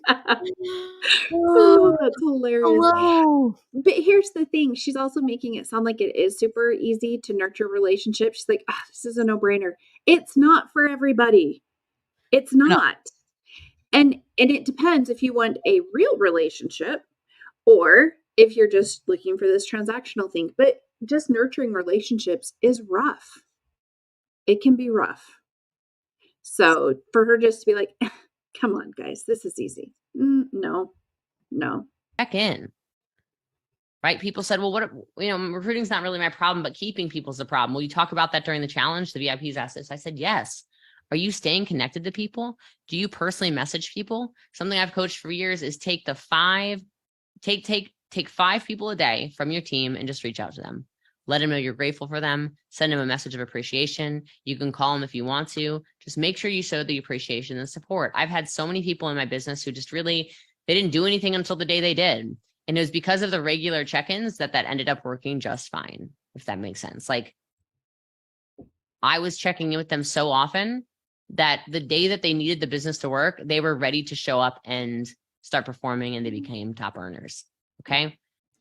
Oh, that's hilarious. Hello. But here's the thing, she's also making it sound like it is super easy to nurture relationships. She's like, "Ah, this is a no-brainer." It's not for everybody. It's No. not. And it depends if you want a real relationship or if you're just looking for this transactional thing. But just nurturing relationships is rough. It can be rough. So for her just to be like, come on, guys, this is easy. No. Check in. Right? People said, well, recruiting's not really my problem, but keeping people's the problem. Will you talk about that during the challenge? The VIPs asked this. I said, yes. Are you staying connected to people? Do you personally message people? Something I've coached for years is take 5 people a day from your team and just reach out to them. Let them know you're grateful for them. Send them a message of appreciation. You can call them if you want to. Just make sure you show the appreciation and support. I've had so many people in my business who just really, they didn't do anything until the day they did. And it was because of the regular check-ins that ended up working just fine, if that makes sense. Like, I was checking in with them so often that the day that they needed the business to work, they were ready to show up and start performing, and they became top earners. Okay.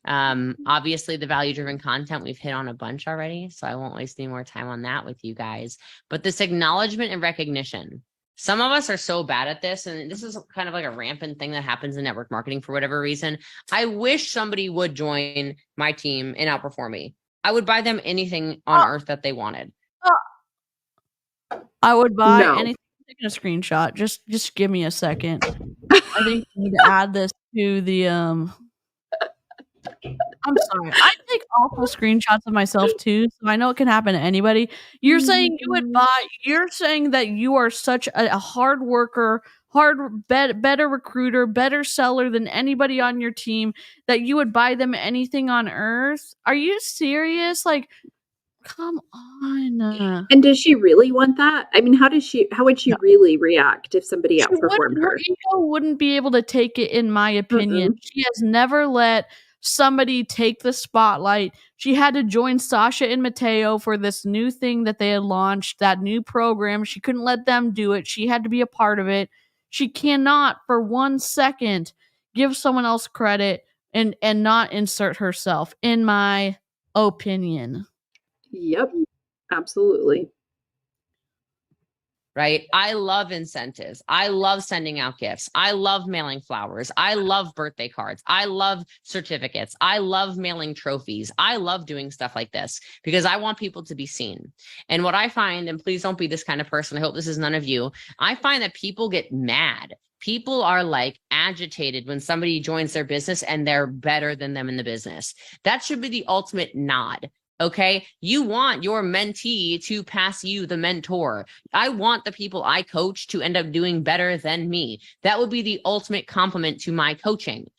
Obviously the value-driven content we've hit on a bunch already, so I won't waste any more time on that with you guys. But this acknowledgement and recognition, some of us are so bad at this, and this is kind of like a rampant thing that happens in network marketing for whatever reason. I wish somebody would join my team and outperform me. I would buy them anything on earth that they wanted. I would buy No. anything. Taking a screenshot. Just give me a second. I think we need to add this to the I'm sorry. I take awful screenshots of myself too, so I know it can happen to anybody. You're saying you would buy. You're saying that you are such a hard worker, better recruiter, better seller than anybody on your team, that you would buy them anything on earth. Are you serious? Like, come on. And does she really want that? I mean, how would she No. really react if somebody outperformed Her her? ego wouldn't be able to take it, in my opinion. She has never let somebody take the spotlight. She had to join Sasha and Mateo for this new thing that they had launched, that new program. She couldn't let them do it. She had to be a part of it. She cannot for 1 second give someone else credit and not insert herself, in my opinion. Yep, absolutely. Right? I love incentives. I love sending out gifts. I love mailing flowers. I love birthday cards. I love certificates. I love mailing trophies. I love doing stuff like this because I want people to be seen. And what I find, and please don't be this kind of person, I hope this is none of you, I find that people get mad. People are like agitated when somebody joins their business and they're better than them in the business. That should be the ultimate nod. Okay. You want your mentee to pass you the mentor. I want the people I coach to end up doing better than me. That would be the ultimate compliment to my coaching.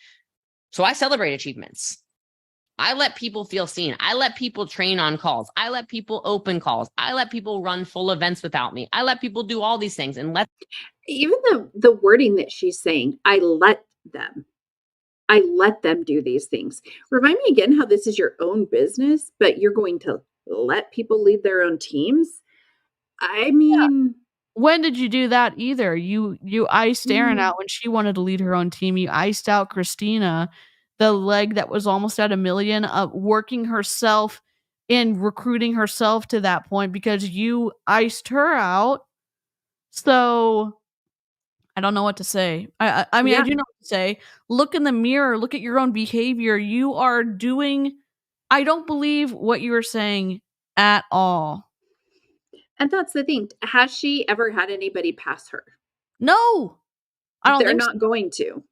So I celebrate achievements. I let people feel seen. I let people train on calls. I let people open calls. I let people run full events without me. I let people do all these things and let Even the wording that she's saying, I let them do these things. Remind me again how this is your own business, but you're going to let people lead their own teams? I mean, When did you do that either? You iced Erin out when she wanted to lead her own team. You iced out Christina, the leg that was almost at 1 million, working herself and recruiting herself to that point because you iced her out. So I don't know what to say. I mean, I yeah. do know what to say. Look in the mirror. Look at your own behavior. You are doing. I don't believe what you are saying at all. And that's the thing. Has she ever had anybody pass her? No, I don't They're think so. not going to.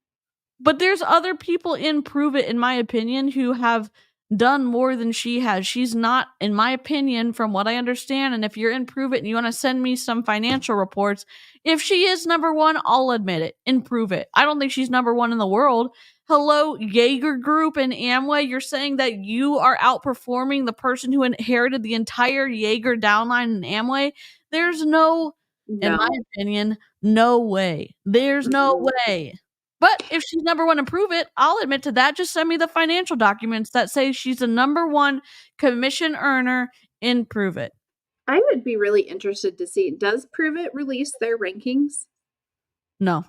But there's other people in Prove It, in my opinion, who have done more than she has. She's not, in my opinion, from what I understand, and if you're in Prove It and you want to send me some financial reports, if she is number one, I'll admit it and Prove It. I don't think she's number one in the world. Hello, Jaeger Group and Amway, you're saying that you are outperforming the person who inherited the entire Jaeger downline in Amway? There's no, in my No. opinion, no way. There's no Mm-mm. way. But if she's number one and Prove It, I'll admit to that. Just send me the financial documents that say she's the number one commission earner in Prove It. I would be really interested to see, does Prove It release their rankings? No.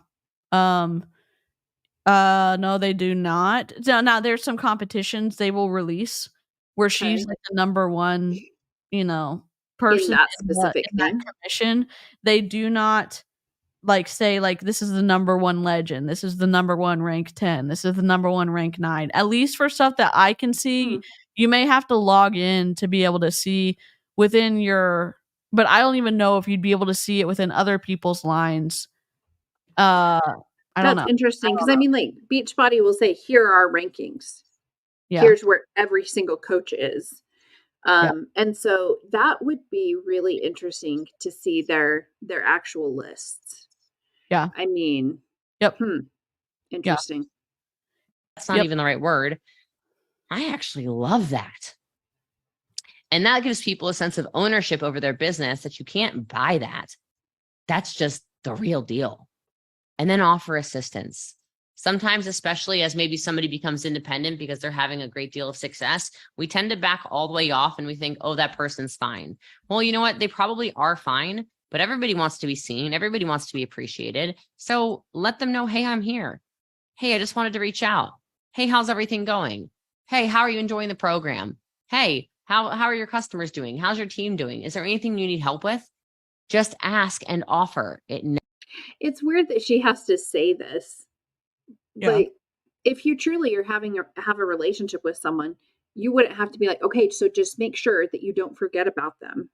No, they do not. So now there's some competitions they will release where she's Okay. like the number one, In person that specific in that thing? commission. They do not like say like this is the number one legend, this is the number one rank 10, this is the number one rank 9. At least for stuff that I can see, Hmm. you may have to log in to be able to see within your but I don't even know if you'd be able to see it within other people's lines. I don't That's know. interesting because I mean, like, Beachbody will say, "Here are our rankings. Yeah. Here's where every single coach is." Yeah. And so that would be really interesting to see their actual lists. Yeah. I mean, Yep. Yeah. interesting. That's not Yep. even the right word. I actually love that. And that gives people a sense of ownership over their business that you can't buy that. That's just the real deal. And then offer assistance. Sometimes, especially as maybe somebody becomes independent because they're having a great deal of success, we tend to back all the way off and we think, oh, that person's fine. Well, you know what? They probably are fine, but everybody wants to be seen. Everybody wants to be appreciated. So let them know, hey, I'm here. Hey, I just wanted to reach out. Hey, how's everything going? Hey, how are you enjoying the program? Hey, how are your customers doing? How's your team doing? Is there anything you need help with? Just ask and offer it. It's weird that she has to say this. Yeah. Like, if you truly are have a relationship with someone, you wouldn't have to be like, "Okay, so just make sure that you don't forget about them."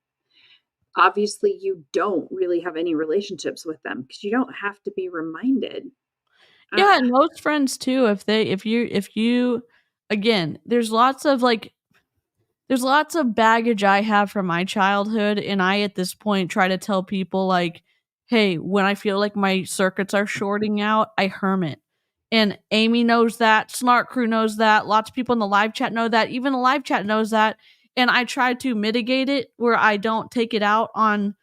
Obviously, you don't really have any relationships with them because you don't have to be reminded. Yeah, Ah, and most friends too, if you again, there's lots of baggage I have from my childhood, and I at this point try to tell people like, "Hey, when I feel like my circuits are shorting out, I hermit." And Amy knows that, Smart Crew knows that, lots of people in the live chat know that, even the live chat knows that, and I try to mitigate it where I don't take it out on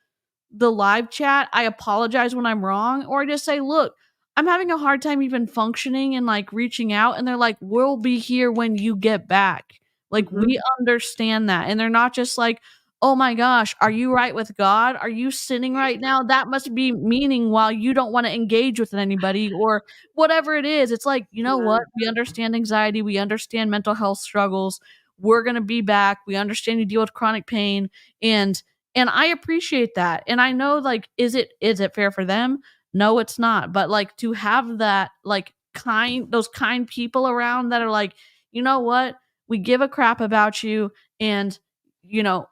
the live chat. I apologize when I'm wrong, or I just say, "Look, I'm having a hard time even functioning and like reaching out." And they're like, "We'll be here when you get back." Like, mhm. we understand that. And they're not just like, "Oh my gosh, are you right with God? Are you sinning right now? That must be meaning while you don't want to engage with anybody," or whatever it is. It's like, you know Yeah. what? We understand anxiety. We understand mental health struggles. We're going to be back. We understand you deal with chronic pain. And I appreciate that. And I know like is it fair for them? No, it's not. But like to have that like those kind people around that are like, "You know what? We give a crap about you and you know,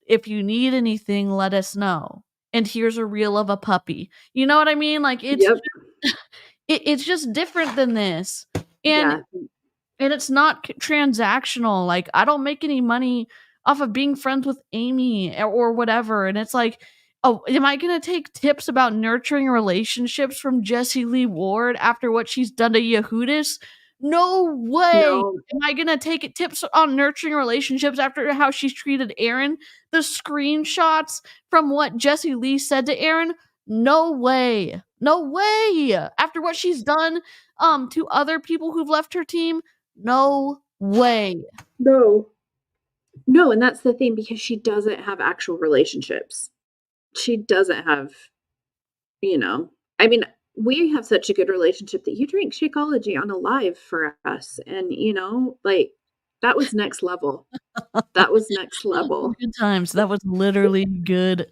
if you need anything, let us know. And here's a reel of a puppy." You know what I mean? Like Yep. it's just different than this. And Yeah. it's not transactional. Like, I don't make any money off of being friends with Amy or whatever. And it's like, oh, am I going to take tips about nurturing relationships from Jessie Lee Ward after what she's done to Yehudis? No way. No. Am I going to take tips on nurturing relationships after how she's treated Aaron? The screenshots from what Jessie Lee said to Aaron? No way. No way. After what she's done to other people who've left her team? No way. No. No, and that's the thing because she doesn't have actual relationships. She doesn't have, you know I mean, we have such a good relationship that you drink Shakeology on a live for us, and, like, that was next level. That was next level. Good times. That was literally good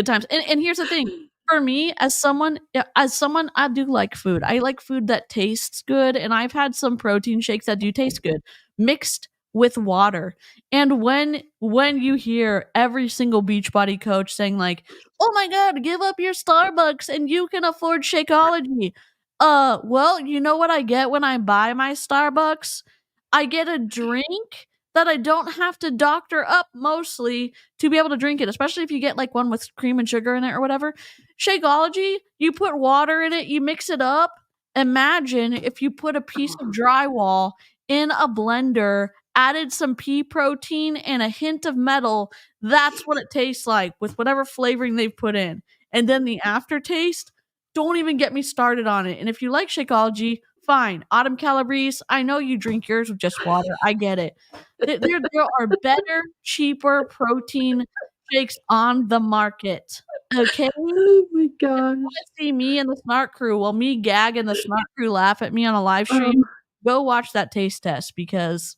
times. And here's the thing. For me, as someone, I do like food. I like food that tastes good, and I've had some protein shakes that do taste good, mixed with water. And when you hear every single Beachbody coach saying like, "Oh my god, give up your Starbucks and you can afford Shakeology." Well, you know what I get when I buy my Starbucks? I get a drink that I don't have to doctor up mostly to be able to drink it, especially if you get like one with cream and sugar in it or whatever. Shakeology, you put water in it, you mix it up. Imagine if you put a piece of drywall in a blender, added some pea protein and a hint of metal. That's what it tastes like with whatever flavoring they've put in. And then the aftertaste, don't even get me started on it. And if you like Shakeology, fine. Autumn Calabrese, I know you drink yours with just water. I get it. There are better, cheaper protein shakes on the market. Okay? Oh my gosh. See me and the Snark Crew, well, me gag and the Snark Crew laugh at me on a live stream, Um, go watch that taste test because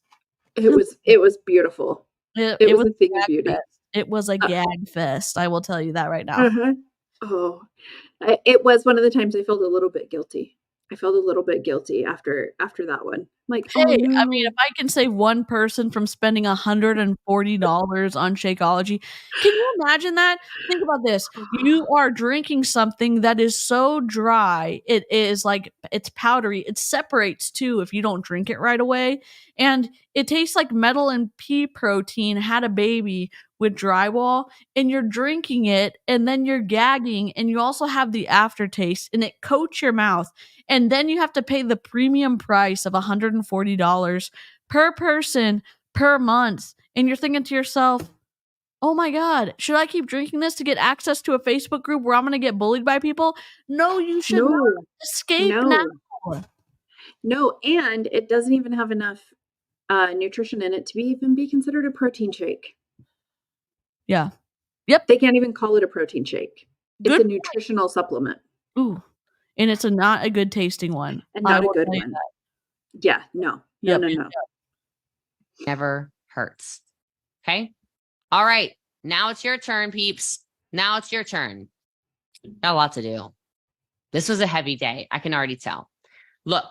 it was beautiful. It it was was a thing a of gag beauty. fest. It was a Uh, gag fest, I will tell you that right now. uh-huh. Oh, it was one of the times I felt a little bit guilty. I felt a little bit guilty after that one. Like, oh Hey, I mean, if no. I can save one person from spending $140 on Shakeology, can you imagine that? Think about this. You are drinking something that is so dry, it is like it's powdery. It separates too if you don't drink it right away. And it tastes like metal and pea protein had a baby with drywall, and you're drinking it, and then you're gagging, and you also have the aftertaste, and it coats your mouth. And then you have to pay the premium price of $140 per person per month. And you're thinking to yourself, oh my God, should I keep drinking this to get access to a Facebook group where I'm going to get bullied by people? No, you should not. No. Escape now. No. No, and it doesn't even have enough nutrition in it to even be considered a protein shake. Yeah. Yep. They can't even call it a protein shake. It's Good a nutritional supplement Ooh. And it's not a good tasting one. and I not a will good tell you one. that. Yeah, no. Yep. No. Never hurts. Okay. All right. Now it's your turn, peeps. Now it's your turn. Got a lot to do. This was a heavy day. I can already tell. Look,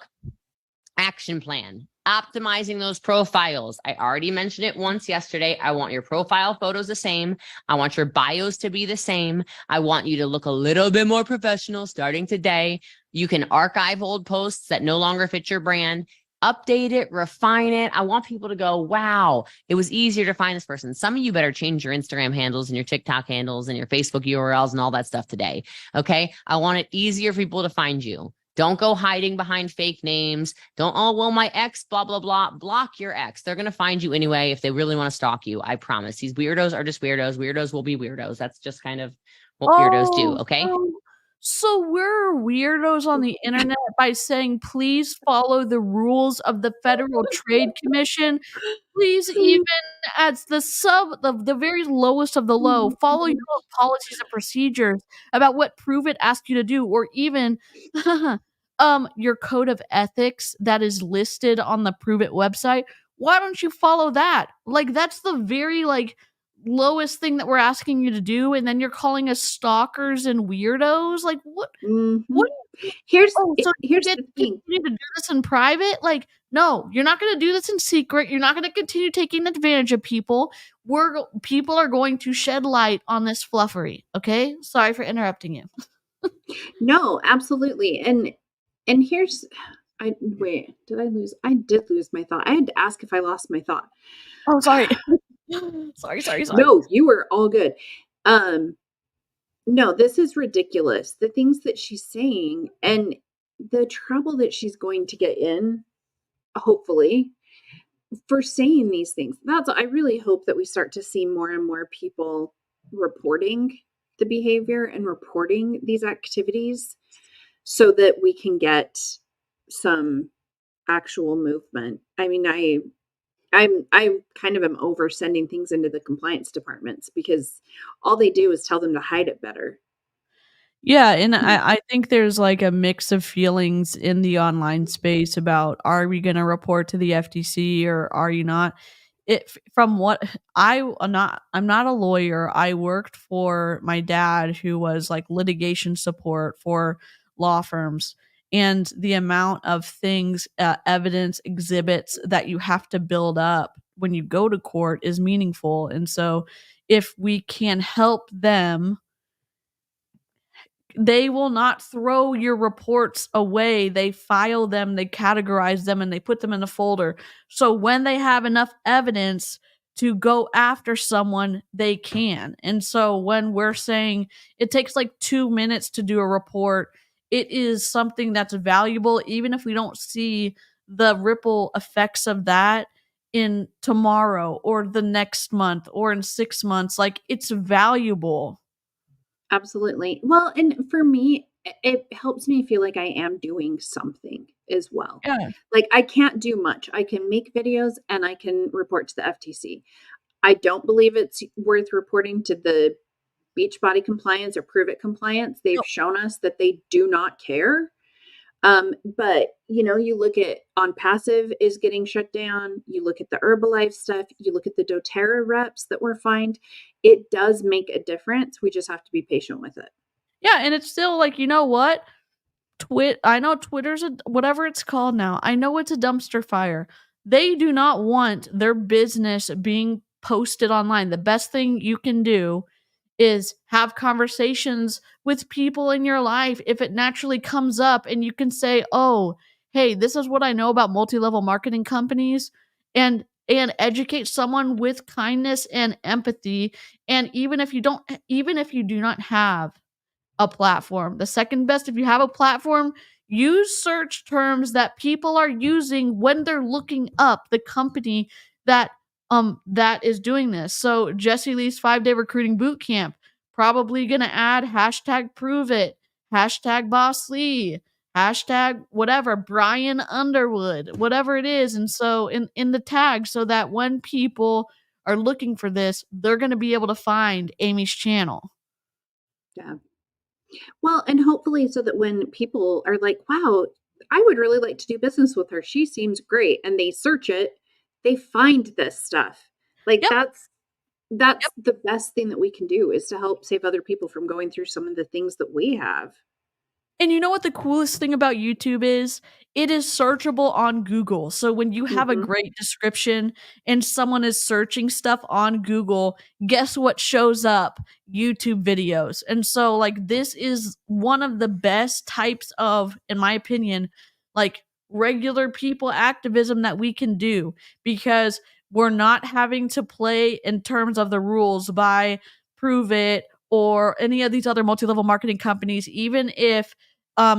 action plan. Optimizing those profiles. I already mentioned it once yesterday. I want your profile photos the same. I want your bios to be the same. I want you to look a little bit more professional starting today. You can archive old posts that no longer fit your brand. Update it, refine it. I want people to go, wow, it was easier to find this person. Some of you better change your Instagram handles and your TikTok handles and your Facebook URLs and all that stuff today. Okay. I want it easier for people to find you. Don't go hiding behind fake names. Don't, oh, well, my ex, blah, blah, blah. Block your ex. They're going to find you anyway if they really want to stalk you. I promise. These weirdos are just weirdos. Weirdos will be weirdos. That's just kind of what weirdos do. Okay. So we're weirdos on the internet by saying, please follow the rules of the Federal Trade Commission. Please, even at the very lowest of the low, follow your own policies and procedures about what Prove It asks you to do, or even your code of ethics that is listed on the Prove It website. Why don't you follow that? Like, that's the very lowest thing that we're asking you to do, and then you're calling us stalkers and weirdos. Like, what? What? Here's Oh, so here's you the thing. need to do this in private? Like, no, you're not going to do this in secret. You're not going to continue taking advantage of people. People are going to shed light on this fluffery. Okay, sorry for interrupting you. No, absolutely. And here's did I lose? I did lose my thought. I had to ask if I lost my thought. Oh, sorry. sorry. No, you were all good. No, this is ridiculous. The things that she's saying and the trouble that she's going to get in, hopefully, for saying these things. I really hope that we start to see more and more people reporting the behavior and reporting these activities so that we can get some actual movement. I mean, I kind of am over sending things into the compliance departments because all they do is tell them to hide it better. Yeah, and I think there's like a mix of feelings in the online space about, are we going to report to the FTC or are you not? From what I'm not a lawyer. I worked for my dad, who was like litigation support for law firms, and the amount of things, evidence, exhibits that you have to build up when you go to court is meaningful. And so if we can help them, they will not throw your reports away. They file them, they categorize them, and they put them in a folder. So when they have enough evidence to go after someone, they can. And so when we're saying it takes like 2 minutes to do a report, it is something that's valuable, even if we don't see the ripple effects of that in tomorrow or the next month or in 6 months. Like, it's valuable. Absolutely. Well, and for me, it helps me feel like I am doing something as well. Yeah. Like, I can't do much. I can make videos and I can report to the FTC. I don't believe it's worth reporting to the Beachbody compliance or Prove It compliance. They've Yep. shown us that they do not care. But you look at On Passive is getting shut down. You look at the Herbalife stuff. You look at the doTERRA reps that were fined. It does make a difference. We just have to be patient with it. Yeah, and it's still like, you know what? I know Twitter's whatever it's called now. I know it's a dumpster fire. They do not want their business being posted online. The best thing you can do is have conversations with people in your life if it naturally comes up, and you can say, "Oh, hey, this is what I know about multi-level marketing companies," and educate someone with kindness and empathy. And even if you do not have a platform. The second best, if you have a platform, use search terms that people are using when they're looking up the company that that is doing this. So Jessie Lee's 5-day recruiting boot camp, probably gonna add hashtag prove it, hashtag boss Lee, hashtag whatever, Brian Underwood, whatever it is. And so in the tag, so that when people are looking for this, they're gonna be able to find Amy's channel. Yeah. Well, and hopefully so that when people are like, wow, I would really like to do business with her. She seems great. And they search it, they find this stuff. Like Yep. that's the best thing that we can do, is to help save other people from going through some of the things that we have. And you know what the coolest thing about YouTube is? It is searchable on Google. So when you have a Mhm. great description and someone is searching stuff on Google, guess what shows up? YouTube videos. And so like this is one of the best types of, in my opinion, like regular people activism that we can do, because we're not having to play in terms of the rules by Prove It or any of these other multi-level marketing companies. Even if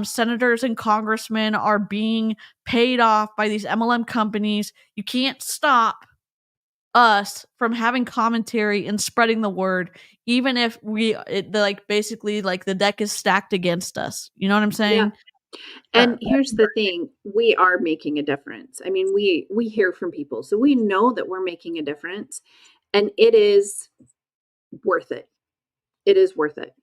senators and congressmen are being paid off by these MLM companies, you can't stop us from having commentary and spreading the word, even if basically like the deck is stacked against us. You know what I'm Yeah. saying? And here's the thing, we are making a difference. I mean, we hear from people, so we know that we're making a difference, and it is worth it. It is worth it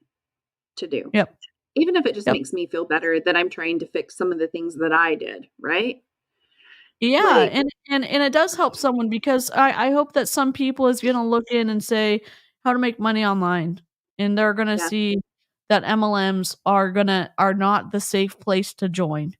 to do. Yep. Even if it just Yep. makes me feel better that I'm trying to fix some of the things that I did, right? Yeah, Like, and it does help someone, because I hope that some people is gonna look in and say how to make money online, and they're gonna yeah, see that MLMs are not the safe place to join.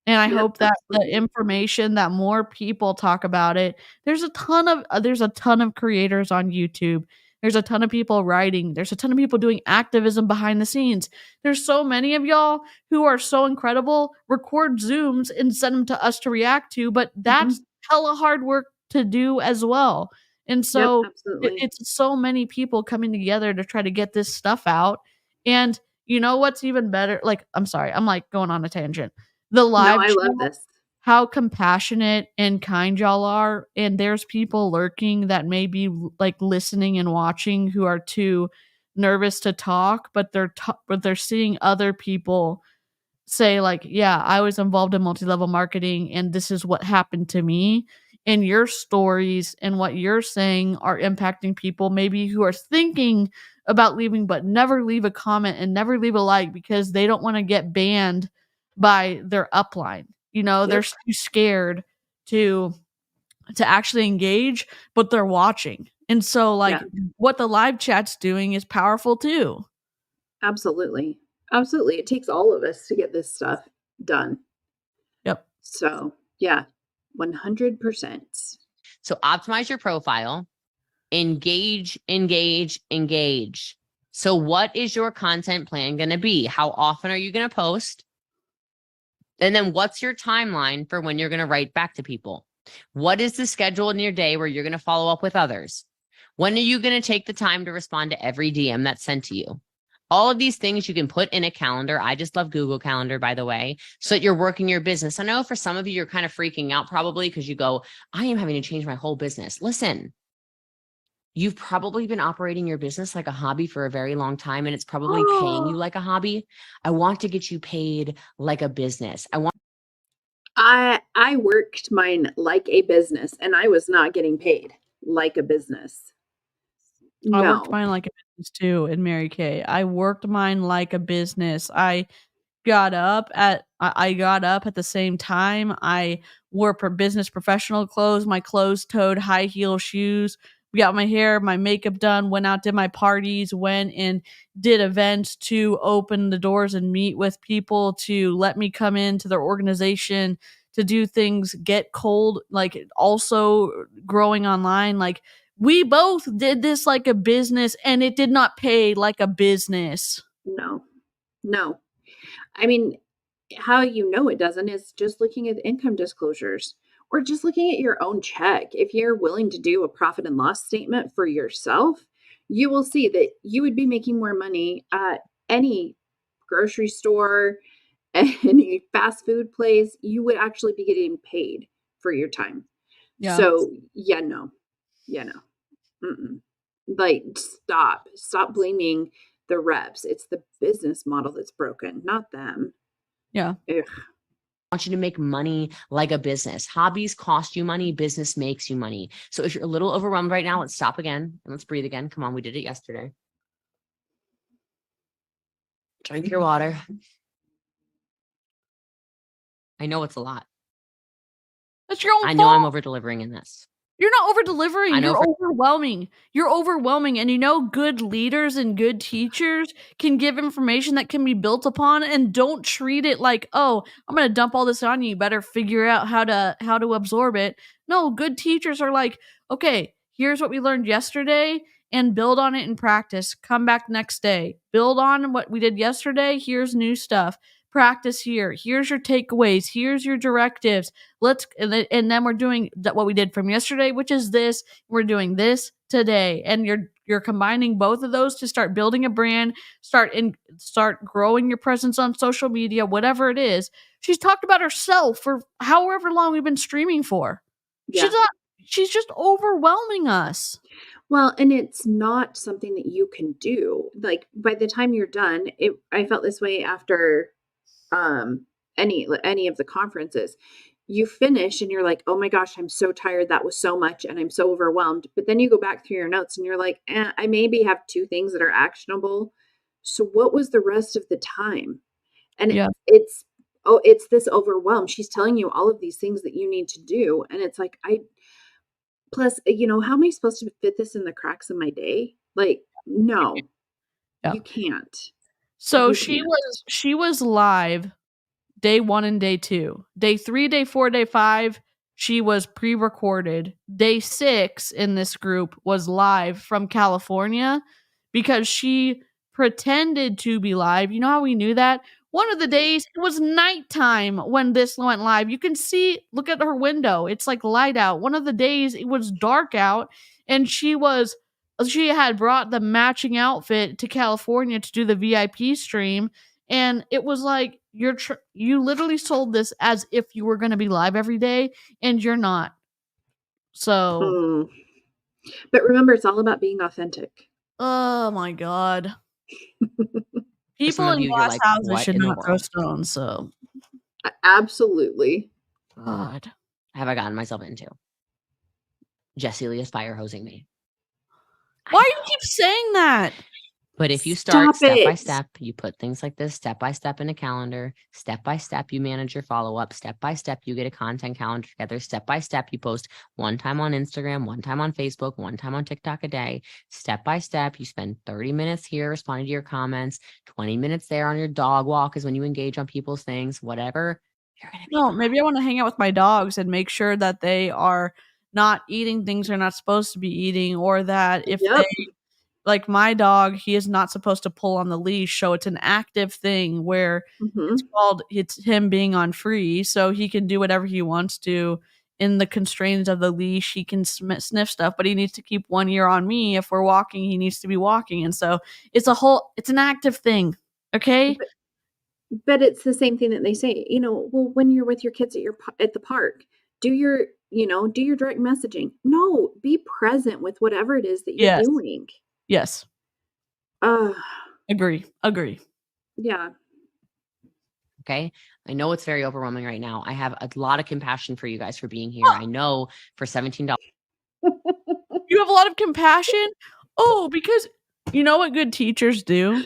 And I yep, hope that the absolutely. information, that more people talk about it. There's a ton of creators on YouTube. There's a ton of people writing. There's a ton of people doing activism behind the scenes. There's so many of y'all who are so incredible, record Zooms and send them to us to react to, but that's Mhm. hella hard work to do as well. And Yep, so absolutely. it's so many people coming together to try to get this stuff out. And you know what's even better? Like, I'm sorry, I'm like going on a tangent. The No, live I chat, love this. how compassionate and kind y'all are, and there's people lurking that may be like listening and watching who are too nervous to talk, but they're seeing other people say like, yeah, I was involved in multi-level marketing and this is what happened to me. And your stories and what you're saying are impacting people maybe who are thinking about leaving but never leave a comment and never leave a like because they don't want to get banned by their upline. You know, they're Yep, too scared to actually engage, but they're watching. And so yeah, like what the live chat's doing is powerful too. absolutely. Absolutely. It takes all of us to get this stuff done. Yep. So, yeah, 100%. So optimize your profile, engage, engage, engage. So what is your content plan going to be? How often are you going to post? And then what's your timeline for when you're going to write back to people? What is the schedule in your day where you're going to follow up with others? When are you going to take the time to respond to every DM that's sent to you? All of these things you can put in a calendar. I just love Google Calendar, by the way, so that you're working your business. I know for some of you, you're kind of freaking out probably because you go, I am having to change my whole business. Listen, you've probably been operating your business like a hobby for a very long time, and it's probably paying you Oh, like a hobby. I want to get you paid like a business. I worked mine like a business, and I was not getting paid like a business. I worked No. mine like a business too in Mary Kay. I worked mine like a business. I got up at the same time. I wore business professional clothes, my closed-toed high heel shoes, got my hair, my makeup done, went out, did my parties, went and did events to open the doors and meet with people to let me come into their organization to do things, get cold, like also growing online. Like we both did this like a business and it did not pay like a business. No. No. I mean, how you know it doesn't is just looking at income disclosures or just looking at your own check. If you're willing to do a profit and loss statement for yourself, you will see that you would be making more money at any grocery store, any fast food place. You would actually be getting paid for your time. Yeah. So, yeah, no. Yeah, no. Mm-mm. Like, stop blaming the reps. It's the business model that's broken, not them. Yeah. Ugh. I want you to make money like a business. Hobbies cost you money. Business makes you money. So if you're a little overwhelmed right now, let's stop again and let's breathe again. Come on. We did it yesterday. Drink your water. I know it's a lot. That's your own I know I'm fault. over delivering in this. You're not over delivering. I know You're for- overwhelming. You're overwhelming. And you know, good leaders and good teachers can give information that can be built upon, and don't treat it like, oh, I'm going to dump all this on you. You better figure out how to absorb it. No, good teachers are like, okay, here's what we learned yesterday and build on it in practice. Come back next day. Build on what we did yesterday. Here's new stuff. Practice here. Here's your takeaways. Here's your directives. And then we're doing what we did from yesterday, which is this. We're doing this today, and you're combining both of those to start building a brand, start growing your presence on social media, whatever it is. She's talked about herself for however long we've been streaming for. Yeah. She's just overwhelming us. Well, and it's not something that you can do. Like by the time you're done, I felt this way after any of the conferences. You finish and you're like, "Oh my gosh, I'm so tired. That was so much and I'm so overwhelmed." But then you go back through your notes and you're like, I maybe have 2 things that are actionable. So what was the rest of the time? And Yeah. it's this overwhelm. She's telling you all of these things that you need to do, and it's like plus, how am I supposed to fit this in the cracks of my day? Like, no. Yeah. You can't. So You she can't. was live day 1 and day 2. Day 3, day 4, day 5, she was pre-recorded. Day 6 in this group was live from California because she pretended to be live. You know how we knew that? One of the days, it was nighttime when this went live. You can see, look at her window. It's like light out. One of the days, it was dark out, and she had brought the matching outfit to California to do the VIP stream. And it was like, you literally sold this as if you were going to be live every day, and you're not. So, But remember, it's all about being authentic. oh my God. For some People of in you, you're glass like, houses what should in the not throw world? stones. So, Absolutely. God. Have I gotten myself into? Jessie Lee is fire hosing me. Why do you keep saying that? But if you start Stop step by it. step, you put things like this step by step in a calendar, step by step, you manage your follow up, step by step, you get a content calendar together, step by step, you post one time on Instagram, one time on Facebook, one time on TikTok a day, step by step, you spend 30 minutes here responding to your comments, 20 minutes there on your dog walk is when you engage on people's things, whatever. You're gonna be No, fine. maybe I want to hang out with my dogs and make sure that they are not eating things they're not supposed to be eating, or that if Yep. they, like my dog, he is not supposed to pull on the leash. So it's an active thing where Mhm. it's him being on free. So he can do whatever he wants to in the constraints of the leash. He can sniff stuff, but he needs to keep one ear on me. If we're walking, he needs to be walking. And so it's an active thing. Okay. But it's the same thing that they say, well, when you're with your kids at the park, do your direct messaging. No, be present with whatever it is that you're Yes. doing. Yes. Uh, Agree. yeah. Okay. I know it's very overwhelming right now. I have a lot of compassion for you guys for being here. I know for $17. You have a lot of compassion. Oh, because you know what good teachers do?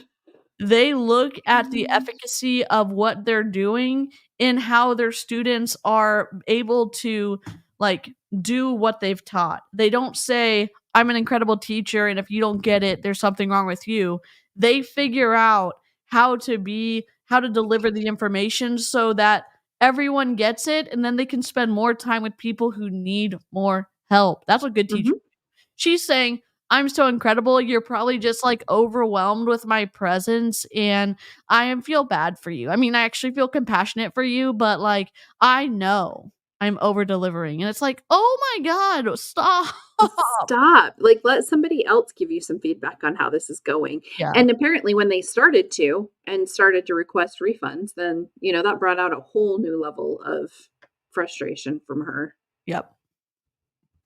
They look at the efficacy of what they're doing and how their students are able to like do what they've taught. They don't say, I'm an incredible teacher, and if you don't get it, there's something wrong with you. They figure out how to deliver the information so that everyone gets it, and then they can spend more time with people who need more help. That's what good teachers. Mhm. She's saying, I'm so incredible. You're probably just like overwhelmed with my presence, and feel bad for you. I mean, I actually feel compassionate for you, but like I know I'm over delivering. And it's like, oh my God, stop. Stop. Like, let somebody else give you some feedback on how this is going. Yeah. And apparently when they started to request refunds, then, that brought out a whole new level of frustration from her. Yep.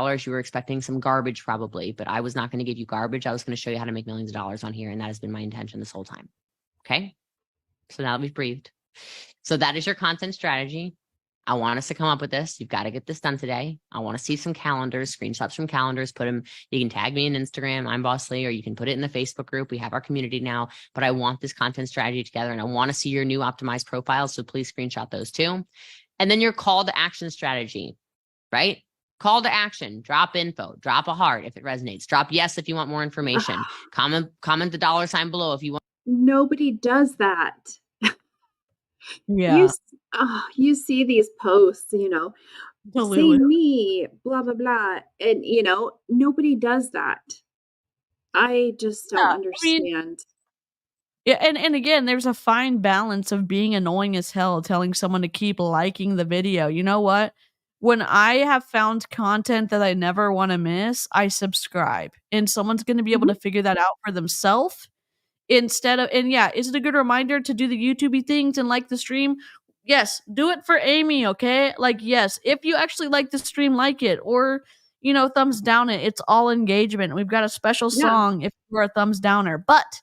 You were expecting some garbage probably, but I was not going to give you garbage. I was going to show you how to make millions of dollars on here. And that has been my intention this whole time. Okay. So now that we've breathed. So that is your content strategy. I want us to come up with this. You've got to get this done today. I want to see some calendars, screenshots from calendars, put them. You can tag me in Instagram, I'm Boss Lee, or you can put it in the Facebook group. We have our community now, but I want this content strategy together and I want to see your new optimized profiles. So please screenshot those too. And then your call to action strategy, right? Call to action, drop info, drop a heart if it resonates, drop yes if you want more information, comment the $sign below if you want. Nobody does that. Yeah. You see these posts, say Delulu. me, blah, blah, blah. And, nobody does that. I just don't Yeah, I mean, understand. yeah, and again, there's a fine balance of being annoying as hell, telling someone to keep liking the video. You know what? When I have found content that I never want to miss, I subscribe, and someone's going to be able Mhm. to figure that out for themselves instead of. And yeah, is it a good reminder to do the YouTubey things and like the stream? Yes, do it for Amy, okay? Like, yes, if you actually like the stream, like it, or thumbs down it. It's all engagement. We've got a special Yeah. song if you're a thumbs downer, but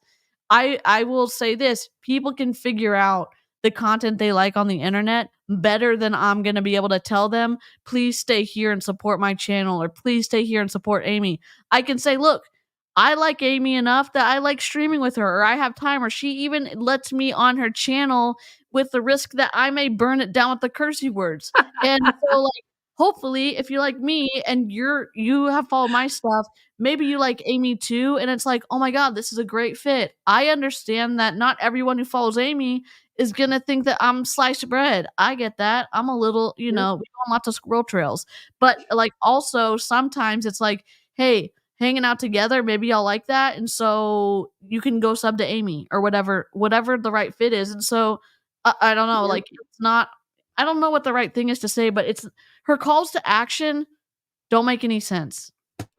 I will say this, people can figure out the content they like on the internet better than I'm going to be able to tell them, please stay here and support my channel, or please stay here and support Amy. I can say, look, I like Amy enough that I like streaming with her, or I have time, or she even lets me on her channel with the risk that I may burn it down with the cursey words. And so like hopefully if you're like me and you have followed my stuff, maybe you like Amy too, and it's like, oh my God, this is a great fit. I understand that not everyone who follows Amy is gonna think that I'm sliced bread. I get that. I'm a little, we go on lots of squirrel trails. But like also sometimes it's like, hey, hanging out together, maybe y'all like that. And so you can go sub to Amy or whatever the right fit is. And so I don't know, Yeah. like it's not I don't know what the right thing is to say, but it's her calls to action don't make any sense.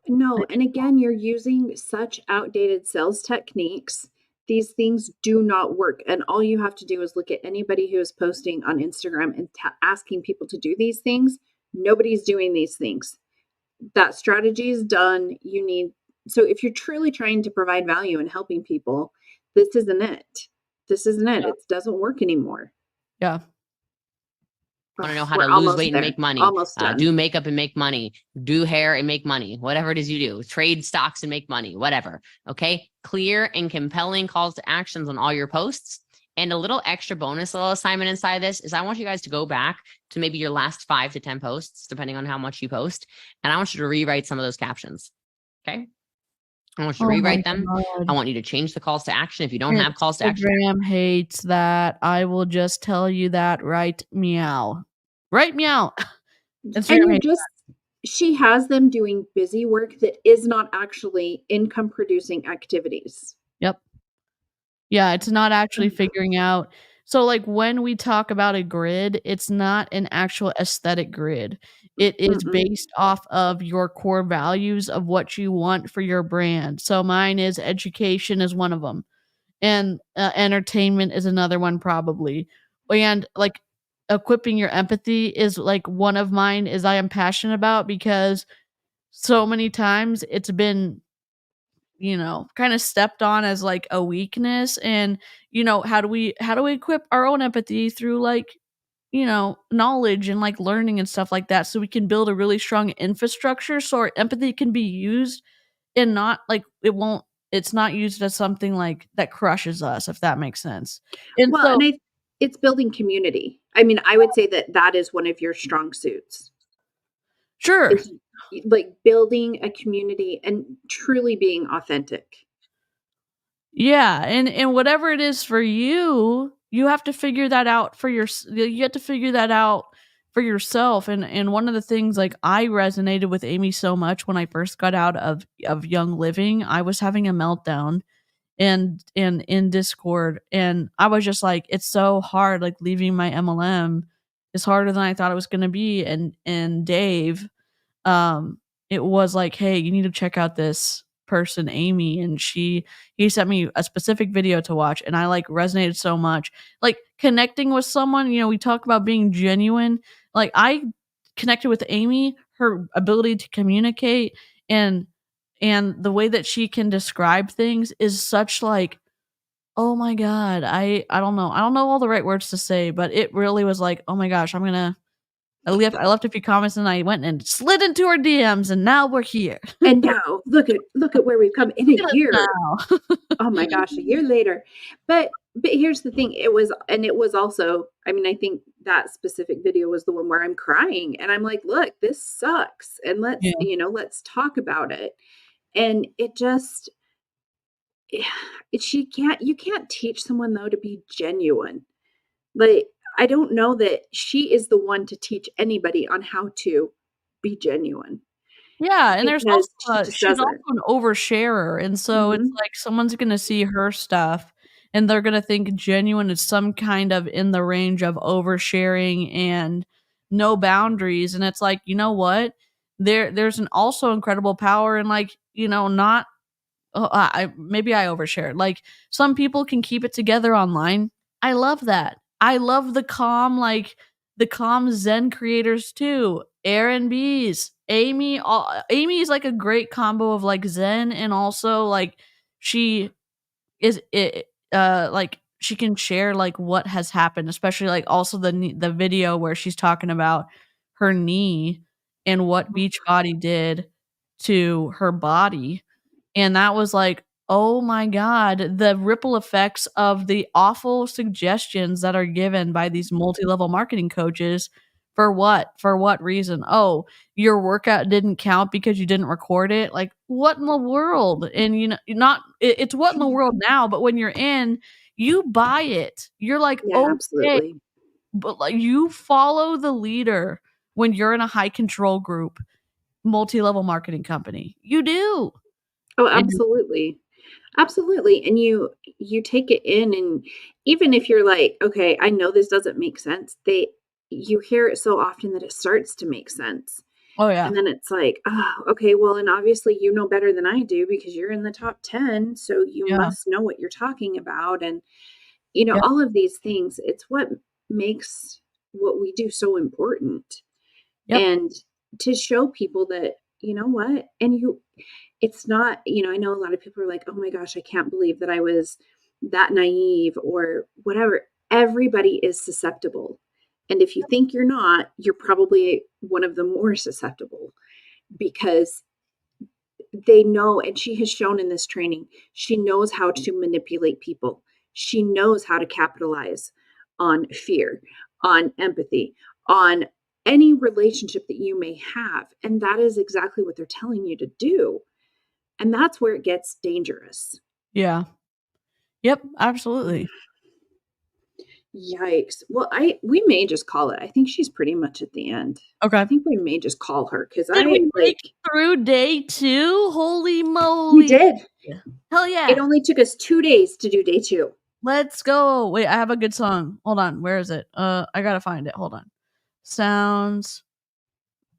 No, and again, you're using such outdated sales techniques. These things do not work. And all you have to do is look at anybody who is posting on Instagram and asking people to do these things. Nobody's doing these things. That strategy is done. So if you're truly trying to provide value and helping people, this isn't it. This isn't it. Yeah. It doesn't work anymore. Yeah. Want to know how We're to lose almost weight and there. make money, Almost done. do makeup and make money, do hair and make money, whatever it is you do, trade stocks and make money, whatever. Okay. Clear and compelling calls to actions on all your posts. And a little extra bonus little assignment inside of this is I want you guys to go back to maybe your last 5 to 10 posts, depending on how much you post. And I want you to rewrite some of those captions. Okay. I want you to rewrite them. I want you to change the calls to action if you don't have calls to action. Instagram hates that. I will just tell you that right meow. Right meow. And she has them doing busy work that is not actually income producing activities. Yep. Yeah, it's not actually figuring out. So like when we talk about a grid, it's not an actual aesthetic grid. It is based off of your core values of what you want for your brand. So mine is education is one of them. And entertainment is another one probably. And like equipping your empathy is like one of mine is I am passionate about because so many times it's been kind of stepped on as like a weakness. And how do we equip our own empathy through like knowledge and like learning and stuff like that, so we can build a really strong infrastructure so our empathy can be used and not like it's not used as something like that crushes us, if that makes sense. And Well, so and it's building community. I mean, I would say that that is one of your strong suits. sure. Is like building a community and truly being authentic. Yeah, and whatever it is for you, you have to figure that out for you have to figure that out for yourself. And one of the things, like, I resonated with Amy so much when I first got out of Young Living. I was having a meltdown and in Discord, and I was just like, it's so hard, like, leaving my MLM is harder than I thought it was gonna be. And Dave, um, it was like, "Hey, you need to check out this person, Amy," and he sent me a specific video to watch, and I, like, resonated so much. Like, connecting with someone, we talk about being genuine. Like, I connected with Amy, her ability to communicate and the way that she can describe things is such, like, oh my god, I don't know. I don't know all the right words to say, but it really was like, "Oh my gosh, I left a few comments and I went and slid into her DMs and now we're here." And now look at where we've come in a Look at us year. now. Oh my gosh, a year later. But here's the thing, it was also, I mean, I think that specific video was the one where I'm crying and I'm like, "Look, this sucks and Yeah. let's talk about it." And it just you can't teach someone though to be genuine. Like, I don't know that she is the one to teach anybody on how to be genuine Yeah, and there's because she also just she's also doesn't. an oversharer, and so it's Mhm. like someone's gonna see her stuff, and they're gonna think genuine is some kind of in the range of oversharing and no boundaries, and it's like, you know what? There's an also incredible power in, like, not maybe I overshared. Like, some people can keep it together online. I love that. I love the calm Zen creators too. Aaron B's, Amy. Amy is like a great combo of like Zen and also like she is it. Like she can share like what has happened, especially like also the video where she's talking about her knee and what Beachbody did to her body, and that was like, "Oh my god, the ripple effects of the awful suggestions that are given by these multi-level marketing coaches for what? For what reason? Oh, your workout didn't count because you didn't record it." Like, what in the world? And, not it's what in the world now, but when you're in, you buy it. You're like, Yeah, "Okay." absolutely. But, like, you follow the leader when you're in a high control group, multi-level marketing company. You do. Oh, And absolutely. Absolutely, and you take it in, and even if you're like, "Okay, I know this doesn't make sense," you hear it so often that it starts to make sense, oh, yeah. and then it's like, "Oh, okay, well, and obviously you know better than I do because you're in the top 10, so you Yeah. must know what you're talking about," and, Yep. all of these things, it's what makes what we do so important, Yep. and to show people that, you know what, and it's not, I know a lot of people are like, "Oh my gosh, I can't believe that I was that naive," or whatever. Everybody is susceptible. And if you think you're not, you're probably one of the more susceptible because they know, and she has shown in this training, she knows how to manipulate people. She knows how to capitalize on fear, on empathy, on any relationship that you may have. And that is exactly what they're telling you to do. And that's where it gets dangerous. Yeah. Yep, absolutely. Yikes. Well, we may just call it. I think she's pretty much at the end. I Okay. think we may just call her because Did I we make like it through day 2? Holy we moly. did. Hell It yeah. only took us 2 days to do day 2. Let's go. Wait, I have a good song. Hold on. Where is it? I gotta find it. Hold on. Sounds.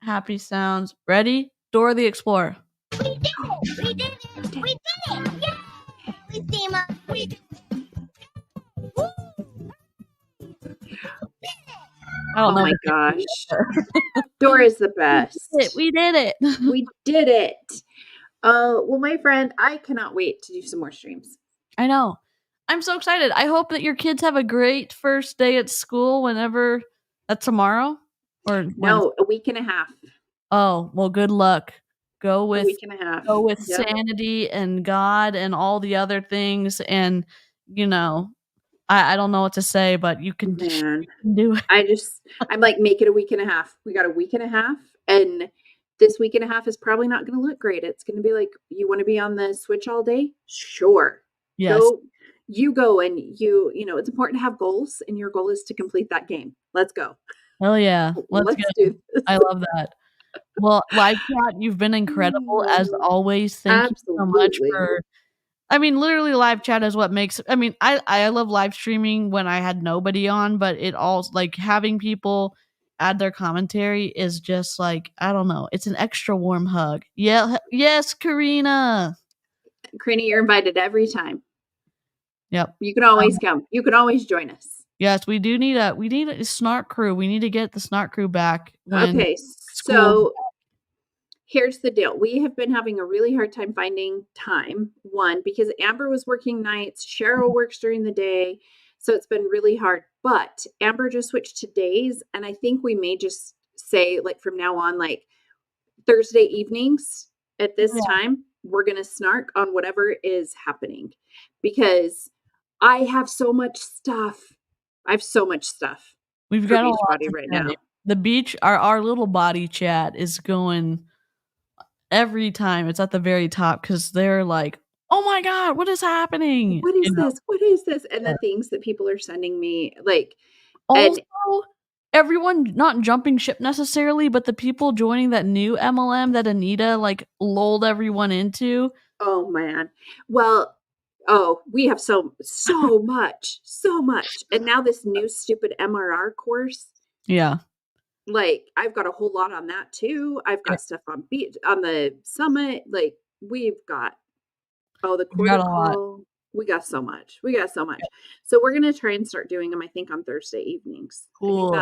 Happy sounds. Ready? Dora the Explorer. We did it! We did it! We did it! Yeah! We team up! We did it! Woo! I don't Oh know. my the name gosh. of it. Dora's the We did best. it. We did it. We did it. Well, my friend, I cannot wait to do some more streams. I know. I'm so excited. I hope that your kids have a great first day at school whenever that's tomorrow or when. No, a week and a half. Oh, well, good luck. go A with week and a half. Yep. sanity and God and all the other things, and, you know, I don't know what to say, but you can Man, do it. I'm like, make it a week and a half. We got a week and a half, and this week and a half is probably not going to look great. It's going to be like, you want to be on the Switch all day? Sure. Yes. Go and you know, it's important to have goals, and your goal is to complete that game. Let's go. Hell yeah. Let's go. do this. I love that. Well, live chat, you've been incredible as always. Thank you so much for I mean, literally live chat is what makes I mean, I love live streaming when I had nobody on, but it all like having people add their commentary is just like, I don't know, it's an extra warm hug. Yeah, yes, Karina. Karina, you're invited every time. Yep. You can always come. You can always join us. Yes, we need a snark crew. We need to get the snark crew back when Okay, so here's the deal. We have been having a really hard time finding time. One, because Amber was working nights, Cheryl works during the day, so it's been really hard. But Amber just switched to days, and I think we may just say, like, from now on, like, Thursday evenings at this time, we're going to snark on whatever is happening, because I have so much stuff. I have so much stuff. We've got a lot Beachbody right now. The beach, our little body chat is going every time. It's at the very top because they're like, "Oh my god, what is happening? What is this? What is this?" And the things that people are sending me, like, also everyone not jumping ship necessarily, but the people joining that new MLM that Anita like lulled everyone into. Oh man. Well, we have so much. And now this new stupid MRR course. Yeah. Like, I've got a whole lot on that too. I've got stuff on the summit. Like, we've got the quarter call. We got so much. So we're gonna try and start doing them, I think, on Thursday evenings. Cool.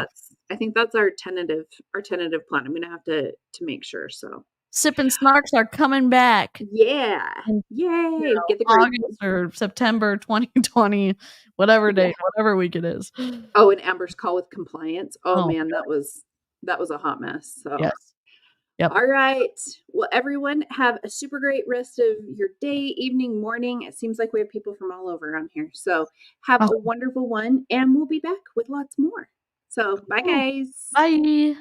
I think that's our tentative plan. I'm gonna have to make sure. So Sip and Snarks are coming back. Yeah. And, yay. Get the August or September 2020, whatever day, whatever week it is. Oh, and Amber's call with compliance. Oh man, God. that was a hot mess. So yes. Yep. All right. Well, everyone have a super great rest of your day, evening, morning. It seems like we have people from all over on here. So have a wonderful one, and we'll be back with lots more. So bye, guys. Bye.